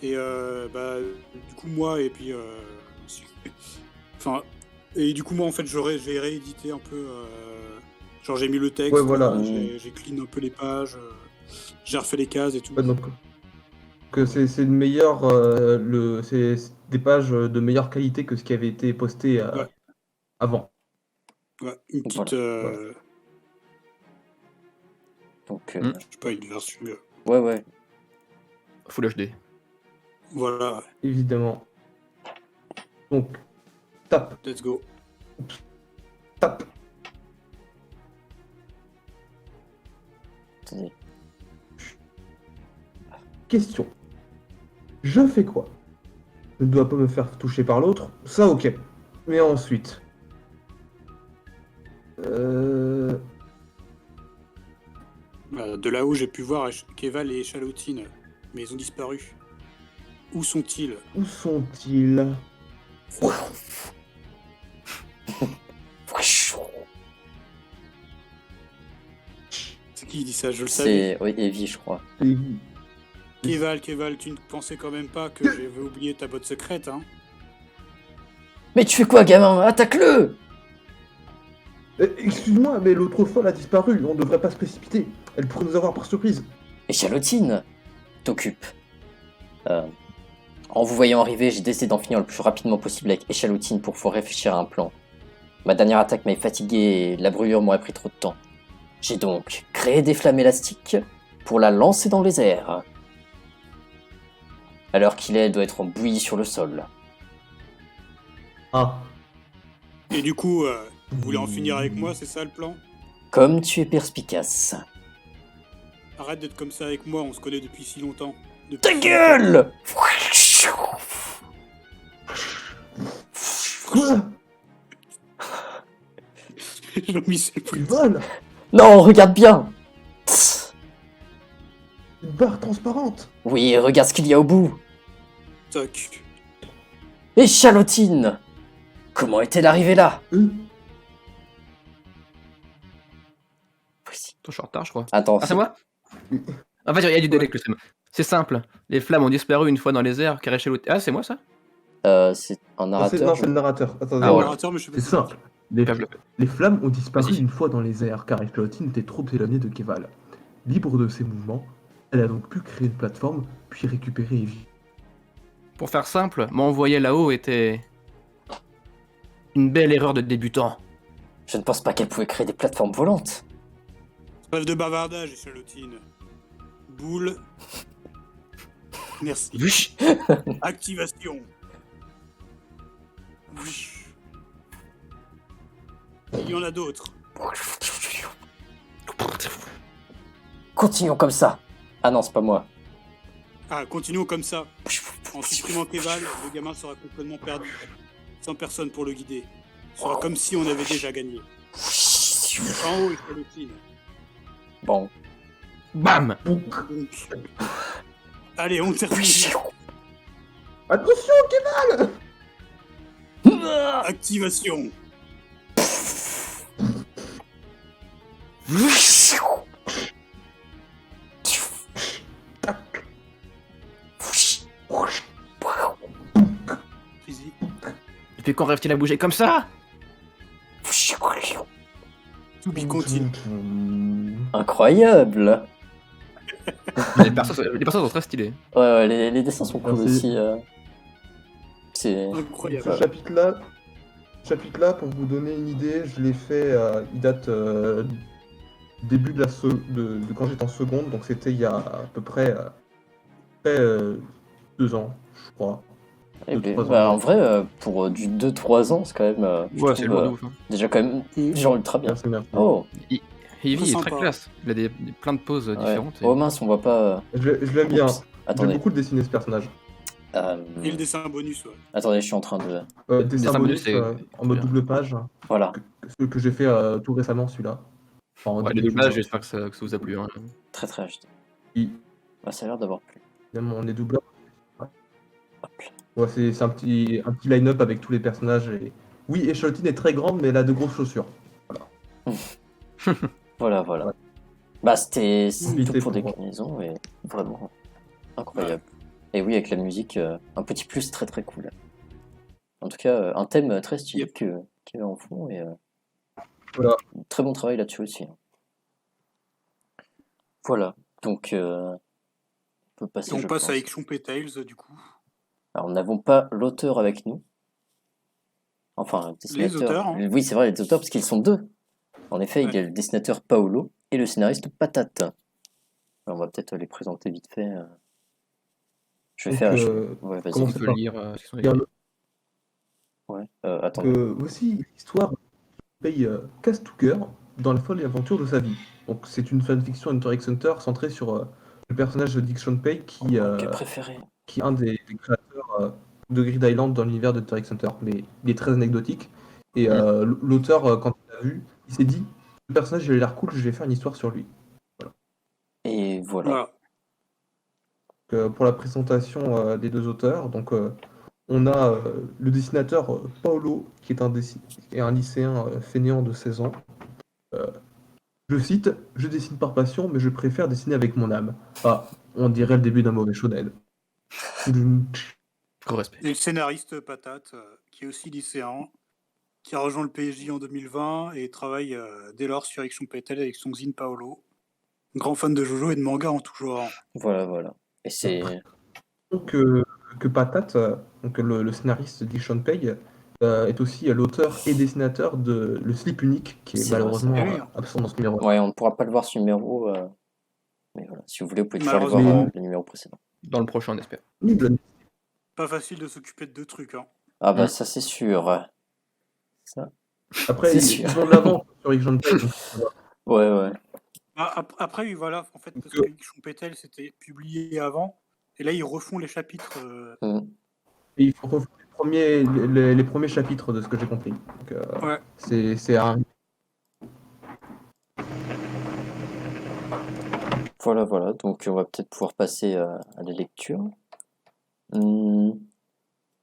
Et du coup, moi, et puis. Enfin. Et du coup, moi, en fait, j'ai réédité un peu. Genre, j'ai mis le texte, Ouais, voilà. j'ai clean un peu les pages, j'ai refait les cases et tout. Ouais, donc, que c'est une meilleure, c'est des pages de meilleure qualité que ce qui avait été posté Ouais. avant. Ouais, une petite. Voilà. Donc, Je sais pas, une version. ouais. Full HD. Voilà, Évidemment. Donc, tape. let's go. Attendez. Question. Je fais quoi? Je ne dois pas me faire toucher par l'autre. Ça, ok. Mais ensuite... De là-haut, j'ai pu voir Keval et Chalotine, mais ils ont disparu. Où sont-ils? Où sont-ils? C'est qui dit ça? Je le savais. C'est oui, Evie, je crois. Keval, tu ne pensais quand même pas que j'avais oublié ta botte secrète, hein? Mais tu fais quoi, gamin? Attaque-le! Excuse-moi, mais l'autre folle a disparu. On ne devrait pas se précipiter. Elle pourrait nous avoir par surprise. Échalotine, t'occupe. En vous voyant arriver, j'ai décidé d'en finir le plus rapidement possible avec Échalotine pour pouvoir réfléchir à un plan. Ma dernière attaque m'avait fatigué et la brûlure m'aurait pris trop de temps. J'ai donc créé des flammes élastiques pour la lancer dans les airs. À l'heure qu'il est, elle doit être en bouillie sur le sol. Ah. Et du coup, vous voulez en finir avec moi, c'est ça le plan? Comme tu es perspicace. Arrête d'être comme ça avec moi, on se connaît depuis si longtemps. Ta gueule! Quoi? Jean-Michel Tu voles? Non, regarde bien! Tss. Une barre transparente. Oui, regarde ce qu'il y a au bout. Toc. Échalotine! Comment est-elle arrivée là? Voici. Toi, je suis en retard, je crois. Attends, Ah, c'est moi? En fait, il y a du délai avec le stream. C'est simple. Les flammes ont disparu une fois dans les airs, car Échalotine. Ah, c'est moi ça? c'est un Ah, c'est- narrateur. non, c'est le narrateur. Attendez, Ah, Le voilà. narrateur, mais je sais pas c'est si- simple. Les, Paf, le fait. les flammes ont disparu Vas-y. une fois dans les airs, car Échalotine était trop éloignée de Keval. Libre de ses mouvements, elle a donc pu créer une plateforme, puis récupérer Evie. Pour faire simple, m'envoyer là-haut était une belle erreur de débutant. Je ne pense pas qu'elle pouvait créer des plateformes volantes. Trêve de bavardage, échalotine. Boule. Merci. Vush. Activation. Vush. Il y en a d'autres. Continuons comme ça. Ah non, c'est pas moi. Ah, continuons comme ça. En supprimant Keval, le gamin sera complètement perdu. Sans personne pour le guider. Ce sera comme si on avait déjà gagné. En haut, échalotine. Bon. Bam. Donc. Allez, on termine. Attention, Activation. Easy. Depuis quand rêve-t-il à bouger comme ça? To be continue. Incroyable. Les personnages sont très stylés. Ouais, les dessins sont cool Merci. aussi. C'est... Incroyable. Ce chapitre-là, pour vous donner une idée, je l'ai fait, il date début de quand j'étais en seconde, donc c'était il y a à peu près 2 ans, je crois. Eh ben, 2-3 ans. bah, en vrai, pour du 2-3 ans, c'est quand même... je Ouais, c'est trouve, lourd de ouf. Hein. déjà quand même genre ultra bien. Merci. Oh, Heavy est Sympa. très classe. Il a plein de poses ouais. différentes. et- Oh mince, on voit pas... Je l'aime bien. Oups. J'aime Attendez. beaucoup le dessiner ce personnage. Et le dessin bonus, ouais. Attendez, je suis en train de... Dessin Dessin bonus bonus, c'est en mode bien. double page, Voilà, que j'ai fait tout récemment, celui-là. Enfin, Ouais, les depuis doublages, que je- j'espère que ça vous a plu. Hein. très très juste. il- Bah, ça a l'air d'avoir plu. On est doubleur. Hop Ouais, c'est un petit line-up avec tous les personnages. Et... Oui, Echoltine est très grande, mais elle a de grosses chaussures. Voilà, voilà. Ouais. Bah, c'était tout Invité pour pour- déclinaison, et vraiment incroyable. Et oui, avec la musique, un petit plus très très cool. En tout cas, un thème très stylé Yep. qu'il y avait en fond, et Voilà. très bon travail là-dessus aussi. Voilà, donc on peut passer, Et on je passe pense. à Action Tales, du coup. Alors, nous n'avons pas l'auteur avec nous. Enfin, le dessinateur. Les auteurs, hein. Oui, c'est vrai, les auteurs, parce qu'ils sont deux. En effet, il y a Ouais. le dessinateur Paolo et le scénariste Patate. Alors, on va peut-être les présenter vite fait. Je vais Donc, faire... Ouais, vas-y. comment On c'est peut pas- lire ce qu'ils sont Il y a écrits. Ouais. Attendez. aussi l'histoire paye Castuker dans la folle aventure de sa vie. Donc c'est une fanfiction Hunter x Hunter centrée sur le personnage de Dick Shonpei qui Quel préféré? est un des créateurs de Grid Island dans l'univers de Hunter x Hunter. Mais il est très anecdotique. Et l'auteur, quand il l'a vu, il s'est dit le personnage il a l'air cool, je vais faire une histoire sur lui. Et voilà. Voilà. Pour la présentation des deux auteurs, donc on a le dessinateur Paolo, qui est un lycéen fainéant de 16 ans. Je cite, je dessine par passion, mais je préfère dessiner avec mon âme. Ah, on dirait le début d'un mauvais shonen. Gros respect. Et le scénariste Patate, qui est aussi lycéen, qui a rejoint le PSG en 2020 et travaille dès lors sur Action Tales avec son zine Paolo. Grand fan de Jojo et de manga en tout genre. Voilà, voilà. Et c'est... Donc que Patate, donc le scénariste Dick Shonpei, est aussi l'auteur et dessinateur de Le Slip Unique, qui est C'est vrai, malheureusement ça. Oui, oui. absent dans ce numéro. Ouais, on ne pourra pas le voir ce numéro. Mais voilà, si vous voulez, vous pouvez toujours aller voir Malheureusement. le numéro précédent. Dans le prochain, on espère. Pas facile de s'occuper de deux trucs. Hein. Ah bah Mm. ça c'est sûr. Ça. Après, C'est ils sûr. ont de l'avance sur Dick Shonpei. Ouais, ouais. Après, oui, voilà, en fait, parce Donc, que Action Tales c'était publié avant, et là ils refont les chapitres. Et il faut refaire les premiers chapitres de ce que j'ai compris. Donc, Ouais. c'est un... Voilà, voilà. Donc on va peut-être pouvoir passer à la lecture.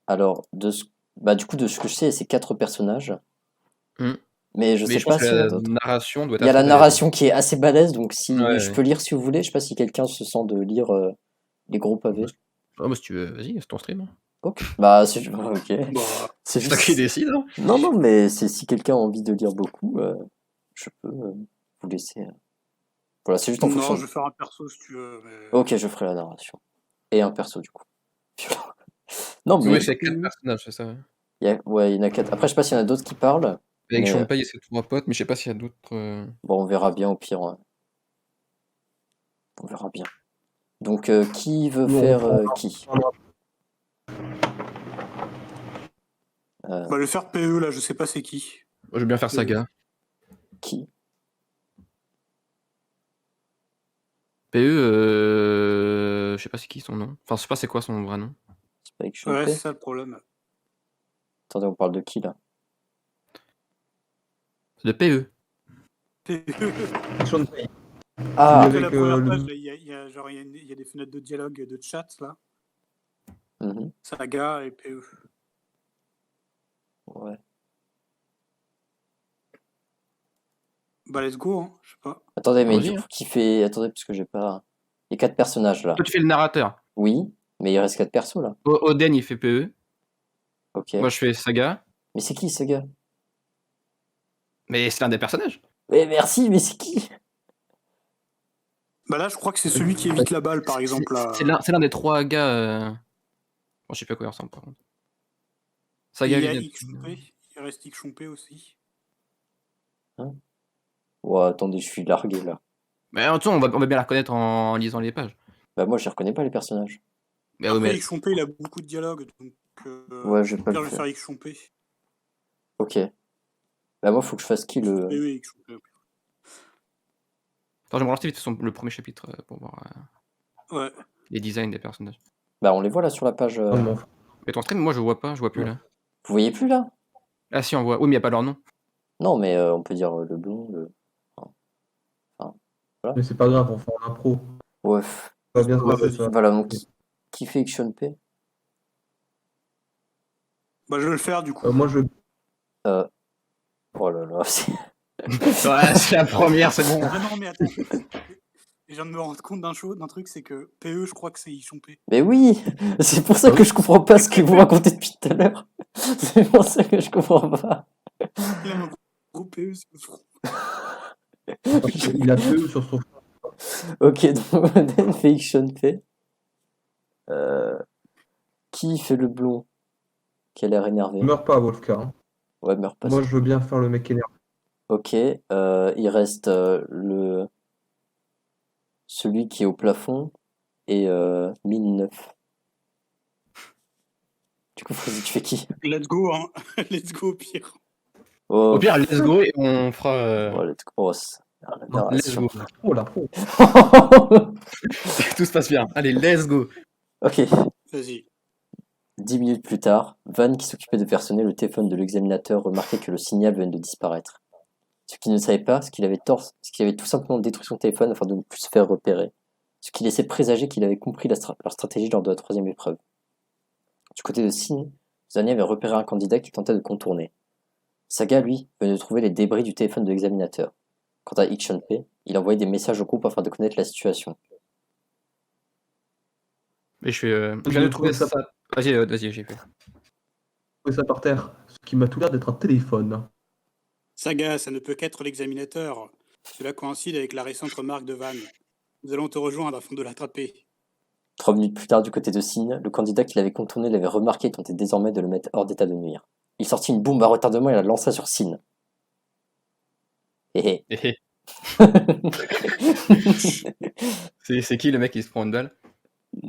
Alors, du coup, de ce que je sais, c'est 4 personnages. Mm. Mais je Mais sais je pense pas que s'il y en a la d'autres. narration doit être Il y a la assez narration qui est assez balèze, donc si Ouais, je ouais. peux lire si vous voulez. Je sais pas si quelqu'un se sent de lire les gros pavés. balèze. Ah, bah, si tu veux, vas-y, c'est ton stream. Hein. Ok. Bah, c'est ok. Bah, C'est C'est toi juste... qui décide. Hein. Non, mais c'est si quelqu'un a envie de lire beaucoup, je peux vous laisser. Voilà, c'est juste en fonction. non, je vais faire un perso si tu veux. Mais... Ok, je ferai la narration. Et un perso, du coup. Non, mais Oui, c'est 4 personnages, c'est ça. ouais, il y en a 4. Après, je sais pas s'il y en a d'autres qui parlent. Avec Mais, Champagne et ses 3 potes, mais je sais pas s'il y a d'autres. bon, on verra bien au pire. Ouais. On verra bien. Donc, qui veut Nous, on faire prend- qui Le faire PE, là, je sais pas c'est qui. Moi, je veux bien faire Saga. Qui PE, je sais pas c'est qui son nom. Enfin, je sais pas c'est quoi son vrai nom. C'est pas Action Ouais, P c'est ça le problème. Attendez, on parle de qui là De PE. PE. Action de Pay. Ah Parce que la Avec, première le- page, là, il y a des fenêtres de dialogue et de chat, là. mhm, Saga et PE. ouais. Bah, let's go, hein, je sais pas. Attendez, mais Vas-y, du hein. coup, qui fait. Attendez, parce que j'ai pas. Il y a 4 personnages là. Toi, tu fais le narrateur. Oui, mais il reste 4 persos là. Oden, il fait PE. Ok. Moi, je fais Saga. Mais c'est qui ce gars Mais c'est l'un des personnages. Mais merci, mais c'est qui Bah là, je crois que c'est celui qui évite la balle, par exemple. Là. C'est l'un des 3 gars. Bon, je sais pas à quoi il ressemble par contre. Et Saga, il y a lui, Ixchompé. Il reste Ixchompé aussi. Ouais, attendez, je suis largué là. Mais en tout cas, on va bien la reconnaître en lisant les pages. Bah, moi, je reconnais pas les personnages. Mais Après, mais Ixchompé, il a beaucoup de dialogues, donc Ouais, je vais au pas pire, le je vais faire. faire Ixchompé. Ok. Bah, moi, faut que je fasse qui le. Oui, Ixchompé. attends, je vais me relancer vite le premier chapitre pour voir Ouais. les designs des personnages. Bah, on les voit là sur la page. Oh, mon frère. Mais ton stream, moi, je vois pas, je vois plus Ouais. là. Vous voyez plus là Ah si, on voit. Oui, mais il y a pas leur nom. Non, mais on peut dire le blond, le. Mais c'est pas grave, on fait en impro. Ouais. Ça va bien se Ouais, passer, vas-y. ça. Voilà, donc qui fait Action P Bah, je vais le faire, du coup. Moi, je. Oh là là, c'est. Ouais, c'est la première, c'est bon. Ah non, mais attends. Je viens de me rendre compte d'un truc, c'est que PE, je crois que c'est Ixchompé. Mais oui C'est pour ça que je comprends pas ce que vous racontez depuis tout à l'heure. C'est pour ça que je comprends pas. Il a un gros PE sur le front. Parce qu'il a PE sur son. Ok, donc Oden fait Action P. Qui fait le blond qui a l'air énervé Meurs pas, Wolfka. Hein. Ouais, meurt pas. Moi, je veux bien faire le mec énervé. Ok, il reste le celui qui est au plafond et 1009. Du coup, Frizzy, tu fais qui Let's go, hein. Let's go, au pire. Oh, Au pire, let's go et on fera. oh, let's go. La Non, let's narration. go. Oh la pro. Tout se passe bien. Allez, let's go. Ok, Vas-y. 10 minutes plus tard, Van, qui s'occupait de faire sonner le téléphone de l'examinateur, remarquait que le signal venait de disparaître. Ce qu'il ne savait pas, c'est qu'il avait tout simplement détruit son téléphone afin de ne plus se faire repérer. Ce qui laissait présager qu'il avait compris leur stratégie lors de la 3e épreuve. Du côté de Sin, Zani avait repéré un candidat qu'il tentait de contourner. Saga, lui, venait de trouver les débris du téléphone de l'examinateur. Quant à Ixchonpe, il envoyait des messages au groupe afin de connaître la situation. Et je fais. Je viens de trouver ça. Vas-y, j'ai fait. Je ça par terre. Ce qui m'a tout l'air d'être un téléphone. Saga, ça ne peut qu'être l'examinateur. Cela coïncide avec la récente remarque de Van. Nous allons te rejoindre afin de l'attraper. 3 minutes plus tard, du côté de Sin, le candidat qui l'avait contourné l'avait remarqué et tentait désormais de le mettre hors d'état de nuire. Il sortit une bombe à retardement et la lança sur Sin. Hé hé. C'est qui le mec qui se prend une balle?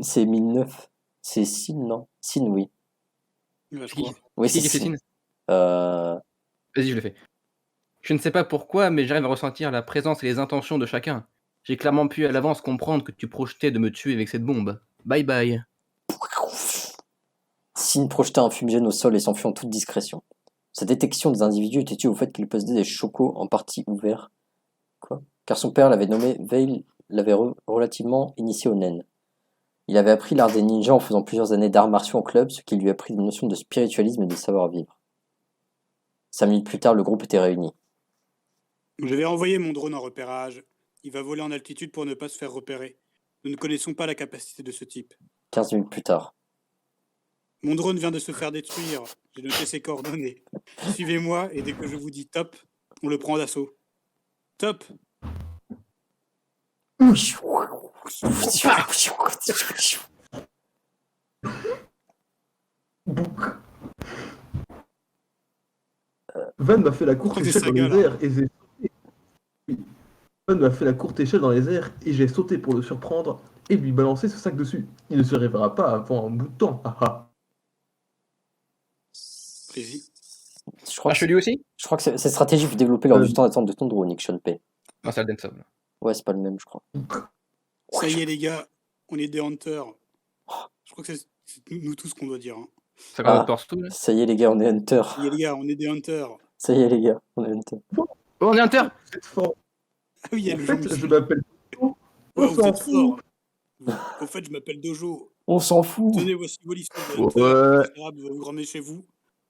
C'est 1009. C'est Sin, non Sin, oui. Ouais, je crois. Oui, C'est c'est qui qui fait Sin. Sin Vas-y, je le fais. Je ne sais pas pourquoi, mais j'arrive à ressentir la présence et les intentions de chacun. J'ai clairement pu à l'avance comprendre que tu projetais de me tuer avec cette bombe. Bye bye. Sin projeta un fumigène au sol et s'enfuit en toute discrétion. Sa détection des individus était due au fait qu'il possédait des chocos en partie ouverts. Quoi Car son père l'avait nommé Veil, l'avait relativement initié au nen. Il avait appris l'art des ninjas en faisant plusieurs années d'arts martiaux en club, ce qui lui a appris des notions de spiritualisme et de savoir-vivre. 5 minutes plus tard, le groupe était réuni. Je vais envoyer mon drone en repérage. Il va voler en altitude pour ne pas se faire repérer. Nous ne connaissons pas la capacité de ce type. 15 minutes plus tard. Mon drone vient de se faire détruire. J'ai noté ses coordonnées. Suivez-moi et dès que je vous dis top, on le prend d'assaut. Top. Van m'a fait la courte Oh, des échelle dans sagas, les là. airs et j'ai sauté. Oui. Van m'a fait la courte échelle dans les airs et j'ai sauté pour le surprendre et lui balancer ce sac dessus. Il ne se réveillera pas avant un bout de temps. Ah ah. Vas-y. Je crois que je te dis aussi cette stratégie fut développée lors Euh. du temps d'attente de ton drone, Nick Sean Pay. Non, c'est Alden Soul. Ouais, c'est pas le même, je crois. Ça y est, les gars, on est des hunters. Je crois que c'est nous tous qu'on doit dire. Hein. Ça va partout, là. Ça y est, les gars, on est Hunter. Ça y est, les gars, on est des hunters. Ça y est, les gars, on est Hunter. Oh, on est Inter. Vous êtes fort. Ah oui, il y a En le fait, Jean je m'appelle Dojo. Ouais, On vous s'en êtes fout. fort. Au fait, je m'appelle Dojo. On s'en fout. Tenez, voici vos listes de Ouais. hunters. Misérable, vous ramener chez vous.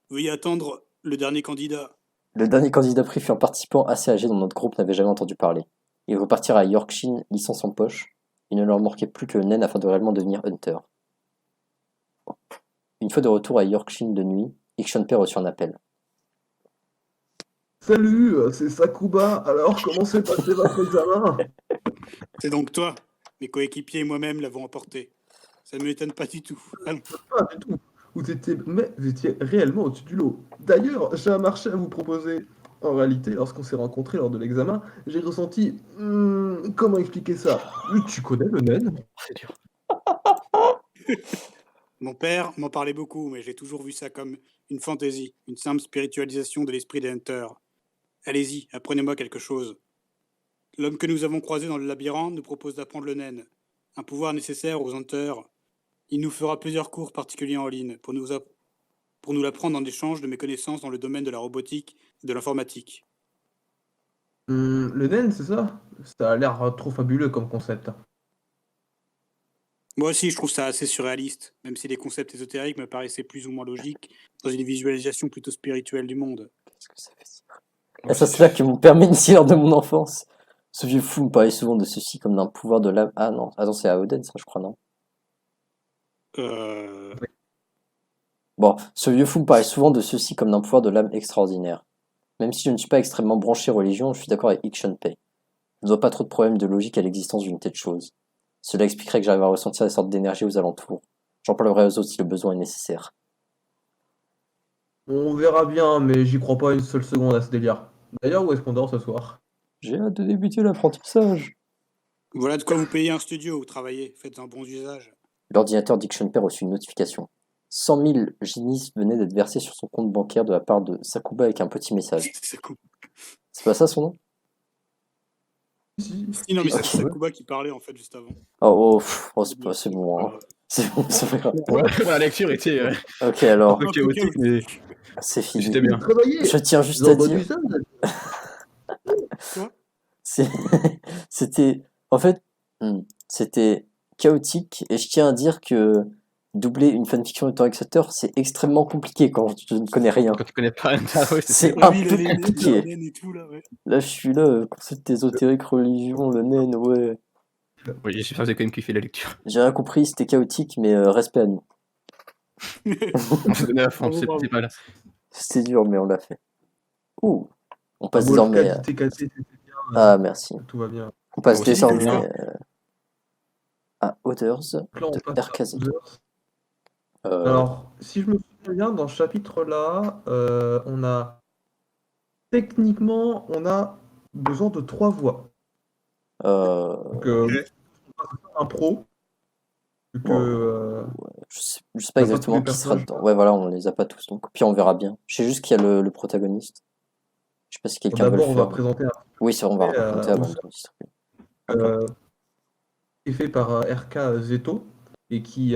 Veuillez attendre le dernier candidat. Le dernier candidat pris fut un participant assez âgé dont notre groupe n'avait jamais entendu parler. Il repartira à Yorkshire, licence en poche. Il ne leur manquait plus que le naine afin de réellement devenir Hunter. Une fois de retour à Yorkshire de nuit, Sean Pay reçut un appel. Salut, c'est Sakuba. Alors, comment s'est passé votre examen? C'est donc toi. Mes coéquipiers et moi-même l'avons emporté. Ça ne m'étonne pas du tout. Allons. Pas du tout. Vous étiez réellement au-dessus du lot. D'ailleurs, j'ai un marché à vous proposer. En réalité, lorsqu'on s'est rencontrés lors de l'examen, j'ai ressenti... comment expliquer ça? Tu connais le naine? C'est dur. Mon père m'en parlait beaucoup, mais j'ai toujours vu ça comme une fantaisie, une simple spiritualisation de l'esprit des hunters. Allez-y, apprenez-moi quelque chose. L'homme que nous avons croisé dans le labyrinthe nous propose d'apprendre le naine, un pouvoir nécessaire aux hunters. Il nous fera plusieurs cours particuliers en ligne pour nous l'apprendre en échange de mes connaissances dans le domaine de la robotique et de l'informatique. Le naine, c'est ça? Ça a l'air trop fabuleux comme concept. Moi aussi, je trouve ça assez surréaliste, même si les concepts ésotériques me paraissaient plus ou moins logiques dans une visualisation plutôt spirituelle du monde. Qu'est-ce que ça fait dire? Et ça, c'est là que mon père m'initie lors de mon enfance. Ce vieux fou me parlait souvent de ceci comme d'un pouvoir de l'âme. Ah non, attends, c'est à Oden, ça, je crois, non? Bon, ce vieux fou me parlait souvent de ceci comme d'un pouvoir de l'âme extraordinaire. Même si je ne suis pas extrêmement branché religion, je suis d'accord avec Sean Pay. Je ne vois pas trop de problème de logique à l'existence d'une telle chose. Cela expliquerait que j'arrive à ressentir des sortes d'énergie aux alentours. J'en parlerai aux autres si le besoin est nécessaire. On verra bien, mais j'y crois pas une seule seconde à ce délire. D'ailleurs, où est-ce qu'on dort ce soir? J'ai hâte de débuter l'apprentissage. Voilà de quoi vous payer un studio ou travailler. Faites un bon usage. L'ordinateur Sean Pay reçut une notification. 100 000 génies venaient d'être versés sur son compte bancaire de la part de Sakuba avec un petit message. C'est cool. C'est pas ça son nom? Si. Non, mais c'est Ok. Sakuba qui parlait en fait juste avant. C'est bon, hein. C'est bon, c'est pas grave. Ouais, la lecture était Ok, alors, un peu chaotique, mais c'est fini. c'était bien. Travailler. Je tiens juste à dire... Quoi? C'était... En fait, c'était chaotique, et je tiens à dire que doubler une fanfiction de Torx Hunter, c'est extrêmement compliqué quand je ne connais rien. Quand tu connais pas Hunter, ouais, C'est sûr. un Oui, peu les compliqué. naines et tout, là, ouais. Là, je suis là, concept ésotérique, religion, le naine, ouais. Oui, ça faisait quand même kiffer la lecture. J'ai rien compris, c'était chaotique, mais respect à nous. On s'est donné à fond, Bravo, bravo. c'est pas là. C'était dur, mais on l'a fait. Ouh. On passe Wolfcat, désormais... il t'est cassé, c'était bien. Ah, merci. Tout va bien. On passe Moi aussi, désormais c'est bien. à Others Donc là, on de passe à RKZ. Others. Alors, si je me souviens bien, dans ce chapitre-là, on a techniquement, on a besoin de 3 voix. Donc, un pro. Vu que, je sais pas on a pas exactement tous les qui sera personnages. dedans. Ouais, voilà, on les a pas tous, donc puis on verra bien. Je sais juste qu'il y a le protagoniste. Je sais pas si quelqu'un veut le D'abord, on va faire. présenter un Oui, c'est vrai, on va raconter avant de Others. le distribuer. Qui est fait par RK Zeto et qui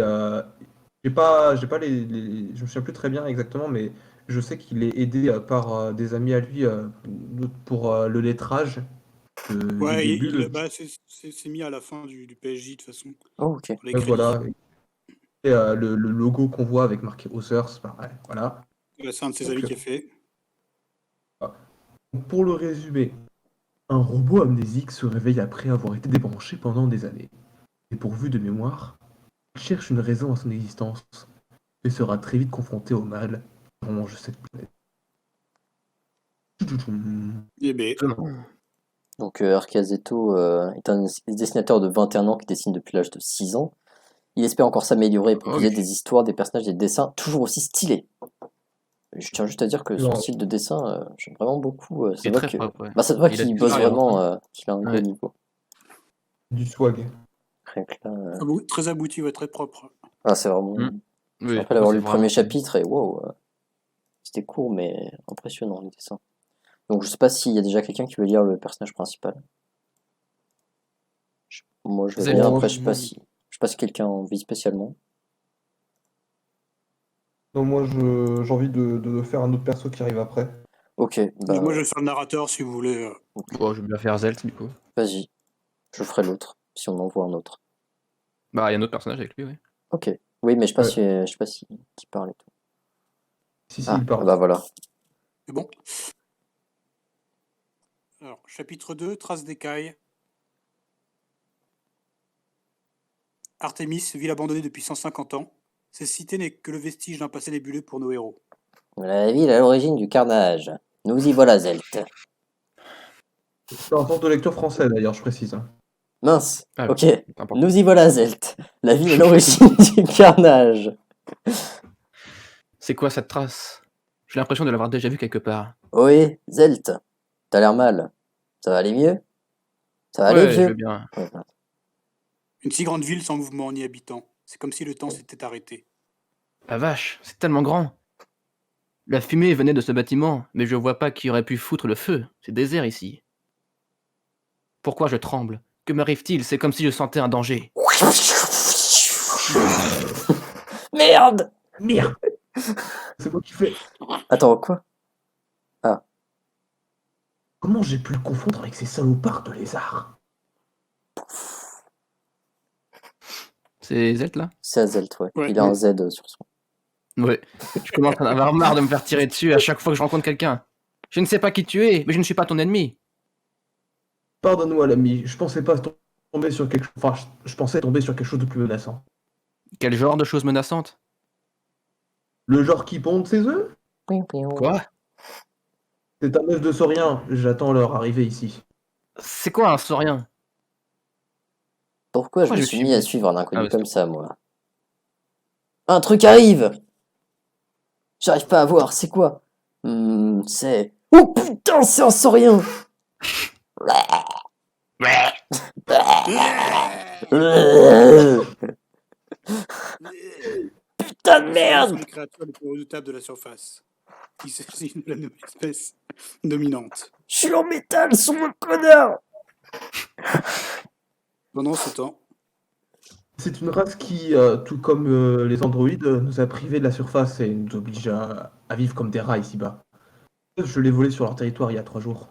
j'ai pas les je me souviens plus très bien exactement, mais je sais qu'il est aidé par des amis à lui pour le lettrage du Ouais, début. c'est mis à la fin du PSJ de toute façon. Oh, ok. Pour les crédits. Voilà. Et le logo qu'on voit avec marqué Others, c'est pareil. Voilà. C'est un de ses amis qui a fait. Pour le résumé, un robot amnésique se réveille après avoir été débranché pendant des années. Dépourvu de mémoire, il cherche une raison à son existence et sera très vite confronté au mal qui ronge cette planète. Eh ben, Donc Arcazetto est un dessinateur de 21 ans qui dessine depuis l'âge de 6 ans. Il espère encore s'améliorer et proposer des histoires, des personnages, des dessins toujours aussi stylés. Je tiens juste à dire que son Non. style de dessin, j'aime vraiment beaucoup. Ça Il est voit très que... propre, ouais. Bah, ça se voit Il a qu'il du bosse travail, vraiment, hein. qu'il a un Ouais. bon niveau. Du swag. Rien que là, Très abouti, ouais, très propre. ah, c'est vraiment... Mm. Je me Oui, rappelle pour avoir ça, lu c'est le premier vraiment. chapitre et wow, c'était court mais impressionnant le dessin. Donc je sais pas s'il y a déjà quelqu'un qui veut lire le personnage principal. Moi je veux Zelt. bien, Non, après je sais pas si quelqu'un en vit spécialement. non, moi, j'ai envie de faire un autre perso qui arrive après. Ok, Moi, je vais faire le narrateur si vous voulez. Bon, je vais bien faire Zelt, du coup. vas-y, je ferai l'autre, si on en voit un autre. Bah, il y a un autre personnage avec lui, oui. Ok, oui mais Ouais. je sais pas si qui parle et tout. Si, Ah, il parle. bah voilà. C'est bon. Alors, chapitre 2, Traces d'écailles. Artémis, ville abandonnée depuis 150 ans. Cette cité n'est que le vestige d'un passé nébuleux pour nos héros. La ville à l'origine du carnage. Nous y voilà, Zelt. C'est un centre de lecture français, d'ailleurs, je précise. Hein. Mince, Ah, ok. c'est important. Nous y voilà, Zelt. La ville à l'origine du carnage. C'est quoi cette trace? J'ai l'impression de l'avoir déjà vue quelque part. Oui, Zelt. T'as l'air mal. Ça va aller mieux? Ça va aller, Ouais, je vieux? veux bien. Ouais, bah, Une si grande ville sans mouvement ni habitants. C'est comme si le temps s'était arrêté. La vache, c'est tellement grand. La fumée venait de ce bâtiment, mais je vois pas qui aurait pu foutre le feu. C'est désert ici. Pourquoi je tremble? Que m'arrive-t-il? C'est comme si je sentais un danger. Merde! Merde. C'est moi qui fais. Attends, quoi? Comment j'ai pu le confondre avec ces salopards de lézards? C'est Zelt là? C'est à Zelt, ouais. Ouais. Il a un Z sur son. Ouais. Je commence à en avoir marre de me faire tirer dessus à chaque fois que je rencontre quelqu'un. Je ne sais pas qui tu es, mais je ne suis pas ton ennemi. Pardonne-moi, l'ami, je pensais pas tomber sur quelque chose. Enfin, je pensais tomber sur quelque chose de plus menaçant. Quel genre de choses menaçantes? Le genre qui pondent ses œufs? Quoi? C'est un œuf de saurien, j'attends leur arrivée ici. C'est quoi un saurien? Pourquoi je me je suis suis mis à venu? suivre un Ah inconnu ouais, comme c'est ça, moi? Un truc arrive! J'arrive pas à voir, c'est quoi? C'est... Oh putain, c'est un saurien! Putain de Les sauriens merde! sont les créatures les plus redoutables de la surface. Il s'agit de la nouvelle espèce dominante. Je suis en métal sur mon connard! Pendant ce temps, C'est une race qui, tout comme les androïdes, nous a privés de la surface et nous oblige à vivre comme des rats ici-bas. Je l'ai volé sur leur territoire il y a 3 jours.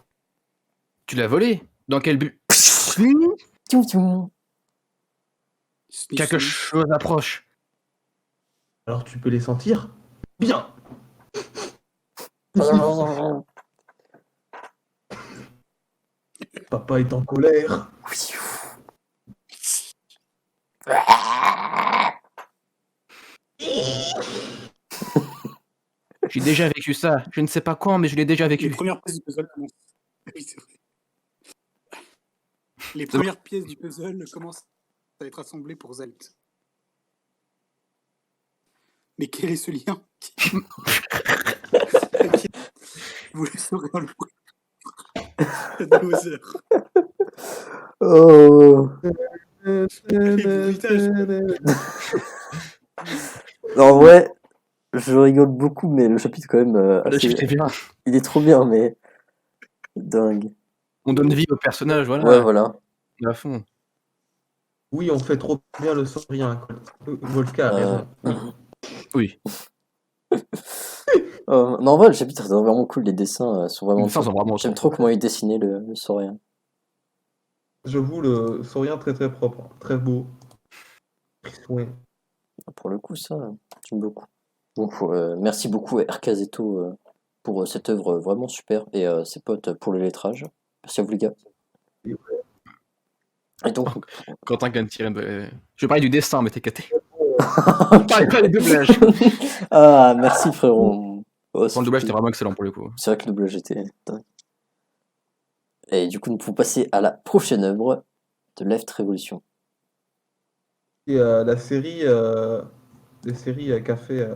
Tu l'as volé? Dans quel but? Tioum, tioum. Quelque chose approche. Alors tu peux les sentir? Bien! Papa est en colère. J'ai déjà vécu ça. Je ne sais pas quand, mais je l'ai déjà les vécu. premières pièces du puzzle commencent. Oui, c'est vrai. Les premières pièces du puzzle commencent à être assemblées pour Zelt. Mais quel est ce lien? Vous le saurez en le Bowser. Oh. Non, en vrai, je rigole beaucoup, mais le chapitre quand même Le assez... chiffre est bien. Il est trop bien, mais... Dingue. On donne vie au personnage, voilà. Ouais, voilà. À fond. Oui, on fait trop bien le saurien. Volka a raison. Oui. Oui. Non, en vrai, le chapitre est vraiment cool, les dessins sont vraiment... Les dessins sont vraiment J'aime trop trop comment il dessinait le saurien. J'avoue, le saurien très très propre, très beau. Pris soin. Pour le coup, ça, j'aime beaucoup. Donc, merci beaucoup à RKZeto pour cette œuvre vraiment super et ses potes pour le lettrage. Merci à vous les gars. Et donc, Quentin vient de tirer. Je parlais du dessin, mais t'es caté. Je parlais pas des doublages. ah, merci frérot. Oh, Le doublage était vraiment excellent pour le coup. c'est vrai que le doublage était dingue. Et du coup, nous pouvons passer à la prochaine œuvre de Left Revolution. Et la série, les séries qu'a fait.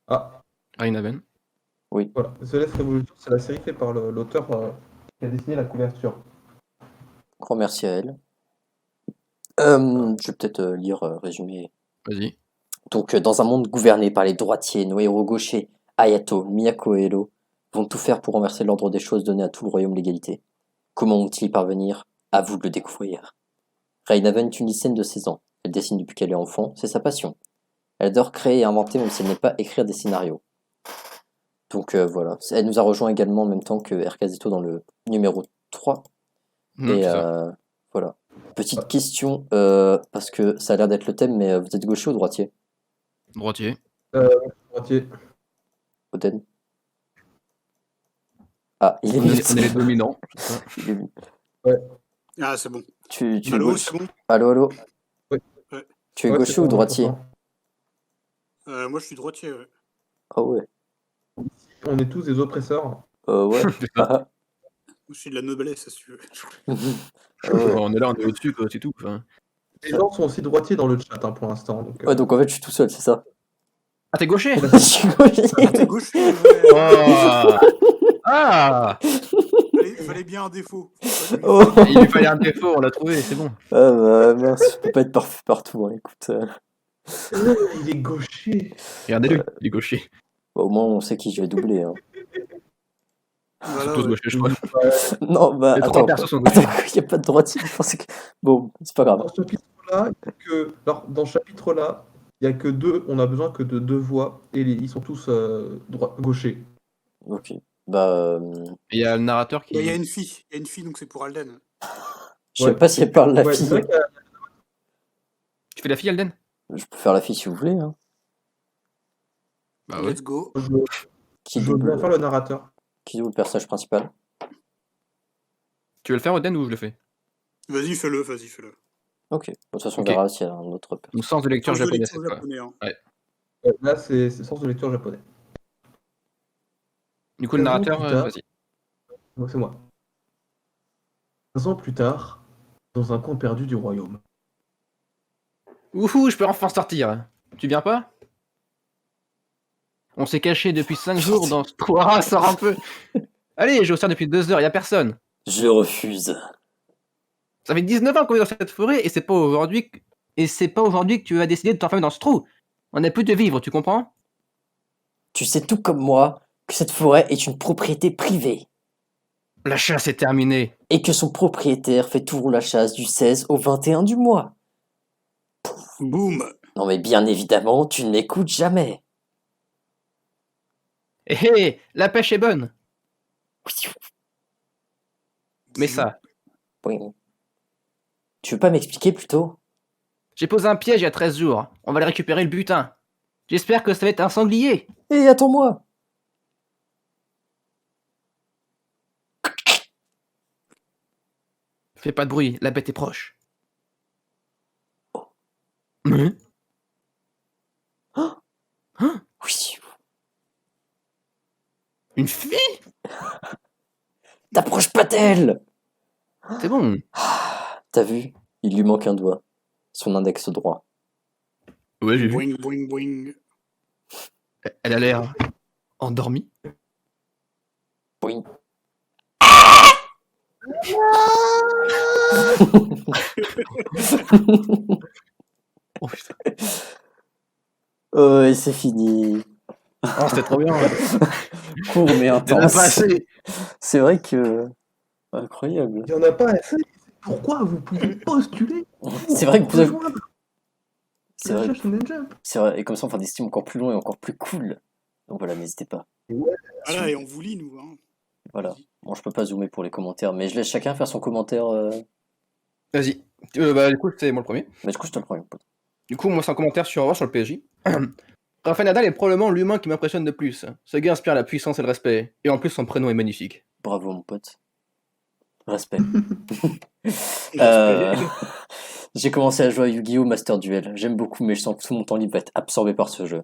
Ah, Rainaven. Oui. Voilà, The Last Revolution, c'est la série faite par l'auteur qui a dessiné la couverture. Grand merci à elle. Je vais peut-être lire résumé. Vas-y. Donc, dans un monde gouverné par les droitiers, nos héros gauchers, Hayato, Miyako et Elo, vont tout faire pour renverser l'ordre des choses donné à tout le royaume l'égalité. Comment vont-ils y parvenir? À vous de le découvrir. Rainaven est une lycéenne de 16 ans. Elle dessine depuis qu'elle est enfant, c'est sa passion. Elle adore créer et inventer même si elle n'est pas écrire des scénarios. Donc voilà, elle nous a rejoint également en même temps que RKZito dans le numéro 3. Et C'est ça. voilà. Petite question, parce que ça a l'air d'être le thème, mais vous êtes gaucher ou droitier? Droitier. Droitier. Oden? Ah, il est On est les dominants. Il est mute. Ah, c'est bon. Tu es Allô, gauche. c'est bon? Allô? Oui. Ouais. Tu es Ouais, gaucher c'est ou bon, droitier? Moi, je suis droitier, ouais. Ah ouais. On est tous des oppresseurs. Ouais. C'est ça. Moi, je suis de la noblesse, si tu veux. Ah ouais. On est là, on est au-dessus, quoi, c'est tout. Enfin. Les gens sont aussi droitiers dans le chat pour l'instant. Donc, Ouais, donc en fait, je suis tout seul, c'est ça? Ah, t'es gaucher? Je suis gaucher. T'es gaucher, ouais. Oh. Ah. Fallait bien un défaut. Oh. Il lui fallait un défaut, on l'a trouvé, c'est bon. Ah bah, merci, je peux pas être parfait partout, hein, écoute. il est gaucher. Regardez-le, il est gaucher. Bah, au moins, on sait qui je vais doubler. Hein. Ils Voilà, sont tous ouais. gauchers, je crois. Non, bah, Les attends. trois persos sont gauchers. Attends, il n'y a pas de droitier, je pensais que... Bon, c'est pas grave. Dans ce chapitre-là, dans ce chapitre-là, il y a que deux, on a besoin que de deux voix, et ils sont tous gauchers. Ok. Bah, Il y a le narrateur qui. Il y a une fille, donc c'est pour Alden. je sais pas si elle parle la Ouais, fille. c'est vrai qu'il y a- Tu fais la fille, Alden? Je peux faire la fille si vous voulez. Hein. Bah ouais. Let's go. Qui je veux bien double, faire le narrateur. qui double le personnage principal? Tu veux le faire, Alden, ou je le fais? Vas-y, fais-le. Ok. De toute façon, on Ok. verra s'il y a un autre personnage. Donc, sens de lecture Sens de japonais, lecture c'est quoi? japonais, hein. Ouais. Là, c'est sens de lecture japonais. Du coup, le 15 ans narrateur, plus tard. vas-y. Donc, c'est moi. 15 ans plus tard, dans un coin perdu du royaume. Ouhou, je peux enfin sortir. Tu viens pas? On s'est caché depuis 5 jours dans ce trou. Sors un peu. Allez, j'ai au depuis 2 heures, y a personne. Je refuse. Ça fait 19 ans qu'on est dans cette forêt et c'est pas aujourd'hui que tu vas décider de t'enfermer dans ce trou. On n'a plus de vivre, tu comprends? Tu sais tout comme moi que cette forêt est une propriété privée La chasse est terminée. et que son propriétaire fait toujours la chasse du 16 au 21 du mois. Boum. Non mais bien évidemment, tu ne m'écoutes jamais. Hé hé, la pêche est bonne. Mais ça, Oui. Tu veux pas m'expliquer plutôt? j'ai posé un piège il y a 13 jours. On va aller récupérer le butin. J'espère que ça va être un sanglier. Hé, attends-moi. Fais pas de bruit, la bête est proche. Hein? Hein? Oui. Une fille? T'approches pas d'elle. C'est bon. T'as vu? Il lui manque un doigt. Son index droit. Ouais, j'ai vu. Boing, boing, boing. Elle a l'air endormie. Oui. Oh putain. Oh, et c'est fini. Oh, c'était trop bien. Court mais Il y en a intense. pas assez. C'est vrai que... Incroyable. Il n'y en a pas assez. Pourquoi vous pouvez postuler? C'est vrai que vous avez... Rejoindre C'est la vrai, Shonen Jump. c'est vrai. Et comme ça, on fera des streams encore plus longs et encore plus cool. Donc voilà, n'hésitez pas. Voilà, et on vous lit, nous. Hein. Voilà. Bon, je peux pas zoomer pour les commentaires, mais je laisse chacun faire son commentaire. Vas-y. Bah, du coup, c'est moi le premier. Mais du coup, je te le prends, mon pote. Du coup, moi, c'est un commentaire sur le PSG. Rafael Nadal est probablement l'humain qui m'impressionne de plus. Ce gars inspire la puissance et le respect. Et en plus, son prénom est magnifique. Bravo, mon pote. Respect. Respect. J'ai commencé à jouer à Yu-Gi-Oh! Master Duel. J'aime beaucoup, mais je sens que tout mon temps libre va être absorbé par ce jeu.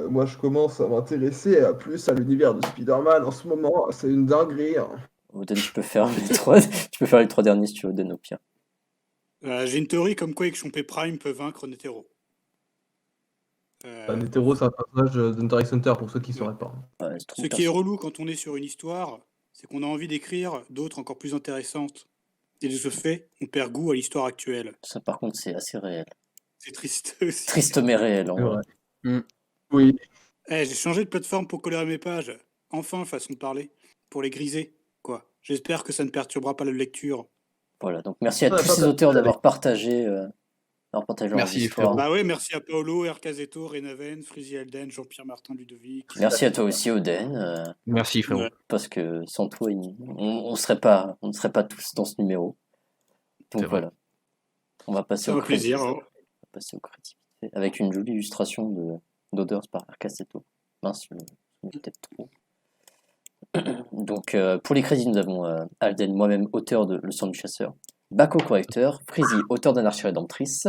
Moi, je commence à m'intéresser plus à l'univers de Spider-Man en ce moment. C'est une dinguerie. Hein. Oden, tu peux faire les trois derniers si tu veux, Oden, au pire. J'ai une théorie comme quoi Exchompé Prime peut vaincre Netero. Netero, c'est un personnage d'Hunter x Hunter pour ceux qui ne sauraient pas. Ouais, c'est trop Ce qui est perso. relou quand on est sur une histoire, c'est qu'on a envie d'écrire d'autres encore plus intéressantes. Et de ce fait, on perd goût à l'histoire actuelle. Ça, par contre, c'est assez réel. C'est triste aussi. Triste mais réel, en C'est vrai. vrai. Mm. Oui. J'ai changé de plateforme pour colorer mes pages. Enfin, façon de parler. Pour les griser, quoi. J'espère que ça ne perturbera pas la lecture. Voilà, donc merci à On a tous pas ces perdu auteurs la d'avoir partagé leurs Merci, histoires. frérot. Bah ouais, merci à Paolo, Ercazeto, Renaven, Frizy Elden, Jean-Pierre Martin Ludovic. Merci à toi aussi, Oden, Merci, frérot. Ouais. parce que sans toi, on ne serait pas tous dans ce numéro. Donc C'est vrai. voilà. On va passer Ça au fait crédit. plaisir. Hein. On va passer au crédit. Avec une jolie illustration d'Odeurs par Arcaseto. Mince, je mets peut-être trop. Donc pour les crédits, nous avons Alden, moi-même, auteur de Le sang du chasseur. Bako, correcteur. Frizy, auteur d'Anarchie rédemptrice.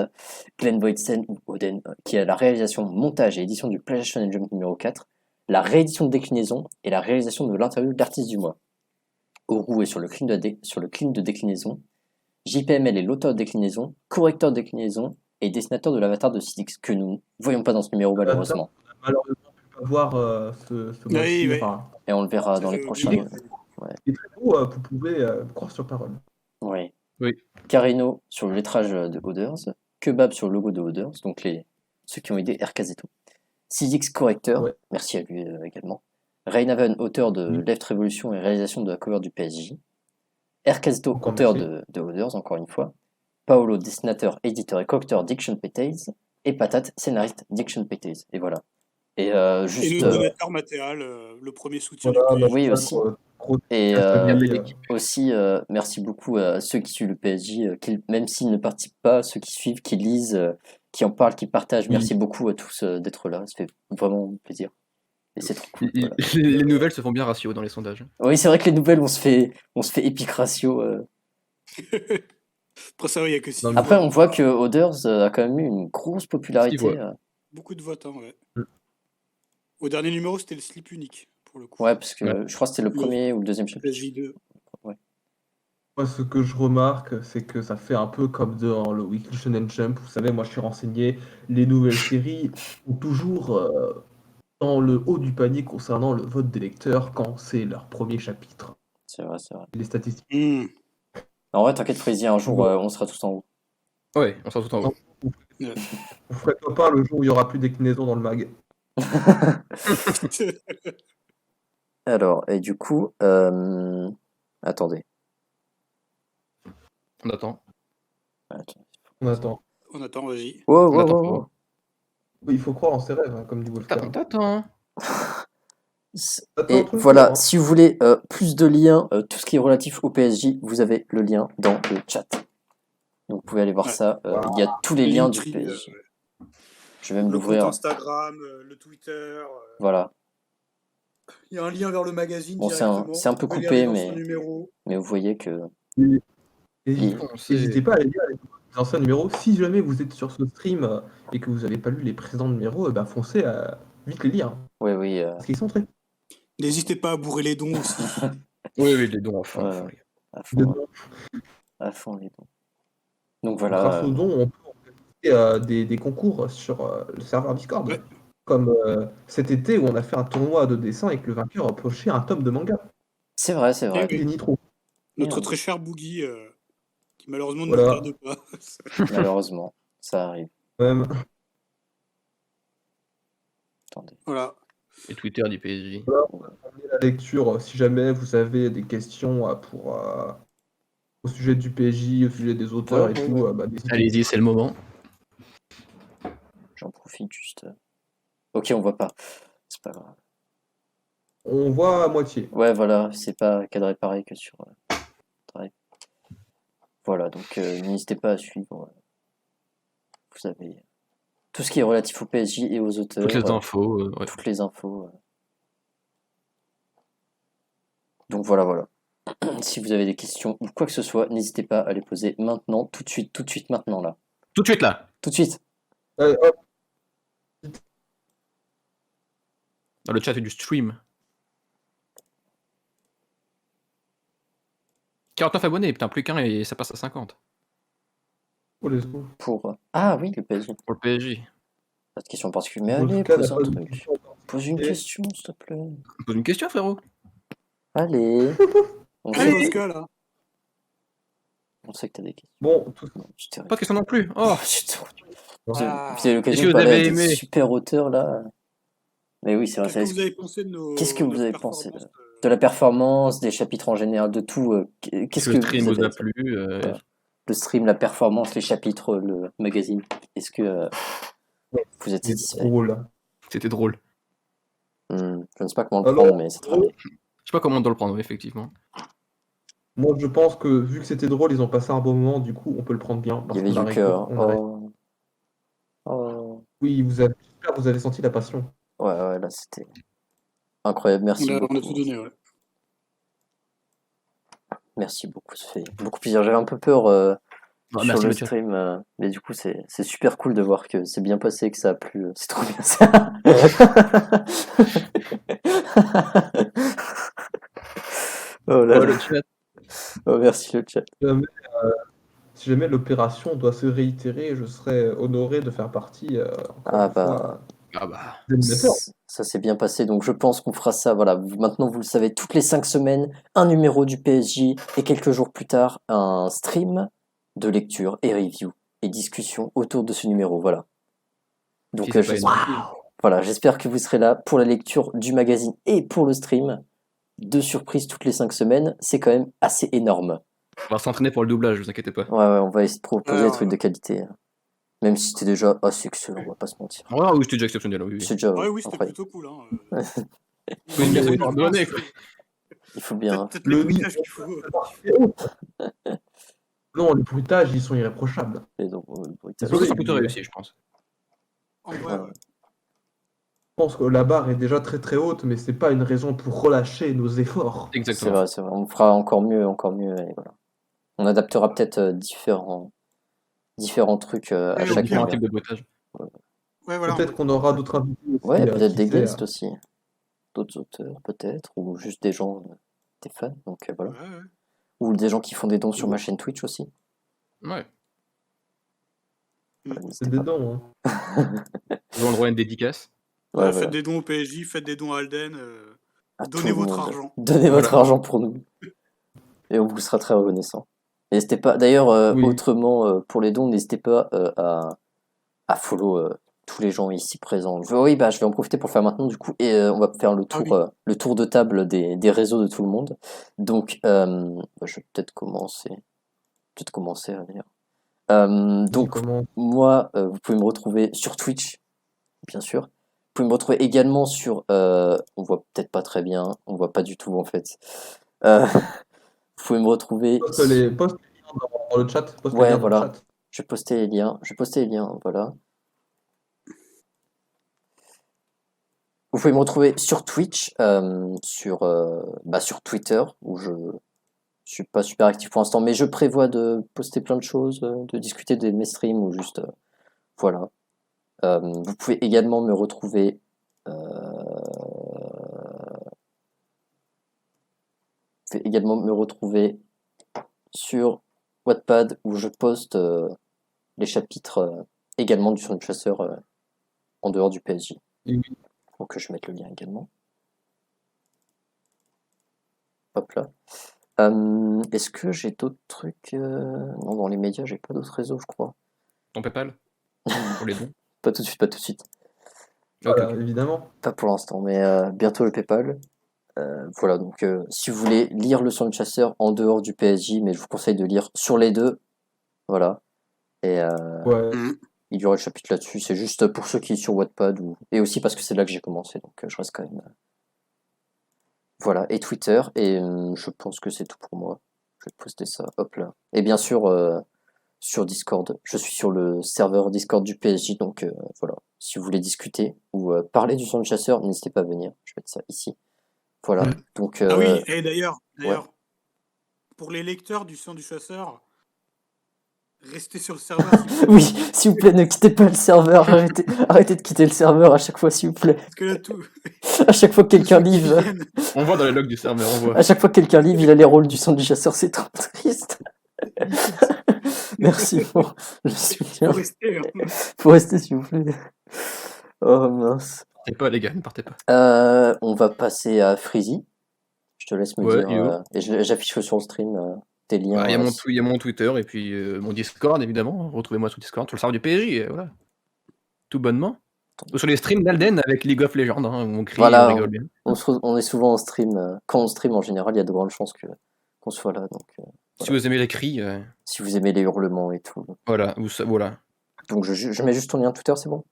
Glenn Voidsen ou Oden, qui a la réalisation, montage et édition du Plagiat Shonen Jump numéro 4, la réédition de déclinaison et la réalisation de l'interview d'artiste du mois. Oru est sur le clean de déclinaison. JPML est l'auteur de déclinaison, correcteur de déclinaison et dessinateur de l'avatar de Sidix, que nous ne voyons pas dans ce numéro malheureusement. Malheureusement, on ne peut pas voir ce mois-ci. Oui. Enfin, Et on le verra Ça dans les fait prochains. oublier. il est très beau, vous pouvez croire sur parole. Oui. Oui. Carino sur le lettrage de Odeurs, Kebab sur le logo de Odeurs, donc ceux qui ont aidé Ercazeto. Sidix correcteur, Ouais. merci à lui également. Reinaven, auteur de Mm. Left Revolution et réalisation de la cover du PSG. Ercazeto, Encore auteur merci. de Odeurs, encore une fois. Paolo, dessinateur, éditeur et correcteur Diction Pétaise. Et Patate, scénariste Diction Pétaise. Et voilà. Et Et juste. le donateur Mathéal, le premier soutien Voilà, du notre Oui, PSG. aussi. gros Et podcast, aussi, merci beaucoup à ceux qui suivent le PSG, même s'ils ne participent pas, ceux qui suivent, qui lisent, qui en parlent, qui partagent. Oui. Merci beaucoup à tous d'être là. Ça fait vraiment plaisir. Et c'est trop cool. Voilà. Les nouvelles se font bien ratio dans les sondages. Oui, c'est vrai que les nouvelles, on se fait épique ratio. Après ça, il n'y a que 6 Non, mais- Après, on voit que Odeurs a quand même eu une grosse popularité. voix. Beaucoup de votes, hein, ouais. Mm. Au dernier numéro, c'était le slip unique, pour le coup. Ouais, parce que Ouais. je crois que c'était le premier ou le deuxième chapitre. PSG2. Moi, ce que je remarque, c'est que ça fait un peu comme dans le Weekly Shonen Jump. Vous savez, moi, je suis renseigné. Les nouvelles séries sont toujours dans le haut du panier concernant le vote des lecteurs quand c'est leur premier chapitre. C'est vrai, c'est vrai. Les statistiques. Mmh. En vrai, t'inquiète, Frézy, un jour, on sera tous en haut. Ouais, on sort tout en haut. Vous ferez pas le jour où il n'y aura plus de déclinaison dans le mag. Alors, et du coup, attendez. On attend. On attend. On attend, vas-y. Wow, On wow, attend wow, pour wow. voir. Oui, il faut croire en ses rêves, hein, comme dit Wolfgang. T'attends. Et voilà, si vous voulez plus de liens, tout ce qui est relatif au PSG, vous avez le lien dans le chat. Donc vous pouvez aller voir Ouais. ça. Il y a tous les liens du Linktree, PSG. Je vais même le compte l'ouvrir. Instagram, le Twitter. Voilà. Il y a un lien vers le magazine Bon, directement. c'est un peu Vous pouvez coupé, aller dans son numéro. mais vous voyez que. N'hésitez pas à aller lire les anciens numéros. Si jamais vous êtes sur ce stream et que vous n'avez pas lu les précédents numéros, eh ben foncez à vite les lire. Oui, oui. Parce qu'ils sont très. N'hésitez pas à bourrer les dons aussi. Oui, les dons à fond. Ouais. les gars. À fond les dons. Donc Grâce voilà. aux dons, on peut organiser des concours sur le serveur Discord. Ouais. Comme cet été où on a fait un tournoi de dessin et que le vainqueur a poché un tome de manga. C'est vrai, c'est vrai. Oui. Des Nitro. Notre Ouais. très cher Boogie, qui malheureusement ne Voilà. nous regarde pas. Malheureusement, ça arrive. Même. Attendez. Voilà. Et Twitter du PSG. La lecture, si jamais vous avez des questions au sujet du PJ, au sujet des auteurs Ouais, et ouais, tout, ouais. n'hésitez pas. Allez-y, c'est le moment. J'en profite juste. Ok, on voit pas. C'est pas grave. On voit à moitié. Ouais, voilà, c'est pas cadré pareil que sur Drive. Voilà, donc n'hésitez pas à suivre. Vous avez tout ce qui est relatif au PSG et aux auteurs. Toutes les infos. Ouais. Toutes les infos. Donc voilà. Si vous avez des questions ou quoi que ce soit, n'hésitez pas à les poser maintenant, tout de suite, maintenant là. Tout de suite là. Tout de suite. Hop, Dans le chat du stream. 49 abonnés, putain, plus qu'un et ça passe à 50. oh, les secondes. Pour. Ah oui, le PSG. Pour le PSG. Pas de question particulière. Mais En tout allez, cas, pose n'a un pas de truc. question. Pose une Et- question, s'il te plaît. Pose une question, frérot. Allez. On Allez, sait, Oscar, là. on sait que t'as des questions. Bon, tout Non, je t'ai Pas de question non plus. Oh, Vous Ah. avez l'occasion Est-ce de que vous parler à avez des aimé super auteurs là. Mais oui, c'est vrai. Qu'est-ce que vous avez pensé de nos. Qu'est-ce que vous notre avez pensé performance, de la performance, des chapitres en général, de tout qu'est-ce le que stream vous vous avez a plu Voilà. Le stream, la performance, les chapitres, le magazine. Est-ce que vous êtes c'est satisfait drôle. C'était drôle. Je ne sais pas comment le Alors, prendre, mais c'est très bien. Je sais pas comment on doit le prendre, effectivement. Moi, je pense que vu que c'était drôle, ils ont passé un bon moment, du coup, on peut le prendre bien. Il Parce y avait qu'on a du ri- cœur. on a ri- Oh. Oui, j'espère que vous avez senti la passion. Ouais, là c'était incroyable. Merci on a beaucoup. tout donné, ouais. Merci beaucoup, ça fait beaucoup plaisir. J'avais un peu peur sur Merci le le chat. stream, mais du coup c'est super cool de voir que c'est bien passé, que ça a plu. C'est trop bien ça. Oh là Ouais, là. le chat. Oh, merci le chat. Si jamais l'opération doit se réitérer, je serais honoré de faire partie encore Ah une fois bah Ah bah. des animateurs. ça s'est bien passé, donc je pense qu'on fera ça. Voilà, maintenant vous le savez, toutes les 5 semaines, un numéro du PSG et quelques jours plus tard, un stream de lecture et review et discussion autour de ce numéro. Voilà. Donc Si c'est pas j'espère. énorme. Voilà, j'espère que vous serez là pour la lecture du magazine et pour le stream. 2 surprises toutes les 5 semaines, c'est quand même assez énorme. On va s'entraîner pour le doublage, vous inquiétez pas. Ouais, on va essayer de proposer des Alors, trucs de qualité. Même si c'était déjà assez excellent, on va pas se mentir. Ouais, oui, c'était déjà exceptionnel. Oui, C'est déjà ouais, oui, c'était incroyable. plutôt cool. Hein. Oui, mais c'est pardonné, quoi. Il faut bien. Peut-être le bruitage qu'il faut. Non, les bruitages, ils sont irréprochables. Et donc, C'est plutôt réussi, je pense. En vrai, ouais. Je pense que la barre est déjà très très haute, mais c'est pas une raison pour relâcher nos efforts. Exactement. C'est vrai. On fera encore mieux, et voilà. On adaptera peut-être différents trucs à Ouais, chaque Différents manga. types de bruitage. Ouais, voilà. Peut-être qu'on aura d'autres invités aussi. Ouais, peut-être qui des sait, guests aussi. D'autres auteurs, peut-être. Ou juste des gens, des fans. Donc voilà. Ouais, ouais. Ou des gens qui font des dons sur ma chaîne Twitch aussi. Ouais. Voilà, C'est n'hésitez des pas. dons. Hein. Ils ont le droit à une dédicace. Ouais, Faites voilà. des dons au PSG, faites des dons à Alden. À tout Donnez le votre monde. argent. Donnez votre Voilà. argent pour nous. Et on vous sera très reconnaissant. N'hésitez pas. D'ailleurs, Oui. autrement, pour les dons, n'hésitez pas à follow tous les gens ici présents. Oui, bah, je vais en profiter pour le faire maintenant, du coup. Et on va faire le tour, oui. le tour de table des réseaux de tout le monde. Donc, je vais peut-être commencer. D'ailleurs. Donc, Comment... moi, vous pouvez me retrouver sur Twitch, bien sûr. Vous pouvez me retrouver également sur... on voit peut-être pas très bien, on voit pas du tout en fait. Vous pouvez me retrouver... Poste les liens dans le chat. Poste les Ouais, liens dans le voilà. chat. Je vais poster les liens, voilà. Vous pouvez me retrouver sur Twitch, sur Twitter, où je suis pas super actif pour l'instant, mais je prévois de poster plein de choses, de discuter de mes streams, ou juste... voilà. Vous pouvez également me retrouver sur Wattpad où je poste les chapitres également du Son du Chasseur en dehors du PSG. Oui. Donc je vais mettre le lien également. Hop là. Est-ce que j'ai d'autres trucs Non, dans les médias, j'ai pas d'autres réseaux, je crois. Ton PayPal pour les dons. Pas tout de suite. Voilà, Ok. évidemment. Pas pour l'instant, mais bientôt le PayPal. Voilà, donc si vous voulez lire le Son du Chasseur en dehors du PSG, mais je vous conseille de lire sur les deux. Voilà. Et Ouais. il y aura le chapitre là-dessus. C'est juste pour ceux qui sont sur Wattpad et aussi parce que c'est là que j'ai commencé, donc je reste quand même. Voilà, et Twitter, et je pense que c'est tout pour moi. Je vais poster ça, hop là. Et bien sûr, sur Discord, je suis sur le serveur Discord du PSG, donc voilà. Si vous voulez discuter ou parler du Son du Chasseur, n'hésitez pas à venir. Je vais mettre ça ici. Voilà, donc... Ah oui, et d'ailleurs, ouais. pour les lecteurs du Son du Chasseur, restez sur le serveur. Oui, s'il vous plaît, ne quittez pas le serveur. Arrêtez de quitter le serveur à chaque fois, s'il vous plaît. Parce que là, tout. À chaque fois que quelqu'un livre, On voit dans les logs du serveur, on voit. à chaque fois que quelqu'un livre, il a les rôles du Son du Chasseur, c'est trop triste. Merci pour le soutien. Faut rester. Hein. Faut rester, s'il vous plaît. Oh mince. Partez pas, les gars, ne partez pas. On va passer à Freezy. Je te laisse me Ouais, dire. yo. Et j'affiche sur le stream tes liens. Bah, il y a mon Twitter et puis mon Discord, évidemment. Retrouvez-moi sur Discord, sur le serveur du PJ, voilà. Tout bonnement. Ou sur les streams d'Alden avec League of Legends, hein, où on crie et on Voilà, rigole bien. on est souvent en stream. Quand on stream, en général, il y a de grandes chances qu'on soit là. Donc, Si vous aimez les cris, si vous aimez les hurlements et tout. voilà, voilà. Donc, je mets juste ton lien Twitter, c'est bon?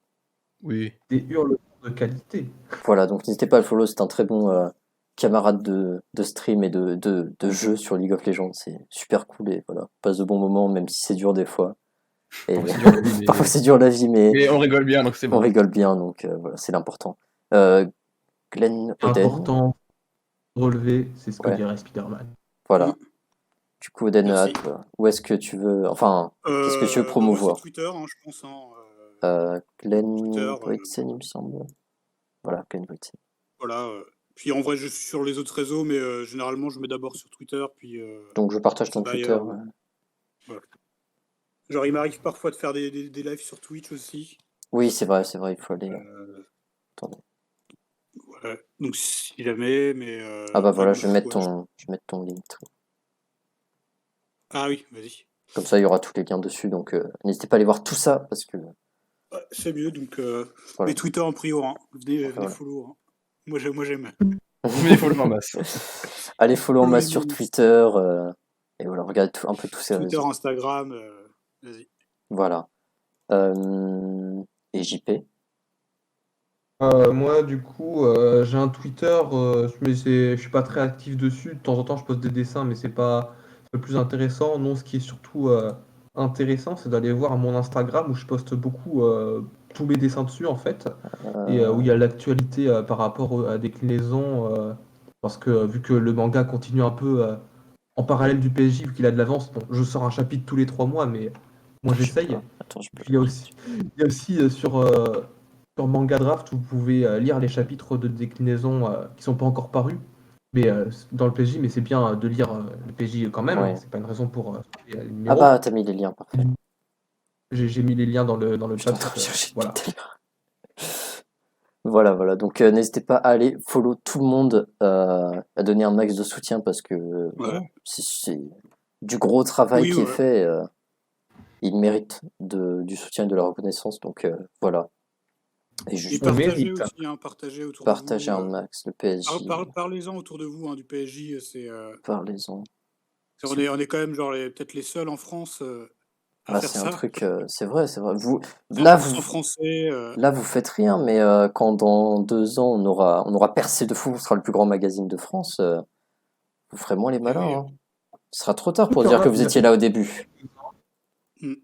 Oui. Des hurlements de qualité. Voilà, donc n'hésitez pas à le follow. C'est un très bon camarade de stream et de jeu sur League of Legends. C'est super cool et voilà. On passe de bons moments, même si c'est dur des fois. Et parfois c'est dur la vie, mais on rigole bien, donc c'est bon. On rigole bien, donc voilà, c'est l'important. Glenn Oden. Important, relevé, c'est ce que dirait Spider-Man. Voilà. Du coup, Oden, Merci. où est-ce que tu veux... Enfin, qu'est-ce que tu veux promouvoir? Sur Twitter, hein, je pense. Hein, Glenn Boytsen, il me semble. Voilà, Glenn Boytsen. Voilà. Puis en vrai, je suis sur les autres réseaux, mais généralement, je mets d'abord sur Twitter. Puis, donc, je partage ton Twitter. Voilà. Genre, il m'arrive parfois de faire des lives sur Twitch aussi. Oui, c'est vrai, il faut aller... Attendez. Voilà. Donc, si jamais, mais... ah bah voilà, je vais mettre ton link. Ah oui, vas-y. Comme ça, il y aura tous les liens dessus, donc n'hésitez pas à aller voir tout ça, parce que... Ouais, c'est mieux, donc... Mais Twitter en priorité, hein. Venez follow, hein. Moi, j'aime. Venez follow en masse. Allez follow en masse sur Twitter, et voilà, regardez un peu tous ces Twitter, réseaux. Instagram, vas-y. Voilà. Et JP? Moi, du coup, j'ai un Twitter, mais je suis pas très actif dessus. De temps en temps, je poste des dessins, mais c'est pas le plus intéressant. Non, ce qui est surtout intéressant, c'est d'aller voir mon Instagram où je poste beaucoup tous mes dessins dessus, en fait, et où il y a l'actualité par rapport à déclinaison, parce que vu que le manga continue un peu en parallèle du PSG, vu qu'il a de l'avance, bon, je sors un chapitre tous les 3 mois, mais moi j'essaye. Puis il y a aussi sur Manga Draft, où vous pouvez lire les chapitres de déclinaison qui sont pas encore parus, mais dans le PJ, mais c'est bien de lire le PJ quand même, Ouais. c'est pas une raison pour les numéros. Ah bah, t'as mis les liens, parfait. J'ai mis les liens dans le chat. Voilà. Voilà. Donc n'hésitez pas à aller follow tout le monde, à donner un max de soutien parce que c'est du gros travail qui est fait. Ils méritent du soutien et de la reconnaissance. Donc voilà. Et juste partagez aussi, hein, partagez autour de vous. Partagez un max le PSG. Parlez-en autour de vous, hein, du PSG. Parlez-en. On est quand même peut-être les seuls en France à faire c'est ça. un truc, c'est vrai. Vous, français. Là, vous faites rien, mais quand dans 2 ans on aura percé de fou, on sera le plus grand magazine de France, vous ferez moins les malins. Hein. Ce sera trop tard pour dire que vous étiez là au début. Il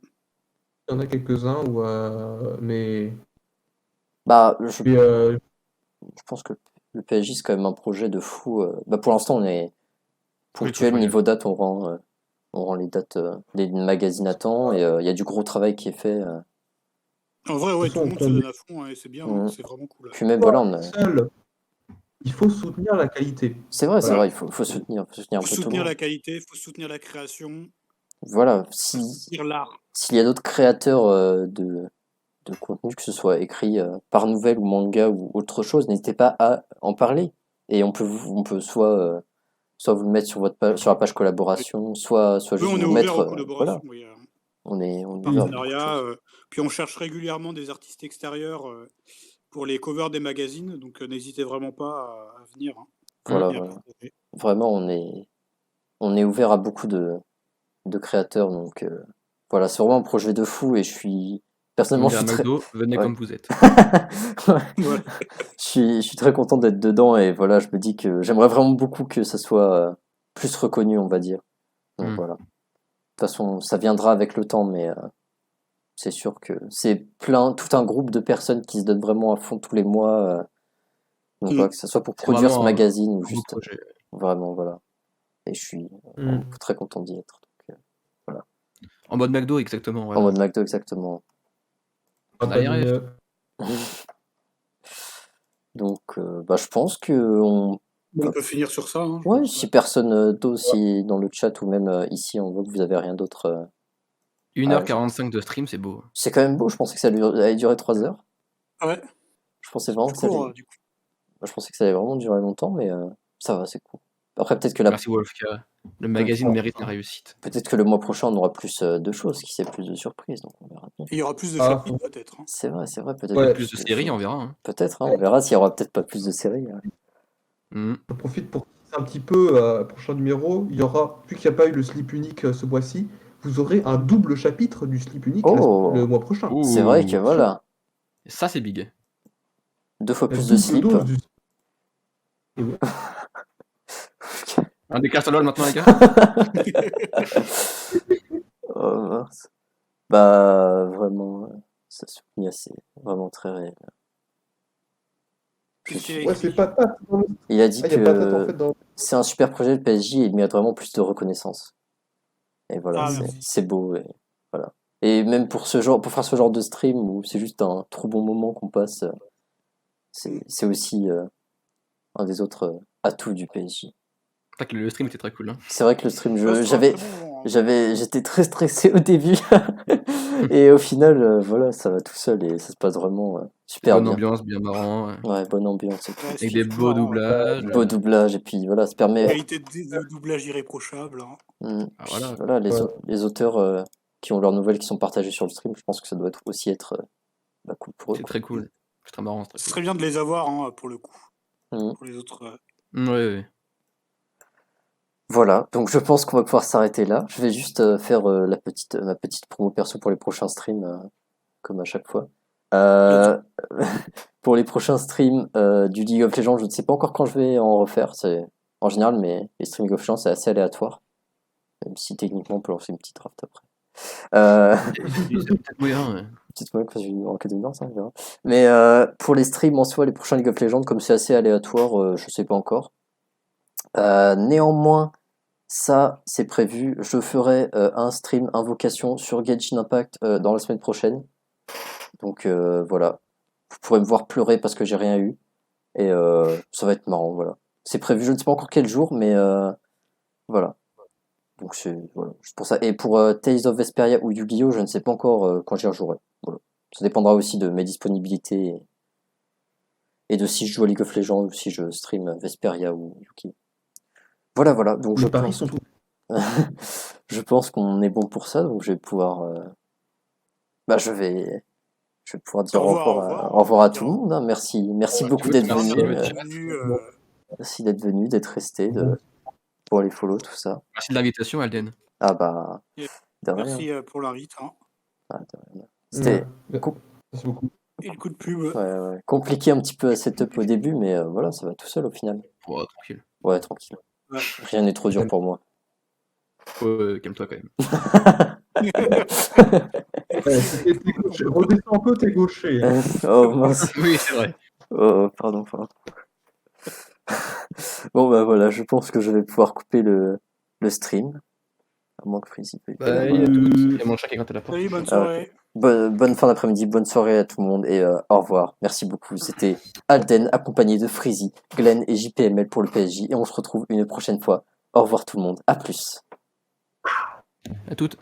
y en a quelques-uns où, mais. Bah, je pense que le PSG c'est quand même un projet de fou. Bah, pour l'instant, on est ponctuel niveau date, on rend les dates des magazines à temps et il y a du gros travail qui est fait. En vrai, tout le monde se donne à fond, hein, et c'est bien, c'est vraiment cool. Puis même, voilà, il faut soutenir la qualité. C'est vrai, il faut soutenir un peu tout le monde. Soutenir la qualité, il faut soutenir la création. Voilà, s'il y a d'autres créateurs de contenu, que ce soit écrit par nouvelle ou manga ou autre chose, n'hésitez pas à en parler. Et on peut soit vous le mettre sur la page collaboration, soit juste on est vous ouvert mettre. aux collaborations. Voilà. On est partenariat. Puis on cherche régulièrement des artistes extérieurs pour les covers des magazines, donc n'hésitez vraiment pas à venir. Hein. Voilà. Vraiment, on est ouvert à beaucoup de créateurs, donc voilà, c'est vraiment un projet de fou et je suis personnellement venez comme vous êtes. Je suis très content d'être dedans et voilà, je me dis que j'aimerais vraiment beaucoup que ça soit plus reconnu, on va dire. Donc voilà. De toute façon, ça viendra avec le temps, mais c'est sûr que c'est tout un groupe de personnes qui se donnent vraiment à fond tous les mois. Donc voilà, que ce soit pour produire ce magazine ou juste vraiment, voilà. Et je suis très content d'y être. Donc, voilà. En mode McDo, exactement. Voilà. En mode McDo, exactement. Donc, je pense que on peut finir sur ça. Hein, ouais, si personne d'autre, si dans le chat ou même ici, on voit que vous avez rien d'autre. 1h45 de stream, c'est beau. C'est quand même beau, je pensais que ça allait durer 3 heures. Ouais. Je pensais vraiment que ça Court, allait... du coup. Je pensais que ça allait vraiment durer longtemps, mais ça va, c'est cool. Après, peut-être que la... Merci Wolfka. Le magazine mérite la réussite. peut-être que le mois prochain, on aura plus de choses, qui sait, plus de surprises, donc on verra bien. Et il y aura plus de Ah. chapitres, peut-être. Hein. C'est vrai, peut-être. Ouais. Plus de séries, on verra. Hein. Peut-être, hein, on verra s'il y aura peut-être pas plus de séries. Hein. J'en profite pour un petit peu, prochain numéro, il y aura, vu qu'il n'y a pas eu le slip unique ce mois-ci, vous aurez un double chapitre du slip unique Oh. le mois prochain. Ouh. C'est vrai que voilà, Ça, c'est big. 2 fois plus de Double slip. dose du- Un des Castalol maintenant, les gars. Oh mince. Bah, vraiment, ça souligne c'est vraiment très réel. Qu'est-ce qu'il y a Ouais, écrit c'est pas Tate. Il a dit Ah, il y a pas Tate en que fait dans. c'est un super projet le PSG et il mérite vraiment plus de reconnaissance. Et voilà, Ah, c'est- merci. c'est beau. Et voilà. Et même pour pour faire ce genre de stream où c'est juste un trop bon moment qu'on passe, c'est aussi un des autres atouts du PSG. Le stream était très cool. Hein. C'est vrai que le stream, Ouais, c'est un très bon moment, hein. j'étais très stressé au début et au final, voilà, ça va tout seul et ça se passe vraiment super Bonne bien. ambiance, bien marrant. Ouais, bonne ambiance et tout. Ouais, Avec c'est des tout beaux marrant, doublages. Beau doublage et puis voilà, ça permet. Qualité de doublage irréprochable. Hein. Ah, Puis, voilà. voilà, Ouais. les auteurs qui ont leurs nouvelles qui sont partagées sur le stream, je pense que ça doit aussi être cool pour eux. C'est très cool. C'est très marrant. Ce serait bien de les avoir, hein, pour le coup. Mhm. Pour les autres. Ouais. Voilà, donc je pense qu'on va pouvoir s'arrêter là. Je vais juste faire ma petite promo perso pour les prochains streams, comme à chaque fois. Pour les prochains streams du League of Legends, je ne sais pas encore quand je vais en refaire. En général, les streams League of Legends, c'est assez aléatoire. Même si techniquement, on peut lancer une petite draft après. C'est peut-être moyen. Ouais. Petite moyen que je fasse une enquête de danse, hein, on verra. Mais pour les streams en soi, les prochains League of Legends, comme c'est assez aléatoire, je sais pas encore. Néanmoins, ça, c'est prévu. Je ferai un stream Invocation sur Genshin Impact dans la semaine prochaine. Donc voilà. Vous pourrez me voir pleurer parce que j'ai rien eu. Et ça va être marrant, voilà. C'est prévu, je ne sais pas encore quel jour, mais voilà. Donc c'est voilà, juste pour ça. Et pour Tales of Vesperia ou Yu-Gi-Oh, je ne sais pas encore quand j'y rejouerai. Voilà. Ça dépendra aussi de mes disponibilités et de si je joue à League of Legends ou si je stream Vesperia ou Yu-Gi-Oh. Voilà. Donc Les paris sont tout. je pense qu'on est bon pour ça, donc je vais pouvoir je vais pouvoir dire au revoir à tout le monde. Hein. Merci beaucoup d'être venu. Merci d'être venu, d'être resté, pour les follow, tout ça. Merci de l'invitation, Alden. Ah bah, de rien. Merci pour l'invite. Hein. Ah, de rien. C'était Merci beaucoup. Et le coup de pub. ouais. Compliqué un petit peu à setup au début, mais voilà, ça va tout seul au final. Oh, tranquille. Ouais, tranquille. Ouais. Rien n'est trop dur pour moi. Calme-toi quand même. Redescends un peu, t'es gaucher. Oh mince. Oui, c'est vrai. Oh, pardon. Bon bah voilà, je pense que je vais pouvoir couper le stream. À moins que Freezy peut. Il y a mon chat qui grattait la porte. Salut, bonne soirée. Bonne fin d'après-midi, bonne soirée à tout le monde et au revoir. Merci beaucoup. C'était Alden accompagné de Freezy, Glenn et JPML pour le PSG et on se retrouve une prochaine fois. Au revoir tout le monde. À plus. À toutes.